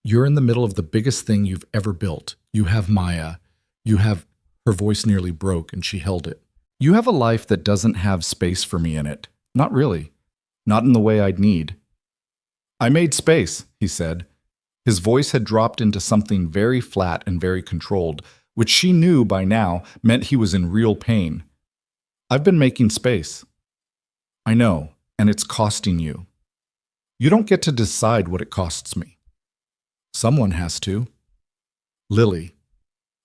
you're in the middle of the biggest thing you've ever built. You have Maya. You have... Her voice nearly broke, and she held it. You have a life that doesn't have space for me in it. Not really. Not in the way I'd need. I made space, he said. His voice had dropped into something very flat and very controlled, which she knew by now meant he was in real pain. I've been making space. I know, and it's costing you. You don't get to decide what it costs me. Someone has to. Lily.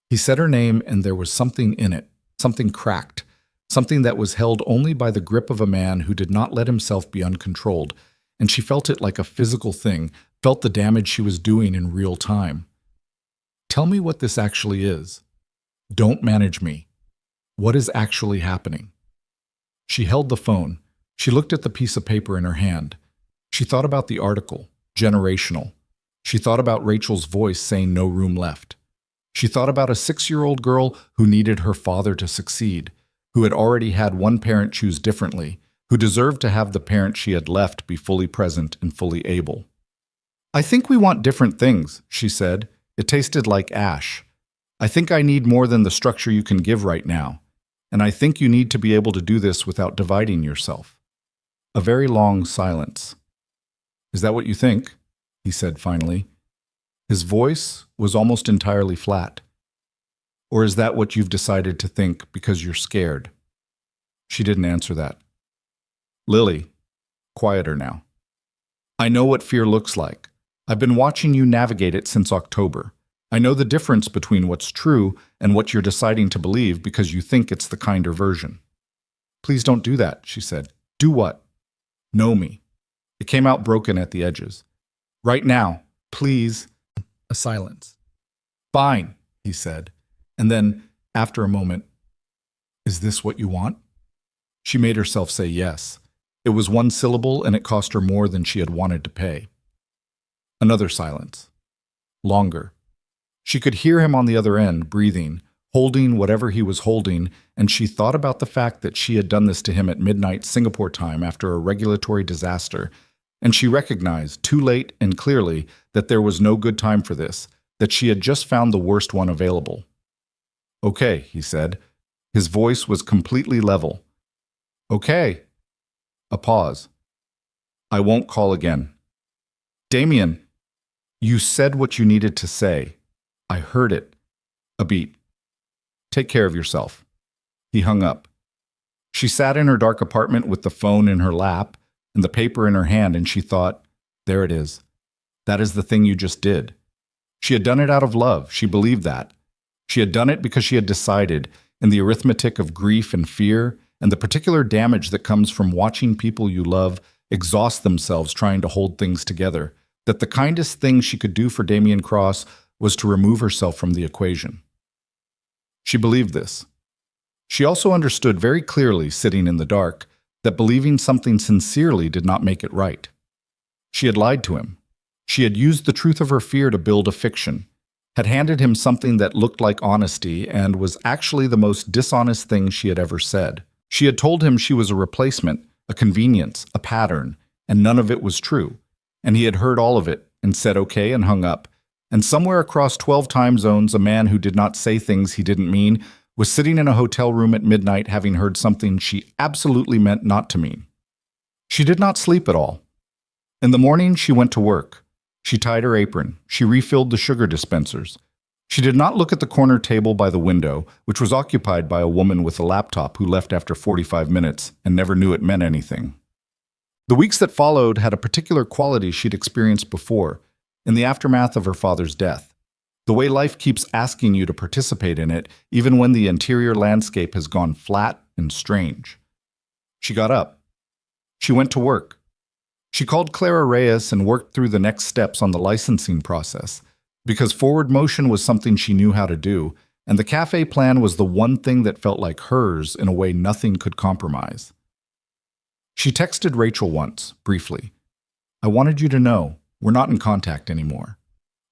He said her name, and there was something in it, something cracked, something that was held only by the grip of a man who did not let himself be uncontrolled, and she felt it like a physical thing, felt the damage she was doing in real time. Tell me what this actually is. Don't manage me. What is actually happening? She held the phone. She looked at the piece of paper in her hand. She thought about the article, generational. She thought about Rachel's voice saying no room left. She thought about a 6-year-old girl who needed her father to succeed, who had already had one parent choose differently, who deserved to have the parent she had left be fully present and fully able. I think we want different things, she said. It tasted like ash. I think I need more than the structure you can give right now, and I think you need to be able to do this without dividing yourself. A very long silence. Is that what you think? He said finally. His voice was almost entirely flat. Or is that what you've decided to think because you're scared? She didn't answer that. Lily, quieter now. I know what fear looks like. I've been watching you navigate it since October. I know the difference between what's true and what you're deciding to believe because you think it's the kinder version. Please don't do that, she said. Do what? Know me. It came out broken at the edges. Right now, please. A silence. Fine, he said. And then, after a moment, is this what you want? She made herself say yes. It was one syllable and it cost her more than she had wanted to pay. Another silence. Longer. She could hear him on the other end, breathing, holding whatever he was holding, and she thought about the fact that she had done this to him at midnight Singapore time after a regulatory disaster, and she recognized, too late and clearly, that there was no good time for this, that she had just found the worst one available. Okay, he said. His voice was completely level. Okay. A pause. I won't call again. Damien, you said what you needed to say. I heard it. A beat. Take care of yourself. He hung up. She sat in her dark apartment with the phone in her lap and the paper in her hand, and she thought, there it is. That is the thing you just did. She had done it out of love. She believed that. She had done it because she had decided, in the arithmetic of grief and fear and the particular damage that comes from watching people you love exhaust themselves trying to hold things together, that the kindest thing she could do for Damien Cross was to remove herself from the equation. She believed this. She also understood very clearly, sitting in the dark, that believing something sincerely did not make it right. She had lied to him. She had used the truth of her fear to build a fiction, had handed him something that looked like honesty and was actually the most dishonest thing she had ever said. She had told him she was a replacement, a convenience, a pattern, and none of it was true. And he had heard all of it and said okay and hung up. And somewhere across 12 time zones, a man who did not say things he didn't mean was sitting in a hotel room at midnight having heard something she absolutely meant not to mean. She did not sleep at all. In the morning, she went to work. She tied her apron. She refilled the sugar dispensers. She did not look at the corner table by the window, which was occupied by a woman with a laptop who left after 45 minutes and never knew it meant anything. The weeks that followed had a particular quality she'd experienced before, in the aftermath of her father's death. The way life keeps asking you to participate in it, even when the interior landscape has gone flat and strange. She got up. She went to work. She called Clara Reyes and worked through the next steps on the licensing process, because forward motion was something she knew how to do, and the cafe plan was the one thing that felt like hers in a way nothing could compromise. She texted Rachel once, briefly. I wanted you to know, we're not in contact anymore.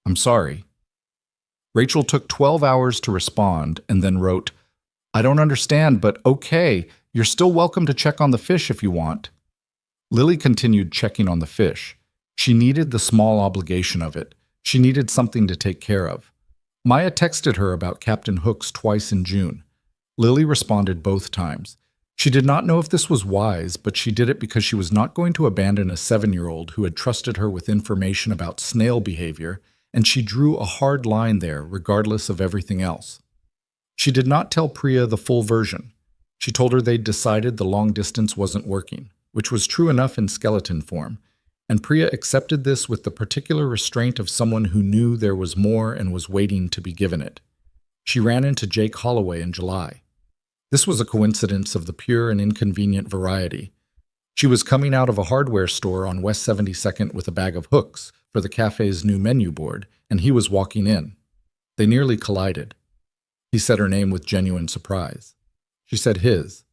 I'm sorry. Rachel took 12 hours to respond and then wrote, I don't understand, but okay, you're still welcome to check on the fish if you want. Lily continued checking on the fish. She needed the small obligation of it. She needed something to take care of. Maya texted her about Captain Hooks twice in June. Lily responded both times. She did not know if this was wise, but she did it because she was not going to abandon a 7-year-old who had trusted her with information about snail behavior, and she drew a hard line there regardless of everything else. She did not tell Priya the full version. She told her they'd decided the long distance wasn't working, which was true enough in skeleton form, and Priya accepted this with the particular restraint of someone who knew there was more and was waiting to be given it. She ran into Jake Holloway in July. This was a coincidence of the pure and inconvenient variety. She was coming out of a hardware store on West 72nd with a bag of hooks for the cafe's new menu board, and he was walking in. They nearly collided. He said her name with genuine surprise. She said his.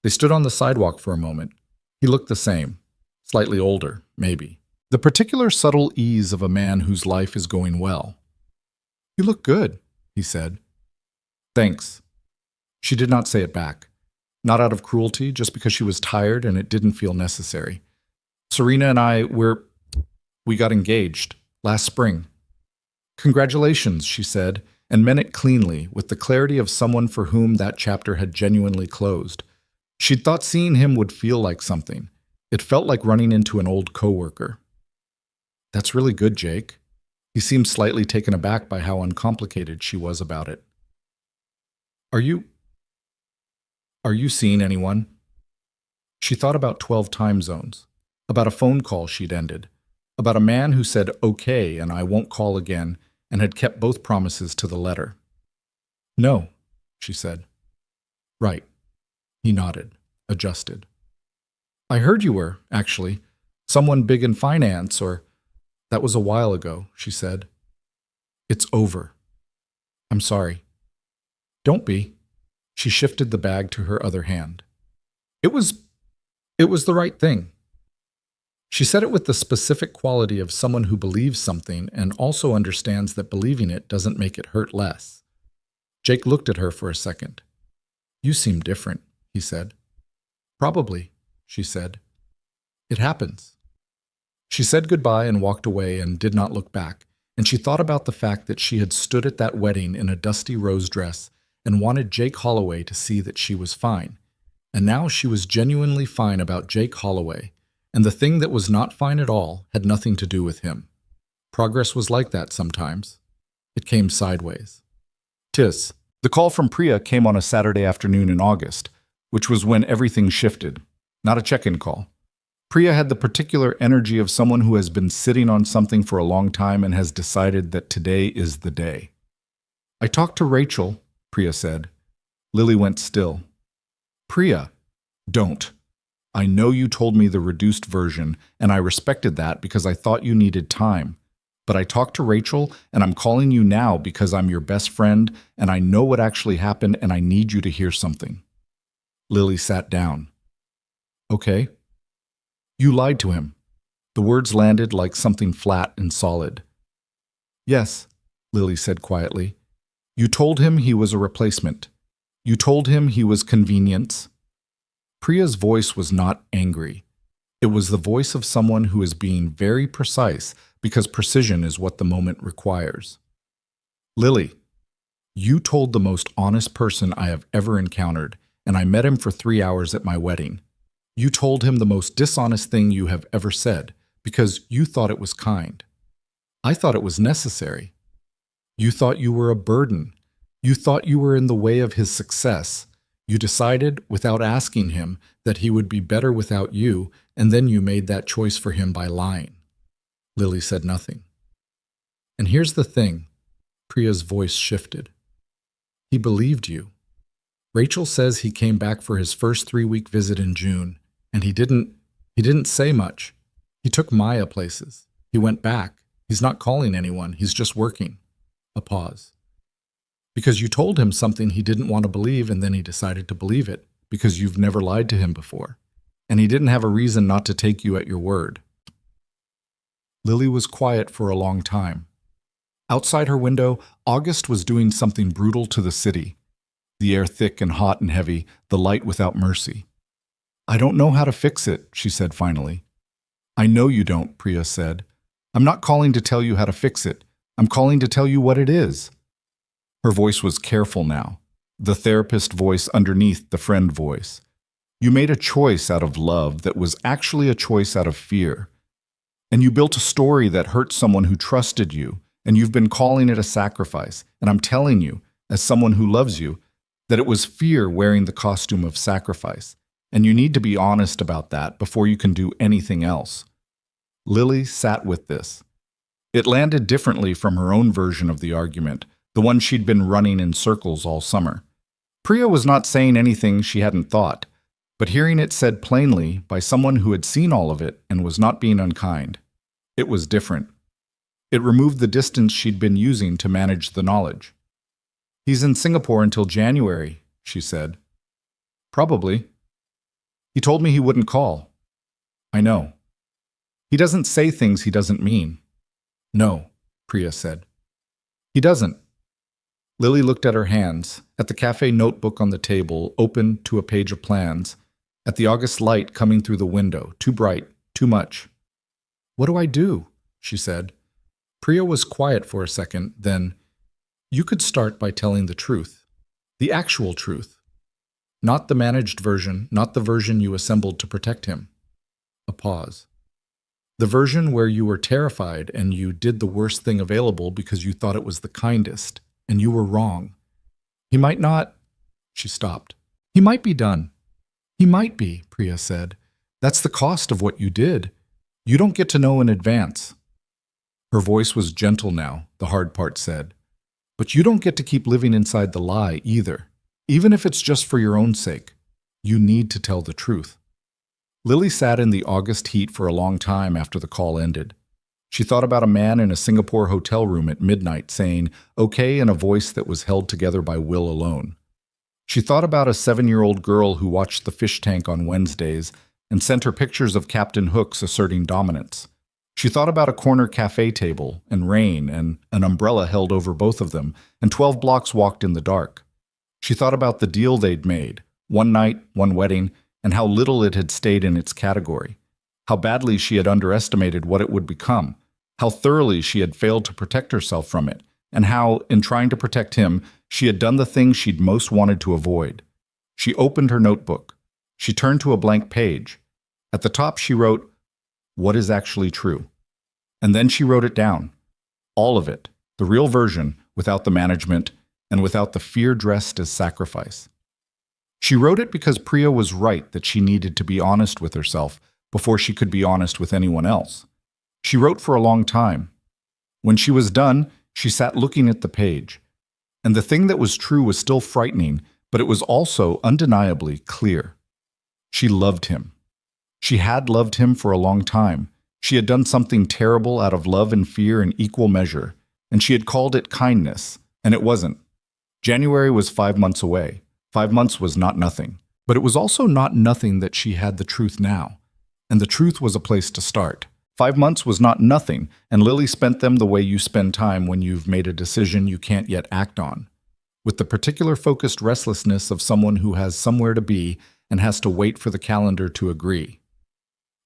They stood on the sidewalk for a moment. He looked the same. Slightly older, maybe. The particular subtle ease of a man whose life is going well. "You look good," he said. "Thanks." She did not say it back. Not out of cruelty, just because she was tired and it didn't feel necessary. "Serena and I, we got engaged last spring." "Congratulations," she said, and meant it cleanly, with the clarity of someone for whom that chapter had genuinely closed. She'd thought seeing him would feel like something. It felt like running into an old coworker. "That's really good, Jake." He seemed slightly taken aback by how uncomplicated she was about it. Are you seeing anyone?" She thought about 12 time zones, about a phone call she'd ended, about a man who said okay and I won't call again and had kept both promises to the letter. "No," she said. "Right." He nodded, adjusted. "I heard you were, actually. Someone big in finance or—" "That was a while ago," she said. "It's over." "I'm sorry." "Don't be." She shifted the bag to her other hand. It was the right thing. She said it with the specific quality of someone who believes something and also understands that believing it doesn't make it hurt less. Jake looked at her for a second. "You seem different," he said. "Probably," she said. "It happens." She said goodbye and walked away and did not look back, and she thought about the fact that she had stood at that wedding in a dusty rose dress and wanted Jake Holloway to see that she was fine. And now she was genuinely fine about Jake Holloway, and the thing that was not fine at all had nothing to do with him. Progress was like that sometimes. It came sideways. Tis. The call from Priya came on a Saturday afternoon in August, which was when everything shifted. Not a check-in call. Priya had the particular energy of someone who has been sitting on something for a long time and has decided that today is the day. "I talked to Rachel," Priya said. Lily went still. "Priya, don't. I know you told me the reduced version, and I respected that because I thought you needed time. But I talked to Rachel, and I'm calling you now because I'm your best friend, and I know what actually happened, and I need you to hear something." Lily sat down. "Okay." "You lied to him." The words landed like something flat and solid. "Yes," Lily said quietly. "You told him he was a replacement. You told him he was convenience." Priya's voice was not angry. It was the voice of someone who is being very precise because precision is what the moment requires. "Lily, you told the most honest person I have ever encountered, and I met him for 3 hours at my wedding. You told him the most dishonest thing you have ever said because you thought it was kind. I thought it was necessary. You thought you were a burden. You thought you were in the way of his success. You decided, without asking him, that he would be better without you, and then you made that choice for him by lying." Lily said nothing. "And here's the thing," Priya's voice shifted. "He believed you. Rachel says he came back for his first 3-week visit in June, and he didn't say much. He took Maya places. He went back. He's not calling anyone. He's just working." A pause. "Because you told him something he didn't want to believe, and then he decided to believe it, because you've never lied to him before. And he didn't have a reason not to take you at your word." Lily was quiet for a long time. Outside her window, August was doing something brutal to the city. The air thick and hot and heavy, the light without mercy. "I don't know how to fix it," she said finally. "I know you don't," Priya said. "I'm not calling to tell you how to fix it. I'm calling to tell you what it is." Her voice was careful now, the therapist voice underneath the friend voice. "You made a choice out of love that was actually a choice out of fear. And you built a story that hurt someone who trusted you, and you've been calling it a sacrifice. And I'm telling you, as someone who loves you, that it was fear wearing the costume of sacrifice. And you need to be honest about that before you can do anything else." Lily sat with this. It landed differently from her own version of the argument, the one she'd been running in circles all summer. Priya was not saying anything she hadn't thought, but hearing it said plainly by someone who had seen all of it and was not being unkind, it was different. It removed the distance she'd been using to manage the knowledge. "He's in Singapore until January," she said. "Probably. He told me he wouldn't call." "I know. He doesn't say things he doesn't mean." "No," Priya said. "He doesn't." Lily looked at her hands, at the cafe notebook on the table, open to a page of plans, at the August light coming through the window, too bright, too much. "What do I do?" she said. Priya was quiet for a second, then, "You could start by telling the truth. The actual truth. Not the managed version, not the version you assembled to protect him." A pause. "The version where you were terrified and you did the worst thing available because you thought it was the kindest, and you were wrong. He might not—" She stopped. "He might be done." "He might be," Priya said. "That's the cost of what you did. You don't get to know in advance." Her voice was gentle now, the hard part said. "But you don't get to keep living inside the lie either, even if it's just for your own sake. You need to tell the truth." Lily sat in the August heat for a long time after the call ended. She thought about a man in a Singapore hotel room at midnight saying, "Okay," in a voice that was held together by will alone. She thought about a 7-year-old girl who watched the fish tank on Wednesdays and sent her pictures of Captain Hooks asserting dominance. She thought about a corner cafe table and rain and an umbrella held over both of them and 12 blocks walked in the dark. She thought about the deal they'd made, one night, one wedding, and how little it had stayed in its category, how badly she had underestimated what it would become, how thoroughly she had failed to protect herself from it, and how, in trying to protect him, she had done the thing she'd most wanted to avoid. She opened her notebook. She turned to a blank page. At the top she wrote, "What is actually true?" And then she wrote it down. All of it, the real version, without the management, and without the fear dressed as sacrifice. She wrote it because Priya was right that she needed to be honest with herself before she could be honest with anyone else. She wrote for a long time. When she was done, she sat looking at the page. And the thing that was true was still frightening, but it was also undeniably clear. She loved him. She had loved him for a long time. She had done something terrible out of love and fear in equal measure, and she had called it kindness, and it wasn't. January was 5 months away. 5 months was not nothing, but it was also not nothing that she had the truth now, and the truth was a place to start. 5 months was not nothing, and Lily spent them the way you spend time when you've made a decision you can't yet act on, with the particular focused restlessness of someone who has somewhere to be and has to wait for the calendar to agree.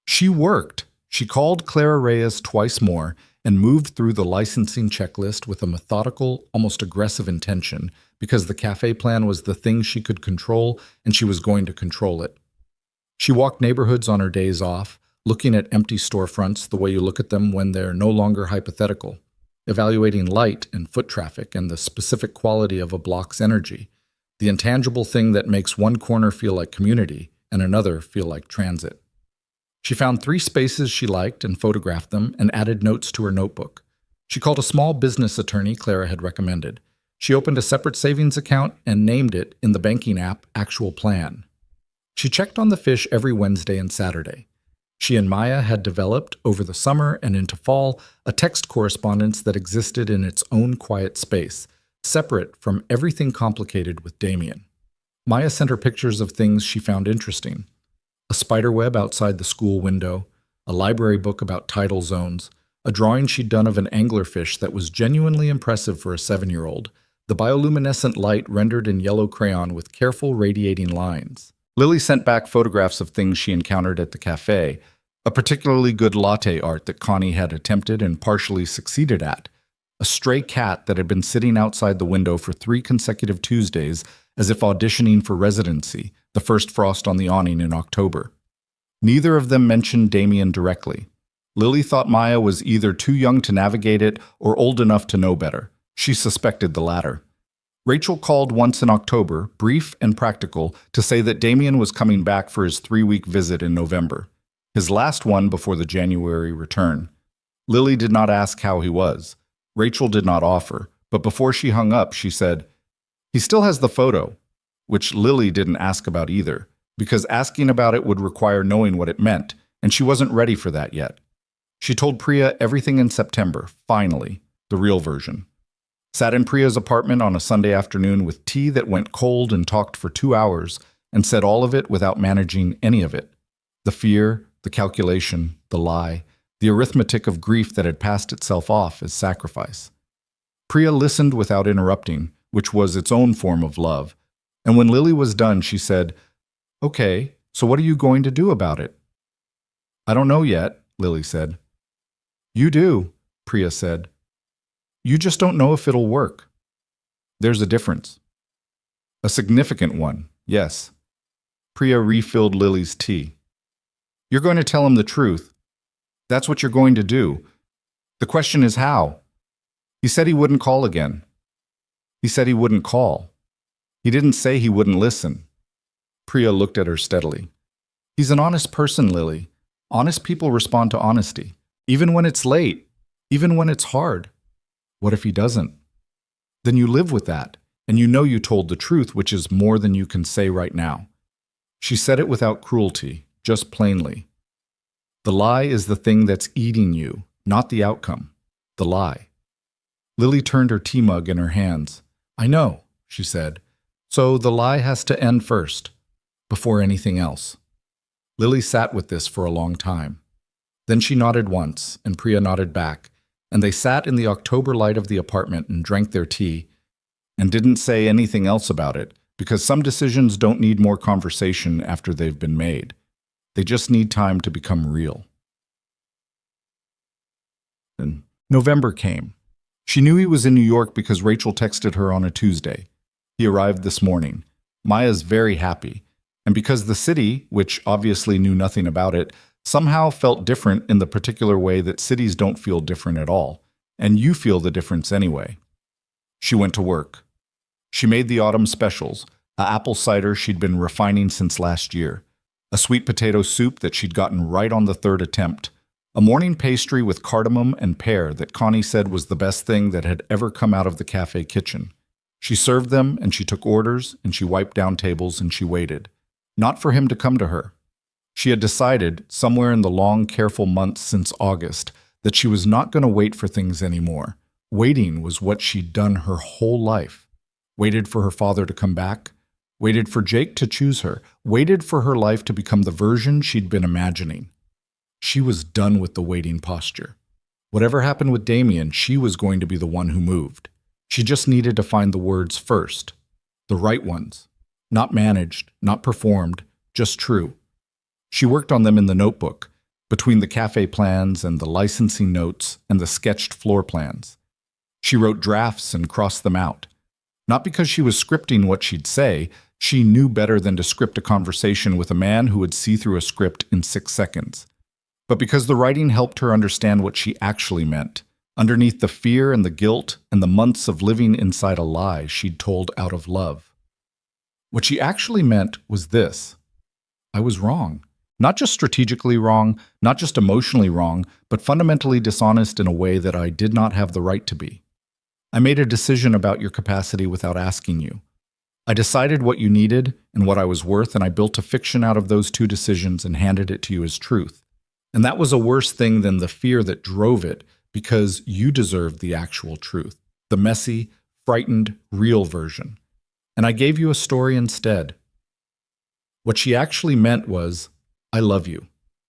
She worked. She called Clara Reyes twice more and moved through the licensing checklist with a methodical, almost aggressive intention, because the cafe plan was the thing she could control and she was going to control it. She walked neighborhoods on her days off, looking at empty storefronts the way you look at them when they're no longer hypothetical, evaluating light and foot traffic and the specific quality of a block's energy, the intangible thing that makes one corner feel like community and another feel like transit. She found 3 spaces she liked and photographed them and added notes to her notebook. She called a small business attorney Clara had recommended. She opened a separate savings account and named it, in the banking app, Actual Plan. She checked on the fish every Wednesday and Saturday. She and Maya had developed, over the summer and into fall, a text correspondence that existed in its own quiet space, separate from everything complicated with Damien. Maya sent her pictures of things she found interesting. A spiderweb outside the school window, a library book about tidal zones, a drawing she'd done of an anglerfish that was genuinely impressive for a 7-year-old, the bioluminescent light rendered in yellow crayon with careful radiating lines. Lily sent back photographs of things she encountered at the cafe, a particularly good latte art that Connie had attempted and partially succeeded at, a stray cat that had been sitting outside the window for 3 consecutive Tuesdays as if auditioning for residency, the first frost on the awning in October. Neither of them mentioned Damien directly. Lily thought Maya was either too young to navigate it or old enough to know better. She suspected the latter. Rachel called once in October, brief and practical, to say that Damien was coming back for his 3-week visit in November, his last one before the January return. Lily did not ask how he was. Rachel did not offer, but before she hung up, she said, "He still has the photo," which Lily didn't ask about either. because asking about it would require knowing what it meant, and she wasn't ready for that yet. She told Priya everything in September, finally, the real version. Sat in Priya's apartment on a Sunday afternoon with tea that went cold and talked for 2 hours and said all of it without managing any of it. The fear, the calculation, the lie, the arithmetic of grief that had passed itself off as sacrifice. Priya listened without interrupting, which was its own form of love, and when Lily was done, she said, "Okay, so what are you going to do about it?" "I don't know yet," Lily said. "You do," Priya said. "You just don't know if it'll work." "There's a difference." "A significant one, yes." Priya refilled Lily's tea. "You're going to tell him the truth. That's what you're going to do. The question is how. He said he wouldn't call again. He said he wouldn't call. He didn't say he wouldn't listen." Priya looked at her steadily. "He's an honest person, Lily. Honest people respond to honesty, even when it's late, even when it's hard. What if he doesn't? Then you live with that, and you know you told the truth, which is more than you can say right now." She said it without cruelty, just plainly. The lie is the thing that's eating you, not the outcome. The lie. Lily turned her tea mug in her hands. "I know," she said. "So the lie has to end first, before anything else." Lily sat with this for a long time. Then she nodded once, and Priya nodded back, and they sat in the October light of the apartment and drank their tea, and didn't say anything else about it, because some decisions don't need more conversation after they've been made. They just need time to become real. And November came. She knew he was in New York because Rachel texted her on a Tuesday. He arrived this morning. Maya's very happy, and because the city, which obviously knew nothing about it, somehow felt different in the particular way that cities don't feel different at all, and you feel the difference anyway. She went to work. She made the autumn specials, a apple cider she'd been refining since last year, a sweet potato soup that she'd gotten right on the third attempt, a morning pastry with cardamom and pear that Connie said was the best thing that had ever come out of the cafe kitchen. She served them, and she took orders, and she wiped down tables, and she waited. Not for him to come to her. She had decided, somewhere in the long, careful months since August, that she was not going to wait for things anymore. Waiting was what she'd done her whole life. Waited for her father to come back. Waited for Jake to choose her. Waited for her life to become the version she'd been imagining. She was done with the waiting posture. Whatever happened with Damien, she was going to be the one who moved. She just needed to find the words first. The right ones. Not managed, not performed, just true. She worked on them in the notebook, between the cafe plans and the licensing notes and the sketched floor plans. She wrote drafts and crossed them out. Not because she was scripting what she'd say, she knew better than to script a conversation with a man who would see through a script in 6 seconds. But because the writing helped her understand what she actually meant, underneath the fear and the guilt and the months of living inside a lie she'd told out of love. What she actually meant was this: I was wrong. Not just strategically wrong, not just emotionally wrong, but fundamentally dishonest in a way that I did not have the right to be. I made a decision about your capacity without asking you. I decided what you needed and what I was worth, and I built a fiction out of those two decisions and handed it to you as truth. And that was a worse thing than the fear that drove it, because you deserved the actual truth, the messy, frightened, real version. And I gave you a story instead. What she actually meant was, I love you.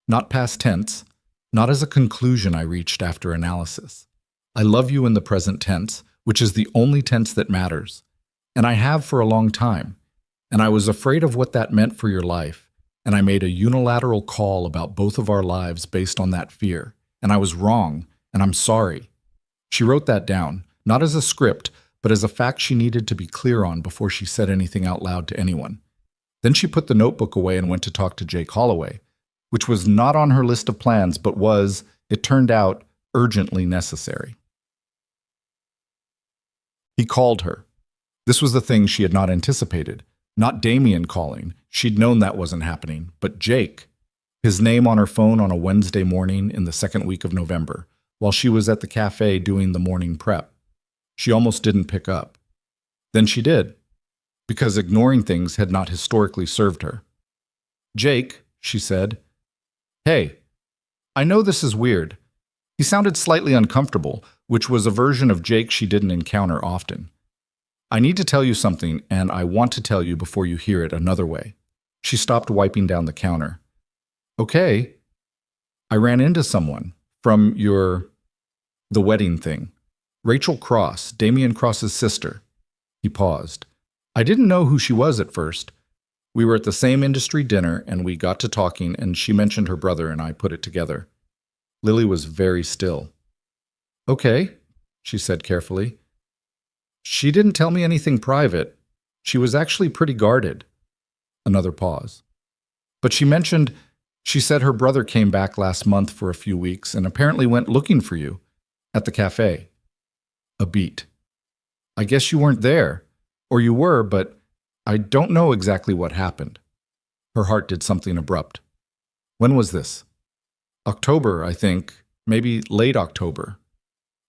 Not past tense, not as a conclusion I reached after analysis. I love you in the present tense, which is the only tense that matters. And I have for a long time. And I was afraid of what that meant for your life. And I made a unilateral call about both of our lives based on that fear. And I was wrong, and I'm sorry. She wrote that down, not as a script, but as a fact she needed to be clear on before she said anything out loud to anyone. Then she put the notebook away and went to talk to Jake Holloway, which was not on her list of plans, but was, it turned out, urgently necessary. He called her. This was the thing she had not anticipated. Not Damien calling. She'd known that wasn't happening. But Jake. His name on her phone on a Wednesday morning in the second week of November, while she was at the cafe doing the morning prep. She almost didn't pick up. Then she did, because ignoring things had not historically served her. Jake, she said. Hey, I know this is weird. He sounded slightly uncomfortable, which was a version of Jake she didn't encounter often. I need to tell you something, and I want to tell you before you hear it another way. She stopped wiping down the counter. Okay. I ran into someone from the wedding thing. Rachel Cross, Damian Cross's sister. He paused. I didn't know who she was at first. We were at the same industry dinner, and we got to talking, and she mentioned her brother, and I put it together. Lily was very still. Okay, she said carefully. She didn't tell me anything private. She was actually pretty guarded. Another pause. But she said her brother came back last month for a few weeks and apparently went looking for you at the cafe. A beat. I guess you weren't there, or you were, but I don't know exactly what happened. Her heart did something abrupt. When was this? October, I think, maybe late October.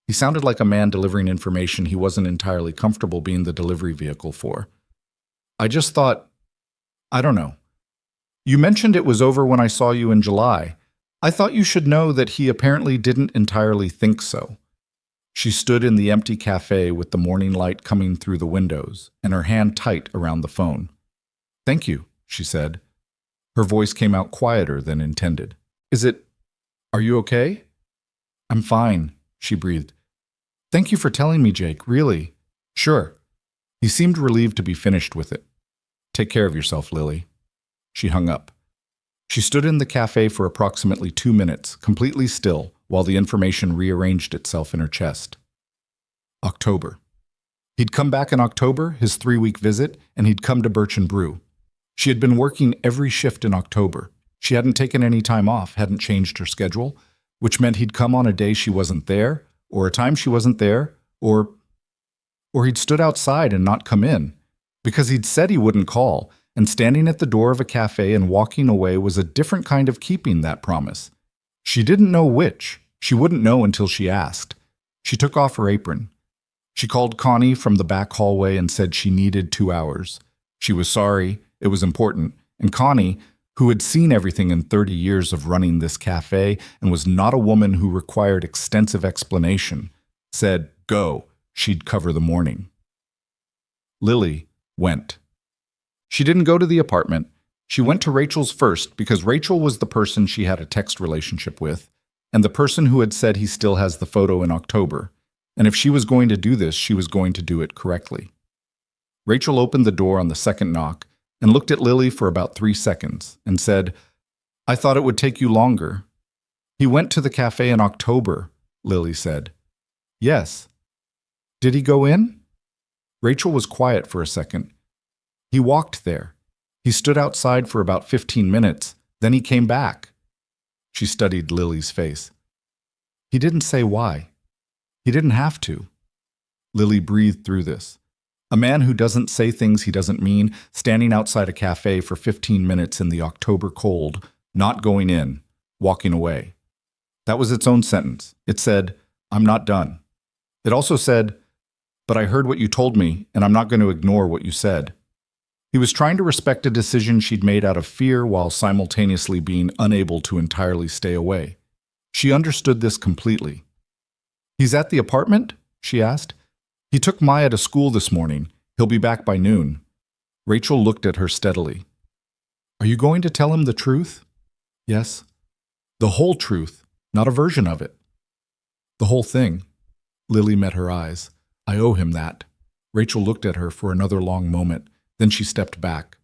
He sounded like a man delivering information he wasn't entirely comfortable being the delivery vehicle for. I just thought, I don't know. You mentioned it was over when I saw you in July. I thought you should know that he apparently didn't entirely think so. She stood in the empty cafe with the morning light coming through the windows and her hand tight around the phone. Thank you, she said. Her voice came out quieter than intended. Are you okay? I'm fine, she breathed. Thank you for telling me, Jake, really. Sure. He seemed relieved to be finished with it. Take care of yourself, Lily. She hung up. She stood in the cafe for approximately 2 minutes, completely still, while the information rearranged itself in her chest. October. He'd come back in October, his 3-week visit, and he'd come to Birch and Brew. She had been working every shift in October. She hadn't taken any time off, hadn't changed her schedule, which meant he'd come on a day she wasn't there, or a time she wasn't there, or he'd stood outside and not come in, because he'd said he wouldn't call, and standing at the door of a cafe and walking away was a different kind of keeping that promise. She didn't know which. She wouldn't know until she asked. She took off her apron. She called Connie from the back hallway and said she needed 2 hours. She was sorry, it was important, and Connie, who had seen everything in 30 years of running this cafe and was not a woman who required extensive explanation, said, go, she'd cover the morning. Lily went. She didn't go to the apartment. She went to Rachel's first because Rachel was the person she had a text relationship with, and the person who had said he still has the photo in October, and if she was going to do this, she was going to do it correctly. Rachel opened the door on the second knock and looked at Lily for about 3 seconds and said, I thought it would take you longer. He went to the cafe in October, Lily said. Yes. Did he go in? Rachel was quiet for a second. He walked there. He stood outside for about 15 minutes. Then he came back. She studied Lily's face. He didn't say why. He didn't have to. Lily breathed through this. A man who doesn't say things he doesn't mean, standing outside a cafe for 15 minutes in the October cold, not going in, walking away. That was its own sentence. It said, I'm not done. It also said, but I heard what you told me, and I'm not going to ignore what you said. He was trying to respect a decision she'd made out of fear while simultaneously being unable to entirely stay away. She understood this completely. He's at the apartment? She asked. He took Maya to school this morning. He'll be back by noon. Rachel looked at her steadily. Are you going to tell him the truth? Yes. The whole truth, not a version of it. The whole thing. Lily met her eyes. I owe him that. Rachel looked at her for another long moment. Then she stepped back.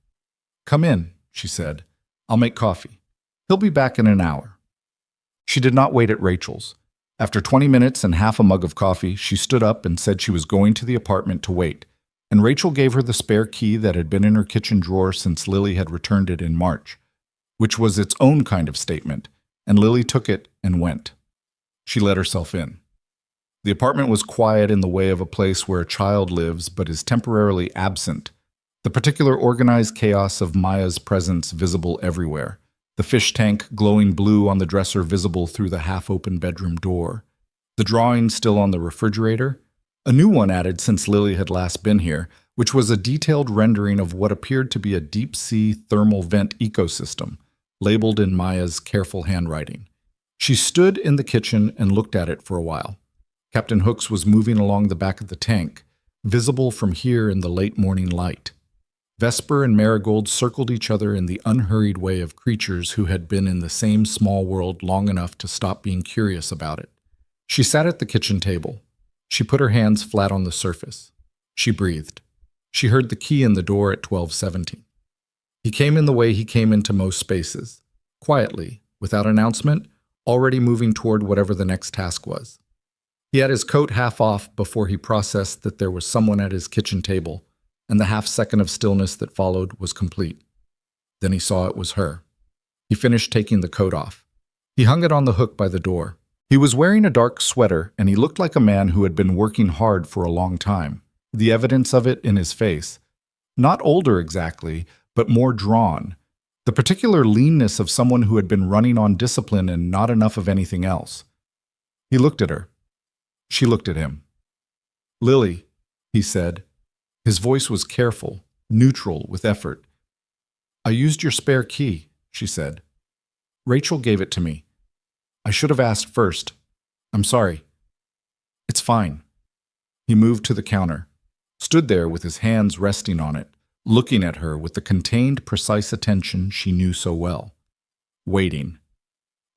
Come in, she said. I'll make coffee. He'll be back in an hour. She did not wait at Rachel's. After 20 minutes and half a mug of coffee, she stood up and said she was going to the apartment to wait, and Rachel gave her the spare key that had been in her kitchen drawer since Lily had returned it in March, which was its own kind of statement, and Lily took it and went. She let herself in. The apartment was quiet in the way of a place where a child lives but is temporarily absent, the particular organized chaos of Maya's presence visible everywhere. The fish tank glowing blue on the dresser visible through the half-open bedroom door. The drawing still on the refrigerator. A new one added since Lily had last been here, which was a detailed rendering of what appeared to be a deep-sea thermal vent ecosystem, labeled in Maya's careful handwriting. She stood in the kitchen and looked at it for a while. Captain Hooks was moving along the back of the tank, visible from here in the late morning light. Vesper and Marigold circled each other in the unhurried way of creatures who had been in the same small world long enough to stop being curious about it. She sat at the kitchen table. She put her hands flat on the surface. She breathed. She heard the key in the door at 12:17. He came in the way he came into most spaces, quietly, without announcement, already moving toward whatever the next task was. He had his coat half off before he processed that there was someone at his kitchen table, and the half-second of stillness that followed was complete. Then he saw it was her. He finished taking the coat off. He hung it on the hook by the door. He was wearing a dark sweater, and he looked like a man who had been working hard for a long time, the evidence of it in his face. Not older exactly, but more drawn. The particular leanness of someone who had been running on discipline and not enough of anything else. He looked at her. She looked at him. "Lily," he said. His voice was careful, neutral, with effort. "I used your spare key," she said. "Rachel gave it to me. I should have asked first. I'm sorry." "It's fine." He moved to the counter, stood there with his hands resting on it, looking at her with the contained, precise attention she knew so well. Waiting.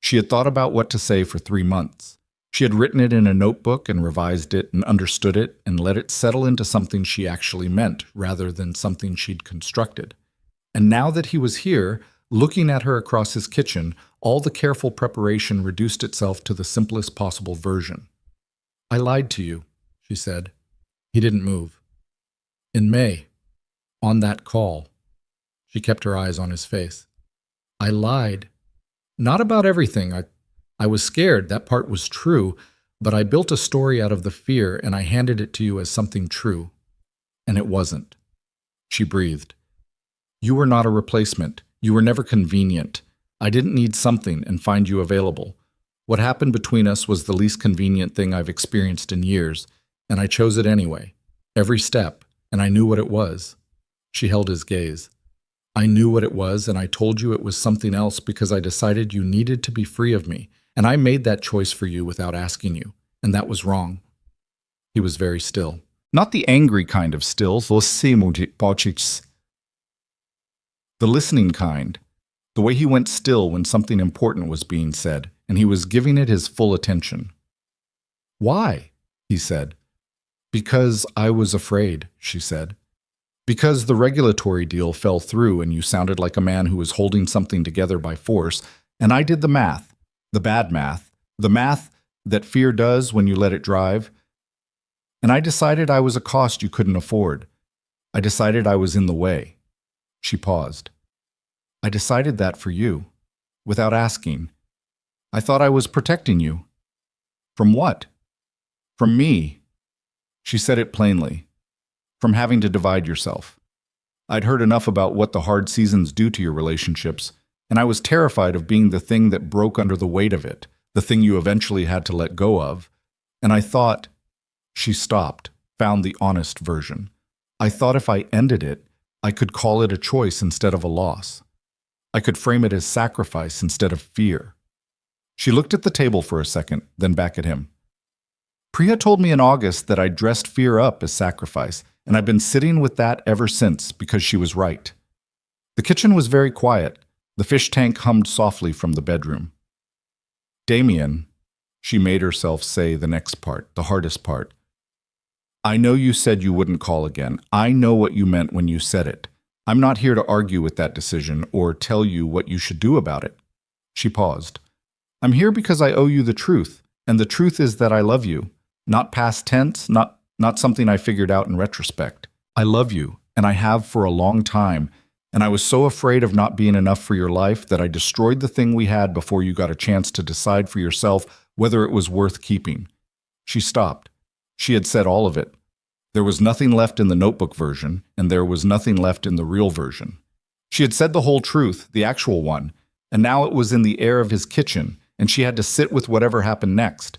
She had thought about what to say for 3 months. She had written it in a notebook and revised it and understood it and let it settle into something she actually meant rather than something she'd constructed. And now that he was here, looking at her across his kitchen, all the careful preparation reduced itself to the simplest possible version. "I lied to you," she said. He didn't move. "In May, on that call." She kept her eyes on his face. "I lied. Not about everything. I was scared, that part was true, but I built a story out of the fear and I handed it to you as something true. And it wasn't." She breathed. "You were not a replacement. You were never convenient. I didn't need something and find you available. What happened between us was the least convenient thing I've experienced in years, and I chose it anyway. Every step, and I knew what it was." She held his gaze. "I knew what it was, and I told you it was something else because I decided you needed to be free of me. And I made that choice for you without asking you, and that was wrong." He was very still. Not the angry kind of still, the listening kind. The way he went still when something important was being said, and he was giving it his full attention. "Why?" he said. "Because I was afraid," she said. "Because the regulatory deal fell through and you sounded like a man who was holding something together by force, and I did the math. The bad math, the math that fear does when you let it drive. And I decided I was a cost you couldn't afford. I decided I was in the way." She paused. "I decided that for you, without asking. I thought I was protecting you." "From what?" "From me." She said it plainly. "From having to divide yourself. I'd heard enough about what the hard seasons do to your relationships, and I was terrified of being the thing that broke under the weight of it, the thing you eventually had to let go of. And I thought—" She stopped, found the honest version. "I thought if I ended it, I could call it a choice instead of a loss. I could frame it as sacrifice instead of fear." She looked at the table for a second, then back at him. "Priya told me in August that I dressed fear up as sacrifice, and I've been sitting with that ever since because she was right." The kitchen was very quiet. The fish tank hummed softly from the bedroom. "Damien," she made herself say the next part, the hardest part. "I know you said you wouldn't call again. I know what you meant when you said it. I'm not here to argue with that decision or tell you what you should do about it." She paused. "I'm here because I owe you the truth, and the truth is that I love you. Not past tense, not something I figured out in retrospect. I love you, and I have for a long time. And I was so afraid of not being enough for your life that I destroyed the thing we had before you got a chance to decide for yourself whether it was worth keeping." She stopped. She had said all of it. There was nothing left in the notebook version, and there was nothing left in the real version. She had said the whole truth, the actual one, and now it was in the air of his kitchen, and she had to sit with whatever happened next.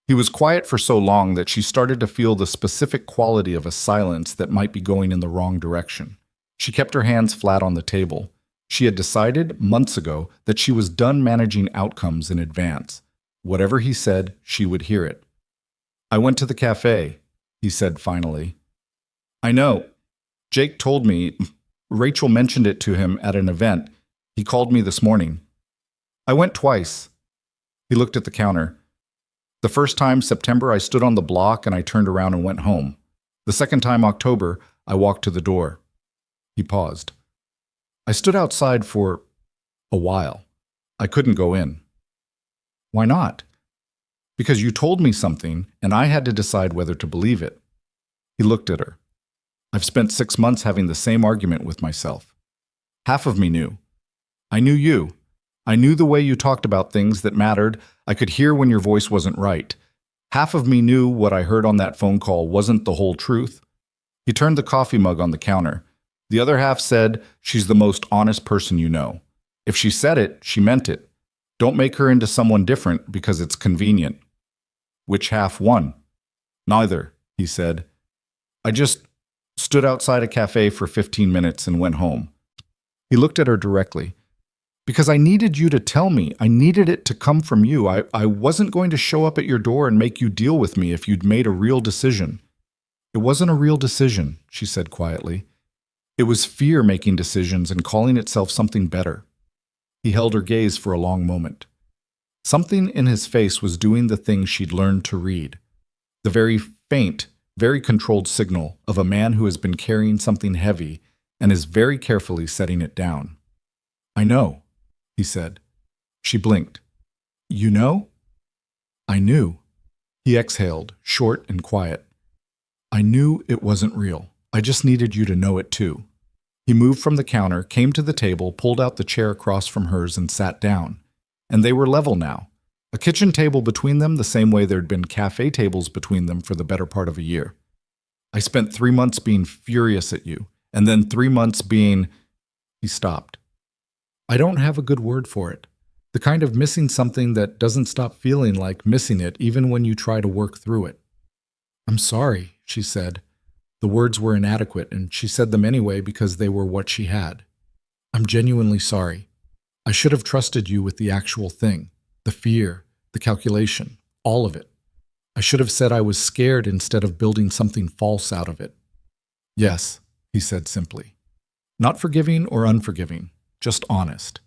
He was quiet for so long that she started to feel the specific quality of a silence that might be going in the wrong direction. She kept her hands flat on the table. She had decided months ago that she was done managing outcomes in advance. Whatever he said, she would hear it. "I went to the cafe," he said finally. "I know. Jake told me. Rachel mentioned it to him at an event. He called me this morning. I went twice." He looked at the counter. "The first time, September, I stood on the block and I turned around and went home. The second time, October, I walked to the door." He paused. "I stood outside for a while. I couldn't go in." "Why not?" "Because you told me something, and I had to decide whether to believe it." He looked at her. "I've spent 6 months having the same argument with myself. Half of me knew. I knew you. I knew the way you talked about things that mattered. I could hear when your voice wasn't right. Half of me knew what I heard on that phone call wasn't the whole truth." He turned the coffee mug on the counter. "The other half said, she's the most honest person you know. If she said it, she meant it. Don't make her into someone different because it's convenient." "Which half won?" "Neither," he said. "I just stood outside a cafe for 15 minutes and went home." He looked at her directly. "Because I needed you to tell me. I needed it to come from you. I wasn't going to show up at your door and make you deal with me if you'd made a real decision." "It wasn't a real decision," she said quietly. "It was fear making decisions and calling itself something better." He held her gaze for a long moment. Something in his face was doing the thing she'd learned to read. The very faint, very controlled signal of a man who has been carrying something heavy and is very carefully setting it down. "I know," he said. She blinked. "You know?" "I knew." He exhaled, short and quiet. "I knew it wasn't real. I just needed you to know it too." He moved from the counter, came to the table, pulled out the chair across from hers and sat down. And they were level now. A kitchen table between them the same way there'd been cafe tables between them for the better part of a year. "I spent 3 months being furious at you, and then 3 months being—" He stopped. "I don't have a good word for it. The kind of missing something that doesn't stop feeling like missing it even when you try to work through it." "I'm sorry," she said. The words were inadequate, and she said them anyway because they were what she had. "I'm genuinely sorry. I should have trusted you with the actual thing, the fear, the calculation, all of it. I should have said I was scared instead of building something false out of it." "Yes," he said simply. Not forgiving or unforgiving, just honest.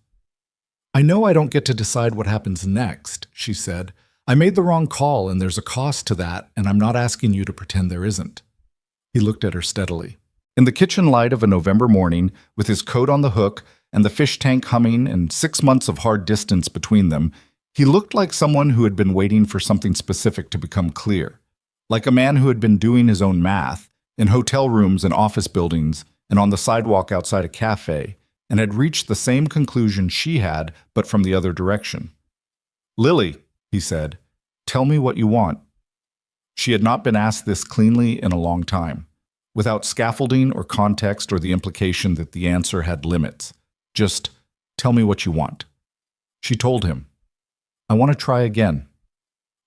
"I know I don't get to decide what happens next," she said. "I made the wrong call and there's a cost to that, and I'm not asking you to pretend there isn't." He looked at her steadily. In the kitchen light of a November morning, with his coat on the hook and the fish tank humming and 6 months of hard distance between them, he looked like someone who had been waiting for something specific to become clear. Like a man who had been doing his own math, in hotel rooms and office buildings, and on the sidewalk outside a cafe, and had reached the same conclusion she had, but from the other direction. "Lily," he said, "tell me what you want." She had not been asked this cleanly in a long time, without scaffolding or context or the implication that the answer had limits. Just, "Tell me what you want." She told him, "I want to try again.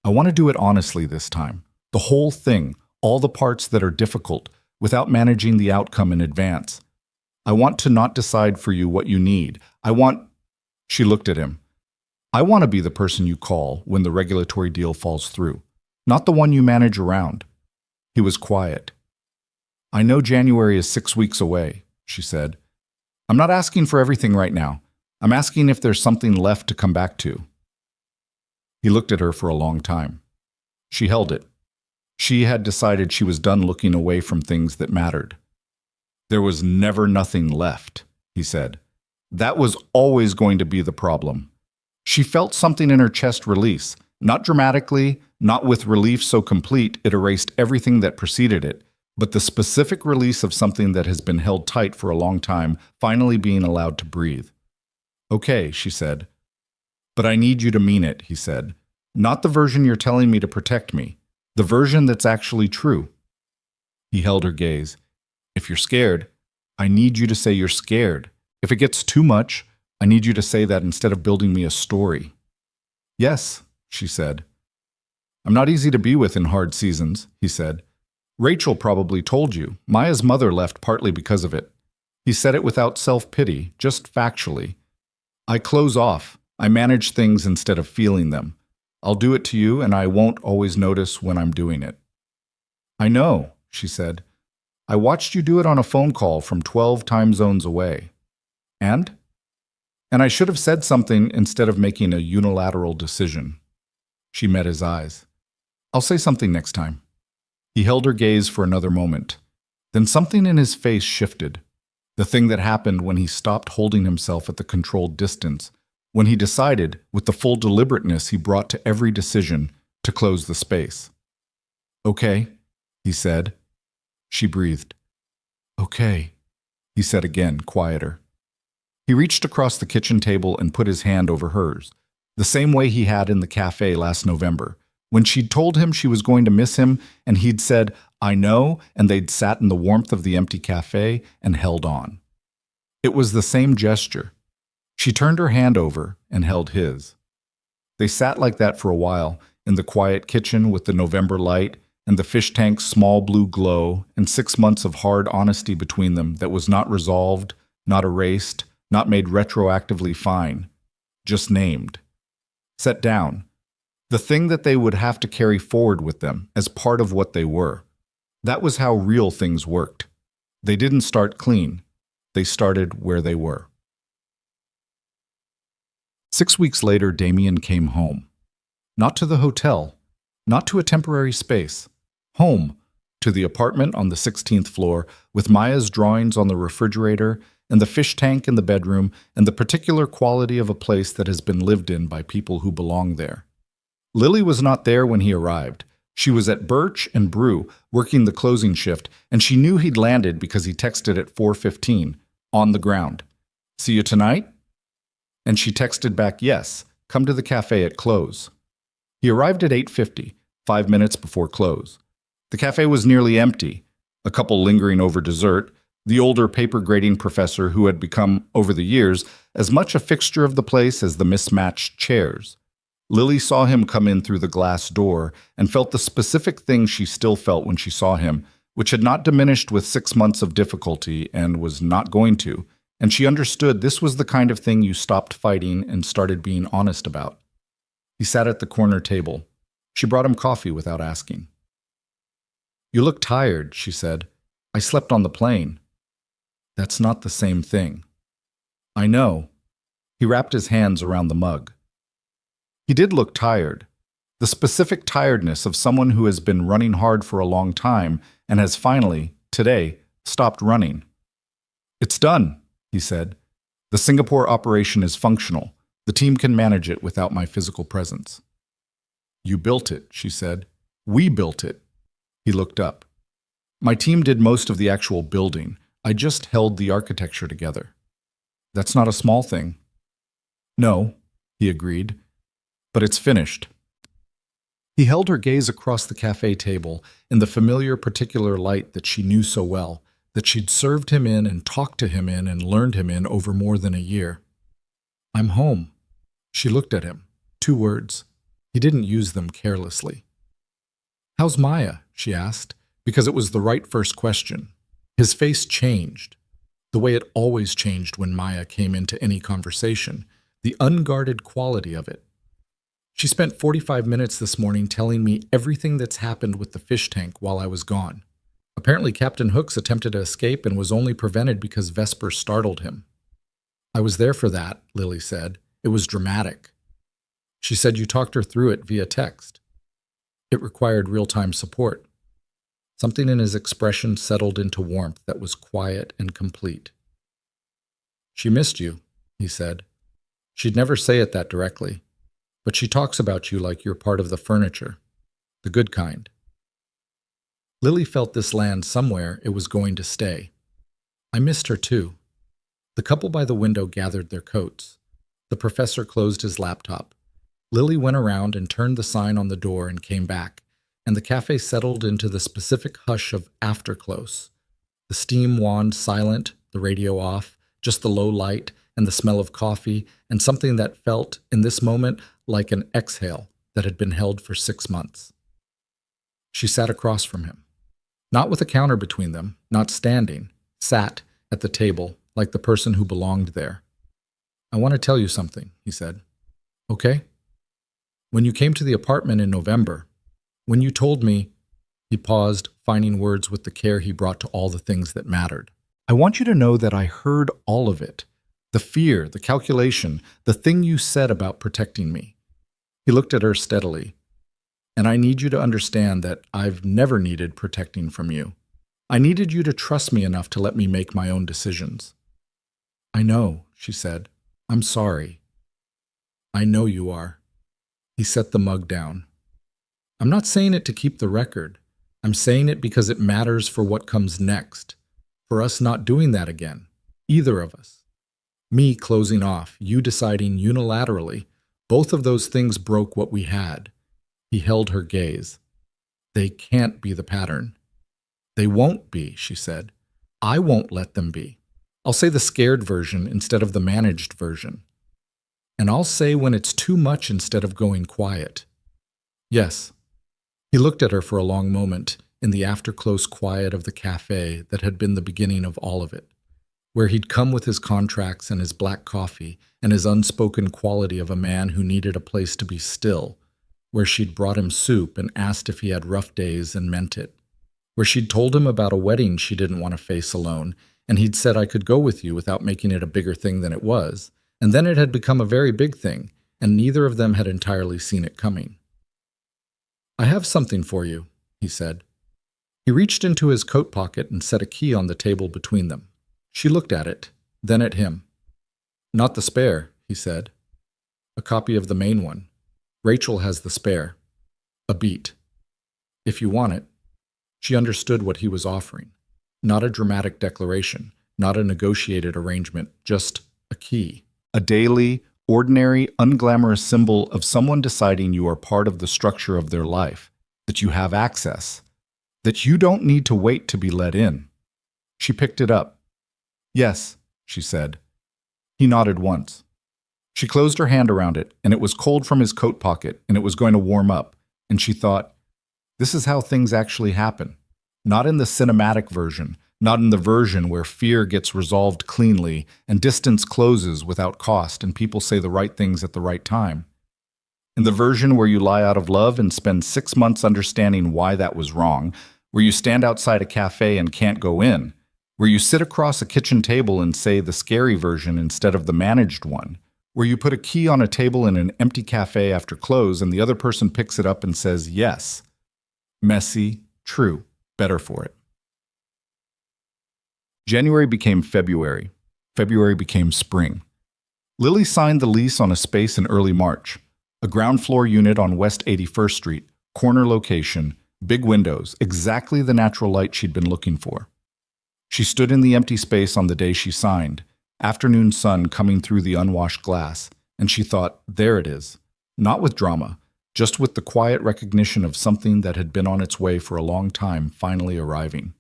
I want to do it honestly this time. The whole thing, all the parts that are difficult, without managing the outcome in advance. I want to not decide for you what you need. I want—" She looked at him. "I want to be the person you call when the regulatory deal falls through, not the one you manage around." He was quiet. "I know January is 6 weeks away," she said. "I'm not asking for everything right now. I'm asking if there's something left to come back to." He looked at her for a long time. She held it. She had decided she was done looking away from things that mattered. "There was never nothing left," he said. "That was always going to be the problem." She felt something in her chest release, not dramatically, not with relief so complete it erased everything that preceded it, but the specific release of something that has been held tight for a long time, finally being allowed to breathe. "Okay," she said. "But I need you to mean it," he said. "Not the version you're telling me to protect me. The version that's actually true." He held her gaze. "If you're scared, I need you to say you're scared. If it gets too much, I need you to say that instead of building me a story." "Yes," she said. I'm not easy to be with in hard seasons, he said. Rachel probably told you. Maya's mother left partly because of it. He said it without self-pity, just factually. I close off. I manage things instead of feeling them. I'll do it to you, and I won't always notice when I'm doing it. I know, she said. I watched you do it on a phone call from 12 time zones away. And? And I should have said something instead of making a unilateral decision. She met his eyes. I'll say something next time. He held her gaze for another moment. Then something in his face shifted. The thing that happened when he stopped holding himself at the controlled distance, when he decided, with the full deliberateness he brought to every decision, to close the space. Okay, he said. She breathed. Okay, he said again, quieter. He reached across the kitchen table and put his hand over hers, the same way he had in the cafe last November, when she'd told him she was going to miss him and he'd said, I know, and they'd sat in the warmth of the empty cafe and held on. It was the same gesture. She turned her hand over and held his. They sat like that for a while, in the quiet kitchen with the November light and the fish tank's small blue glow and 6 months of hard honesty between them that was not resolved, not erased, not made retroactively fine, just named. Set down. The thing that they would have to carry forward with them as part of what they were. That was how real things worked. They didn't start clean. They started where they were. 6 weeks later, Damien came home. Not to the hotel, not to a temporary space. Home, to the apartment on the 16th floor, with Maya's drawings on the refrigerator and the fish tank in the bedroom and the particular quality of a place that has been lived in by people who belong there. Lily was not there when he arrived. She was at Birch and Brew, working the closing shift, and she knew he'd landed because he texted at 4:15, on the ground. See you tonight? And she texted back, yes, come to the cafe at close. He arrived at 8:50, 5 minutes before close. The cafe was nearly empty, a couple lingering over dessert, the older paper grading professor who had become, over the years, as much a fixture of the place as the mismatched chairs. Lily saw him come in through the glass door and felt the specific thing she still felt when she saw him, which had not diminished with 6 months of difficulty and was not going to, and she understood this was the kind of thing you stopped fighting and started being honest about. He sat at the corner table. She brought him coffee without asking. You look tired, she said. I slept on the plane. That's not the same thing. I know. He wrapped his hands around the mug. He did look tired. The specific tiredness of someone who has been running hard for a long time and has finally, today, stopped running. It's done, he said. The Singapore operation is functional. The team can manage it without my physical presence. You built it, she said. We built it. He looked up. My team did most of the actual building. I just held the architecture together. That's not a small thing. No, he agreed. But it's finished. He held her gaze across the cafe table in the familiar particular light that she knew so well, that she'd served him in and talked to him in and learned him in over more than a year. I'm home. She looked at him. 2 words. He didn't use them carelessly. How's Maya? She asked, because it was the right first question. His face changed, the way it always changed when Maya came into any conversation, the unguarded quality of it. She spent 45 minutes this morning telling me everything that's happened with the fish tank while I was gone. Apparently Captain Hooks attempted to escape and was only prevented because Vesper startled him. I was there for that, Lily said. It was dramatic. She said you talked her through it via text. It required real-time support. Something in his expression settled into warmth that was quiet and complete. She missed you, he said. She'd never say it that directly, but she talks about you like you're part of the furniture, the good kind. Lily felt this land somewhere it was going to stay. I missed her too. The couple by the window gathered their coats. The professor closed his laptop. Lily went around and turned the sign on the door and came back, and the cafe settled into the specific hush of after-close. The steam wand silent, the radio off, just the low light and the smell of coffee, and something that felt, in this moment, like an exhale that had been held for 6 months. She sat across from him. Not with a counter between them, not standing, sat at the table like the person who belonged there. I want to tell you something, he said. Okay? When you came to the apartment in November, when you told me, he paused, finding words with the care he brought to all the things that mattered. I want you to know that I heard all of it. The fear, the calculation, the thing you said about protecting me. He looked at her steadily. And I need you to understand that I've never needed protecting from you. I needed you to trust me enough to let me make my own decisions. I know, she said. I'm sorry. I know you are. He set the mug down. I'm not saying it to keep the record. I'm saying it because it matters for what comes next. For us not doing that again. Either of us. Me closing off, you deciding unilaterally. Both of those things broke what we had. He held her gaze. They can't be the pattern. They won't be, she said. I won't let them be. I'll say the scared version instead of the managed version. And I'll say when it's too much instead of going quiet. Yes. He looked at her for a long moment in the after-close quiet of the cafe that had been the beginning of all of it, where he'd come with his contracts and his black coffee and his unspoken quality of a man who needed a place to be still, where she'd brought him soup and asked if he had rough days and meant it, where she'd told him about a wedding she didn't want to face alone, and he'd said, I could go with you without making it a bigger thing than it was, and then it had become a very big thing, and neither of them had entirely seen it coming. I have something for you, he said. He reached into his coat pocket and set a key on the table between them. She looked at it, then at him. Not the spare, he said. A copy of the main one. Rachel has the spare. A beat. If you want it. She understood what he was offering. Not a dramatic declaration, not a negotiated arrangement, just a key. A daily, ordinary, unglamorous symbol of someone deciding you are part of the structure of their life, that you have access, that you don't need to wait to be let in. She picked it up. Yes, she said. He nodded once. She closed her hand around it, and it was cold from his coat pocket, and it was going to warm up, and she thought, this is how things actually happen. Not in the cinematic version, not in the version where fear gets resolved cleanly and distance closes without cost and people say the right things at the right time. In the version where you lie out of love and spend 6 months understanding why that was wrong, where you stand outside a cafe and can't go in, where you sit across a kitchen table and say the scary version instead of the managed one, where you put a key on a table in an empty cafe after close and the other person picks it up and says yes. Messy, true, better for it. January became February. February became spring. Lily signed the lease on a space in early March, a ground floor unit on West 81st Street, corner location, big windows, exactly the natural light she'd been looking for. She stood in the empty space on the day she signed, afternoon sun coming through the unwashed glass, and she thought, there it is. Not with drama, just with the quiet recognition of something that had been on its way for a long time finally arriving.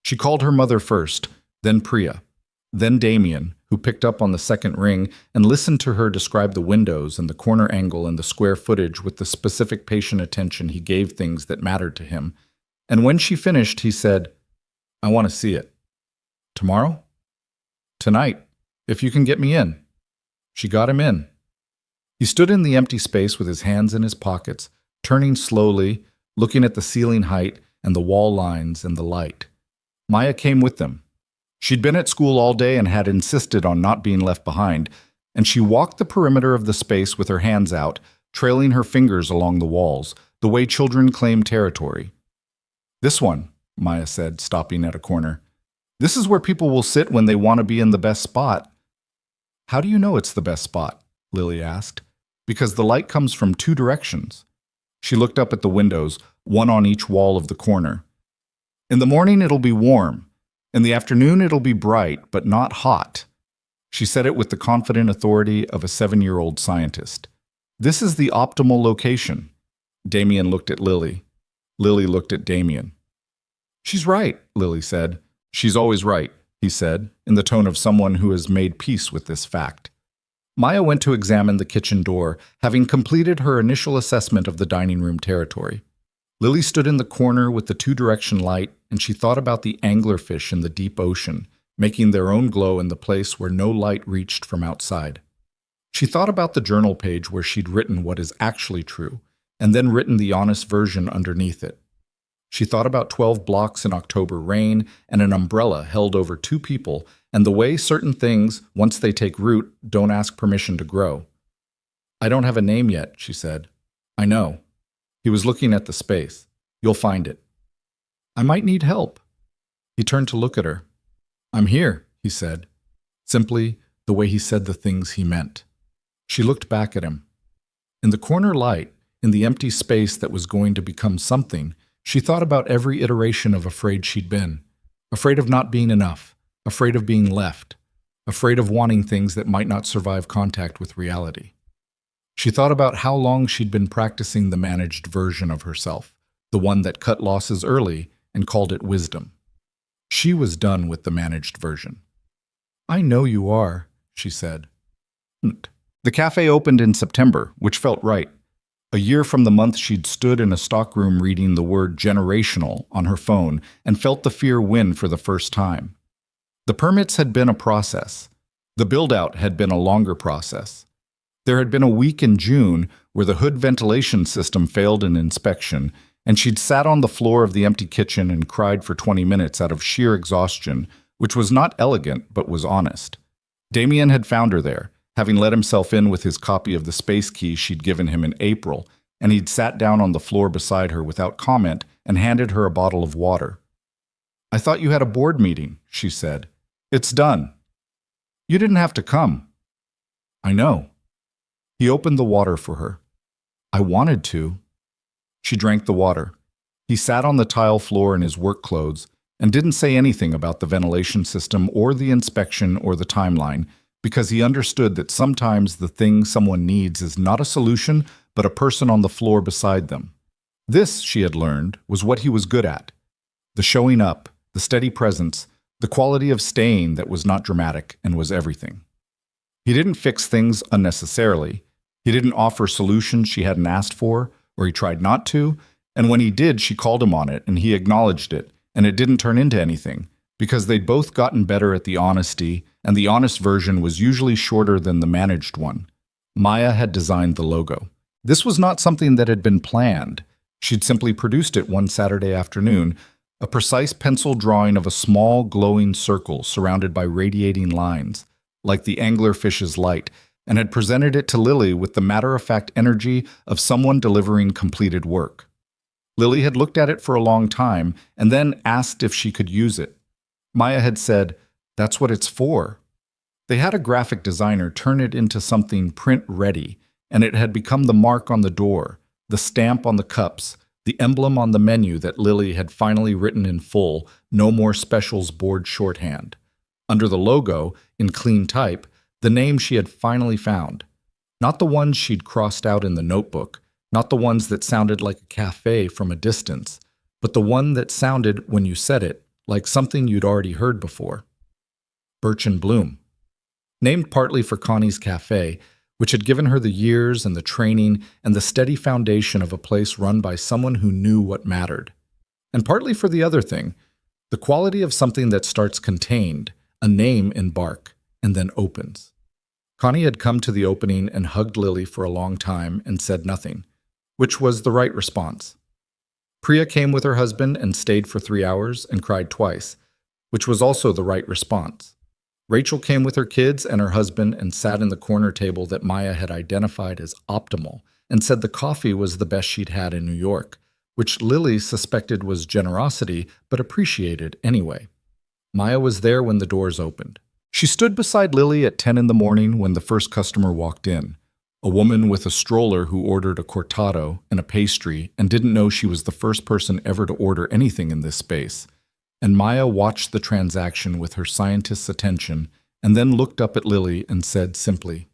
She called her mother first, then Priya, then Damien, who picked up on the second ring and listened to her describe the windows and the corner angle and the square footage with the specific patient attention he gave things that mattered to him. And when she finished, he said, I want to see it. Tomorrow? Tonight, if you can get me in. She got him in. He stood in the empty space with his hands in his pockets, turning slowly, looking at the ceiling height and the wall lines and the light. Maya came with them. She'd been at school all day and had insisted on not being left behind, and she walked the perimeter of the space with her hands out, trailing her fingers along the walls, the way children claim territory. This one, Maya said, stopping at a corner. This is where people will sit when they want to be in the best spot. How do you know it's the best spot? Lily asked. Because the light comes from 2 directions. She looked up at the windows, one on each wall of the corner. In the morning it'll be warm. In the afternoon it'll be bright, but not hot. She said it with the confident authority of a 7-year-old scientist. This is the optimal location. Damien looked at Lily. Lily looked at Damien. She's right, Lily said. She's always right, he said, in the tone of someone who has made peace with this fact. Maya went to examine the kitchen door, having completed her initial assessment of the dining room territory. Lily stood in the corner with the two-direction light, and she thought about the anglerfish in the deep ocean, making their own glow in the place where no light reached from outside. She thought about the journal page where she'd written what is actually true, and then written the honest version underneath it. She thought about 12 blocks in October rain and an umbrella held over two people, and the way certain things, once they take root, don't ask permission to grow. "I don't have a name yet," she said. "I know." He was looking at the space. "You'll find it." "I might need help." He turned to look at her. "I'm here," he said, simply the way he said the things he meant. She looked back at him. In the corner light, in the empty space that was going to become something, she thought about every iteration of afraid she'd been. Afraid of not being enough, afraid of being left, afraid of wanting things that might not survive contact with reality. She thought about how long she'd been practicing the managed version of herself, the one that cut losses early and called it wisdom. She was done with the managed version. "I know you are," she said. The cafe opened in September, which felt right. A year from the month she'd stood in a stockroom reading the word generational on her phone and felt the fear win for the first time. The permits had been a process. The build-out had been a longer process. There had been a week in June where the hood ventilation system failed an inspection, and she'd sat on the floor of the empty kitchen and cried for 20 minutes out of sheer exhaustion, which was not elegant but was honest. Damien had found her there, having let himself in with his copy of the space key she'd given him in April, and he'd sat down on the floor beside her without comment and handed her a bottle of water. "I thought you had a board meeting," she said. "It's done." "You didn't have to come." "I know." He opened the water for her. "I wanted to." She drank the water. He sat on the tile floor in his work clothes and didn't say anything about the ventilation system or the inspection or the timeline, because he understood that sometimes the thing someone needs is not a solution, but a person on the floor beside them. This, she had learned, was what he was good at. The showing up, the steady presence, the quality of staying that was not dramatic and was everything. He didn't fix things unnecessarily. He didn't offer solutions she hadn't asked for, or he tried not to, and when he did, she called him on it, and he acknowledged it, and it didn't turn into anything, because they'd both gotten better at the honesty, and the honest version was usually shorter than the managed one. Maya had designed the logo. This was not something that had been planned. She'd simply produced it one Saturday afternoon, a precise pencil drawing of a small glowing circle surrounded by radiating lines, like the anglerfish's light, and had presented it to Lily with the matter-of-fact energy of someone delivering completed work. Lily had looked at it for a long time and then asked if she could use it. Maya had said, "That's what it's for." They had a graphic designer turn it into something print-ready, and it had become the mark on the door, the stamp on the cups, the emblem on the menu that Lily had finally written in full, no more specials board shorthand. Under the logo, in clean type, the name she had finally found. Not the ones she'd crossed out in the notebook, not the ones that sounded like a cafe from a distance, but the one that sounded, when you said it, like something you'd already heard before. Birch and Bloom. Named partly for Connie's cafe, which had given her the years and the training and the steady foundation of a place run by someone who knew what mattered. And partly for the other thing, the quality of something that starts contained, a name in bark, and then opens. Connie had come to the opening and hugged Lily for a long time and said nothing, which was the right response. Priya came with her husband and stayed for 3 hours and cried twice, which was also the right response. Rachel came with her kids and her husband and sat in the corner table that Maya had identified as optimal and said the coffee was the best she'd had in New York, which Lily suspected was generosity but appreciated anyway. Maya was there when the doors opened. She stood beside Lily at 10 in the morning when the first customer walked in, a woman with a stroller who ordered a cortado and a pastry and didn't know she was the first person ever to order anything in this space. And Maya watched the transaction with her scientist's attention and then looked up at Lily and said simply,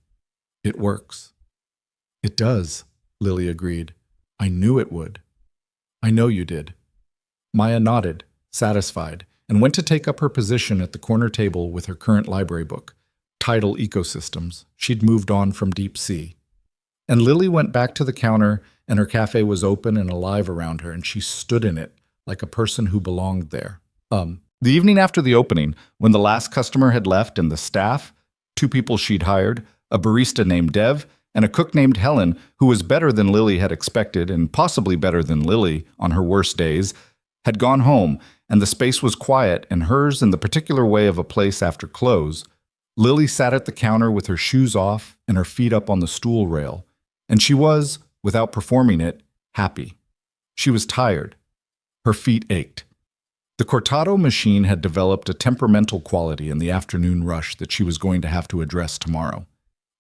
"It works." "It does," Lily agreed. "I knew it would." "I know you did." Maya nodded, satisfied, and went to take up her position at the corner table with her current library book, Tidal Ecosystems. She'd moved on from Deep Sea. And Lily went back to the counter and her cafe was open and alive around her, and she stood in it like a person who belonged there. The evening after the opening, when the last customer had left and the staff, two people she'd hired, a barista named Dev, and a cook named Helen, who was better than Lily had expected and possibly better than Lily on her worst days, had gone home, and the space was quiet and hers in the particular way of a place after close, Lily sat at the counter with her shoes off and her feet up on the stool rail, and she was, without performing it, happy. She was tired. Her feet ached. The cortado machine had developed a temperamental quality in the afternoon rush that she was going to have to address tomorrow.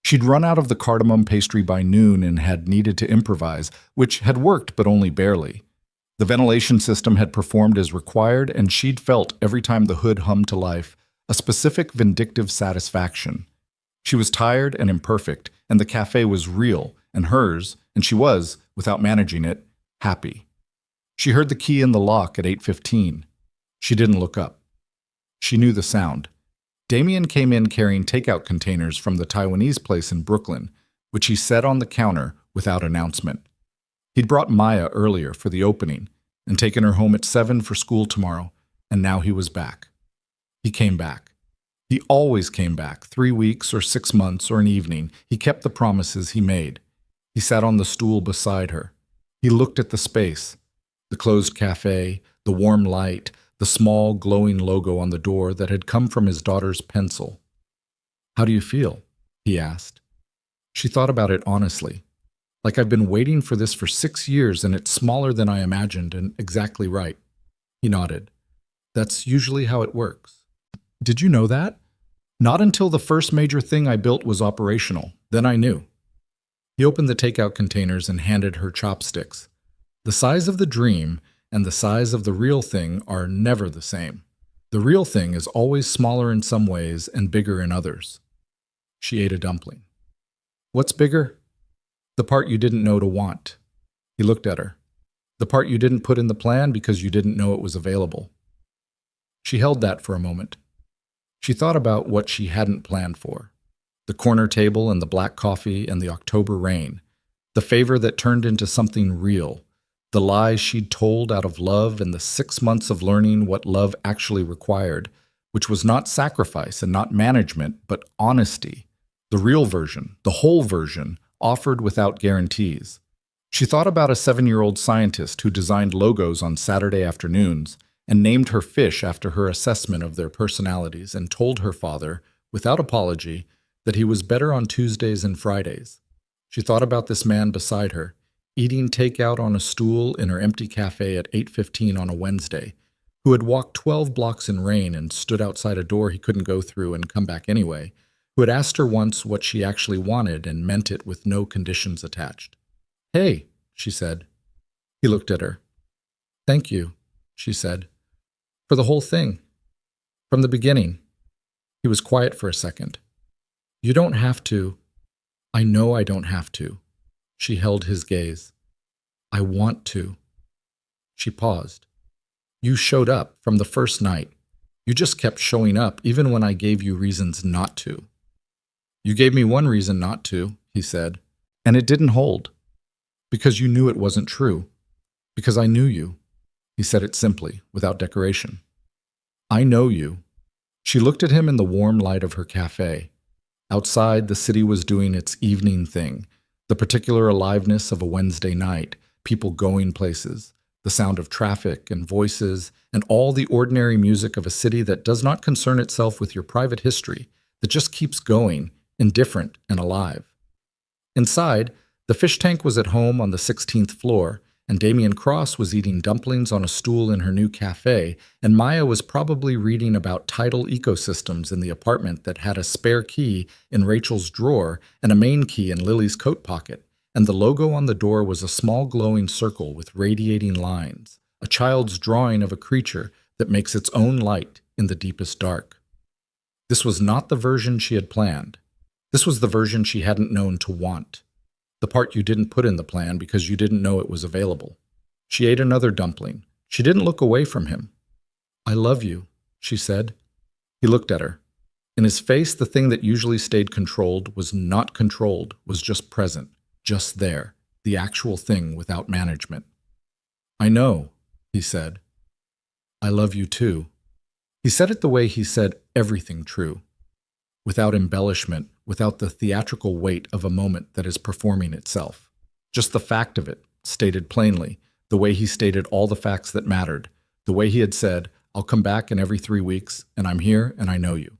She'd run out of the cardamom pastry by noon and had needed to improvise, which had worked but only barely. The ventilation system had performed as required, and she'd felt, every time the hood hummed to life, a specific vindictive satisfaction. She was tired and imperfect, and the cafe was real and hers, and she was, without managing it, happy. She heard the key in the lock at 8:15. She didn't look up. She knew the sound. Damien came in carrying takeout containers from the Taiwanese place in Brooklyn, which he set on the counter without announcement. He'd brought Maya earlier for the opening and taken her home at 7 for school tomorrow, and now he was back. He came back. He always came back, 3 weeks or 6 months or an evening. He kept the promises he made. He sat on the stool beside her. He looked at the space, the closed cafe, the warm light, the small glowing logo on the door that had come from his daughter's pencil. "How do you feel?" he asked. She thought about it honestly. "Like I've been waiting for this for 6 years and it's smaller than I imagined and exactly right." He nodded. "That's usually how it works." "Did you know that?" "Not until the first major thing I built was operational. Then I knew." He opened the takeout containers and handed her chopsticks. The size of the dream and the size of the real thing are never the same. The real thing is always smaller in some ways and bigger in others. She ate a dumpling. "What's bigger?" "The part you didn't know to want." He looked at her. "The part you didn't put in the plan because you didn't know it was available." She held that for a moment. She thought about what she hadn't planned for. The corner table and the black coffee and the October rain. The favor that turned into something real. The lies she'd told out of love and the 6 months of learning what love actually required, which was not sacrifice and not management, but honesty. The real version, the whole version, offered without guarantees. She thought about a 7-year-old scientist who designed logos on Saturday afternoons and named her fish after her assessment of their personalities and told her father, without apology, that he was better on Tuesdays and Fridays. She thought about this man beside her, eating takeout on a stool in her empty cafe at 8:15 on a Wednesday, who had walked 12 blocks in rain and stood outside a door he couldn't go through and come back anyway, who had asked her once what she actually wanted and meant it with no conditions attached. "Hey," she said. He looked at her. "Thank you," she said, "for the whole thing. From the beginning." He was quiet for a second. "You don't have to." "I know I don't have to." She held his gaze. "I want to." She paused. "You showed up from the first night. You just kept showing up even when I gave you reasons not to." "You gave me one reason not to," he said, "and it didn't hold. Because you knew it wasn't true. Because I knew you." He said it simply, without decoration. "I know you." She looked at him in the warm light of her cafe. Outside, the city was doing its evening thing, the particular aliveness of a Wednesday night, people going places, the sound of traffic and voices, and all the ordinary music of a city that does not concern itself with your private history, that just keeps going, indifferent and alive. Inside, the fish tank was at home on the 16th floor, and Damien Cross was eating dumplings on a stool in her new cafe, and Maya was probably reading about tidal ecosystems in the apartment that had a spare key in Rachel's drawer and a main key in Lily's coat pocket, and the logo on the door was a small glowing circle with radiating lines, a child's drawing of a creature that makes its own light in the deepest dark. This was not the version she had planned. This was the version she hadn't known to want. The part you didn't put in the plan because you didn't know it was available. She ate another dumpling. She didn't look away from him. "I love you," she said. He looked at her. In his face, the thing that usually stayed controlled was not controlled, was just present, just there. the actual thing without management. "I know," he said. "I love you too." He said it the way he said everything true, without embellishment, without the theatrical weight of a moment that is performing itself. Just the fact of it, stated plainly, the way he stated all the facts that mattered, the way he had said, "I'll come back in every 3 weeks, and I'm here, and I know you."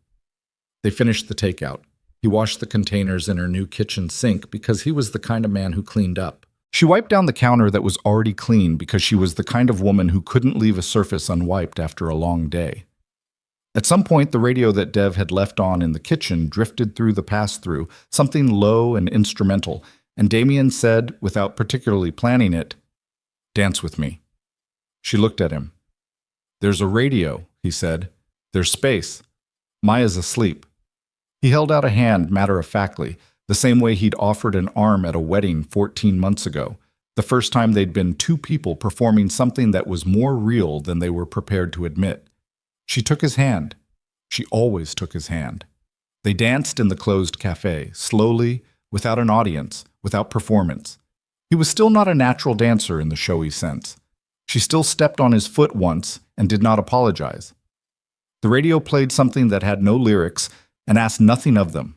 They finished the takeout. He washed the containers in her new kitchen sink because he was the kind of man who cleaned up. She wiped down the counter that was already clean because she was the kind of woman who couldn't leave a surface unwiped after a long day. At some point, the radio that Dev had left on in the kitchen drifted through the pass-through, something low and instrumental, and Damien said, without particularly planning it, "Dance with me." She looked at him. "There's a radio," he said. "There's space. Maya's asleep." He held out a hand matter-of-factly, the same way he'd offered an arm at a wedding 14 months ago, the first time they'd been two people performing something that was more real than they were prepared to admit. She took his hand. She always took his hand. They danced in the closed cafe, slowly, without an audience, without performance. He was still not a natural dancer in the showy sense. She still stepped on his foot once and did not apologize. The radio played something that had no lyrics and asked nothing of them.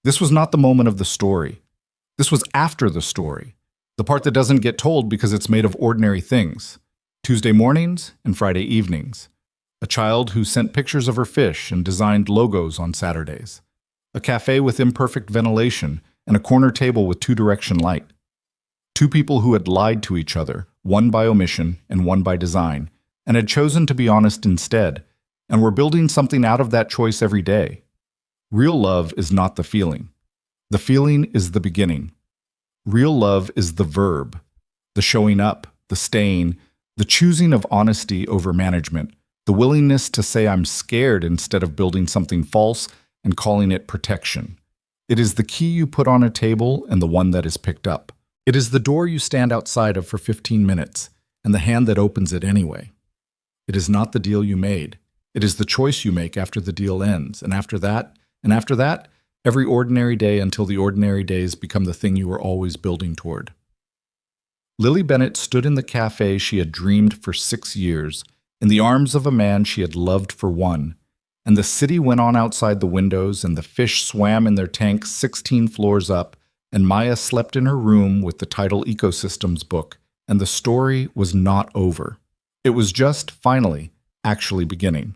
This was not the moment of the story. This was after the story, the part that doesn't get told because it's made of ordinary things. Tuesday mornings and Friday evenings. A child who sent pictures of her fish and designed logos on Saturdays. A cafe with imperfect ventilation and a corner table with two-direction light. Two people who had lied to each other, one by omission and one by design, and had chosen to be honest instead, and were building something out of that choice every day. Real love is not the feeling. The feeling is the beginning. Real love is the verb, the showing up, the staying, the choosing of honesty over management, the willingness to say I'm scared instead of building something false and calling it protection. It is the key you put on a table and the one that is picked up. It is the door you stand outside of for 15 minutes and the hand that opens it anyway. It is not the deal you made. It is the choice you make after the deal ends, and after that, every ordinary day until the ordinary days become the thing you were always building toward. Lily Bennett stood in the cafe she had dreamed for 6 years, in the arms of a man she had loved for one, and the city went on outside the windows, and the fish swam in their tanks 16 floors up, and Maya slept in her room with the title Ecosystems book, and the story was not over. It was just, finally, actually beginning.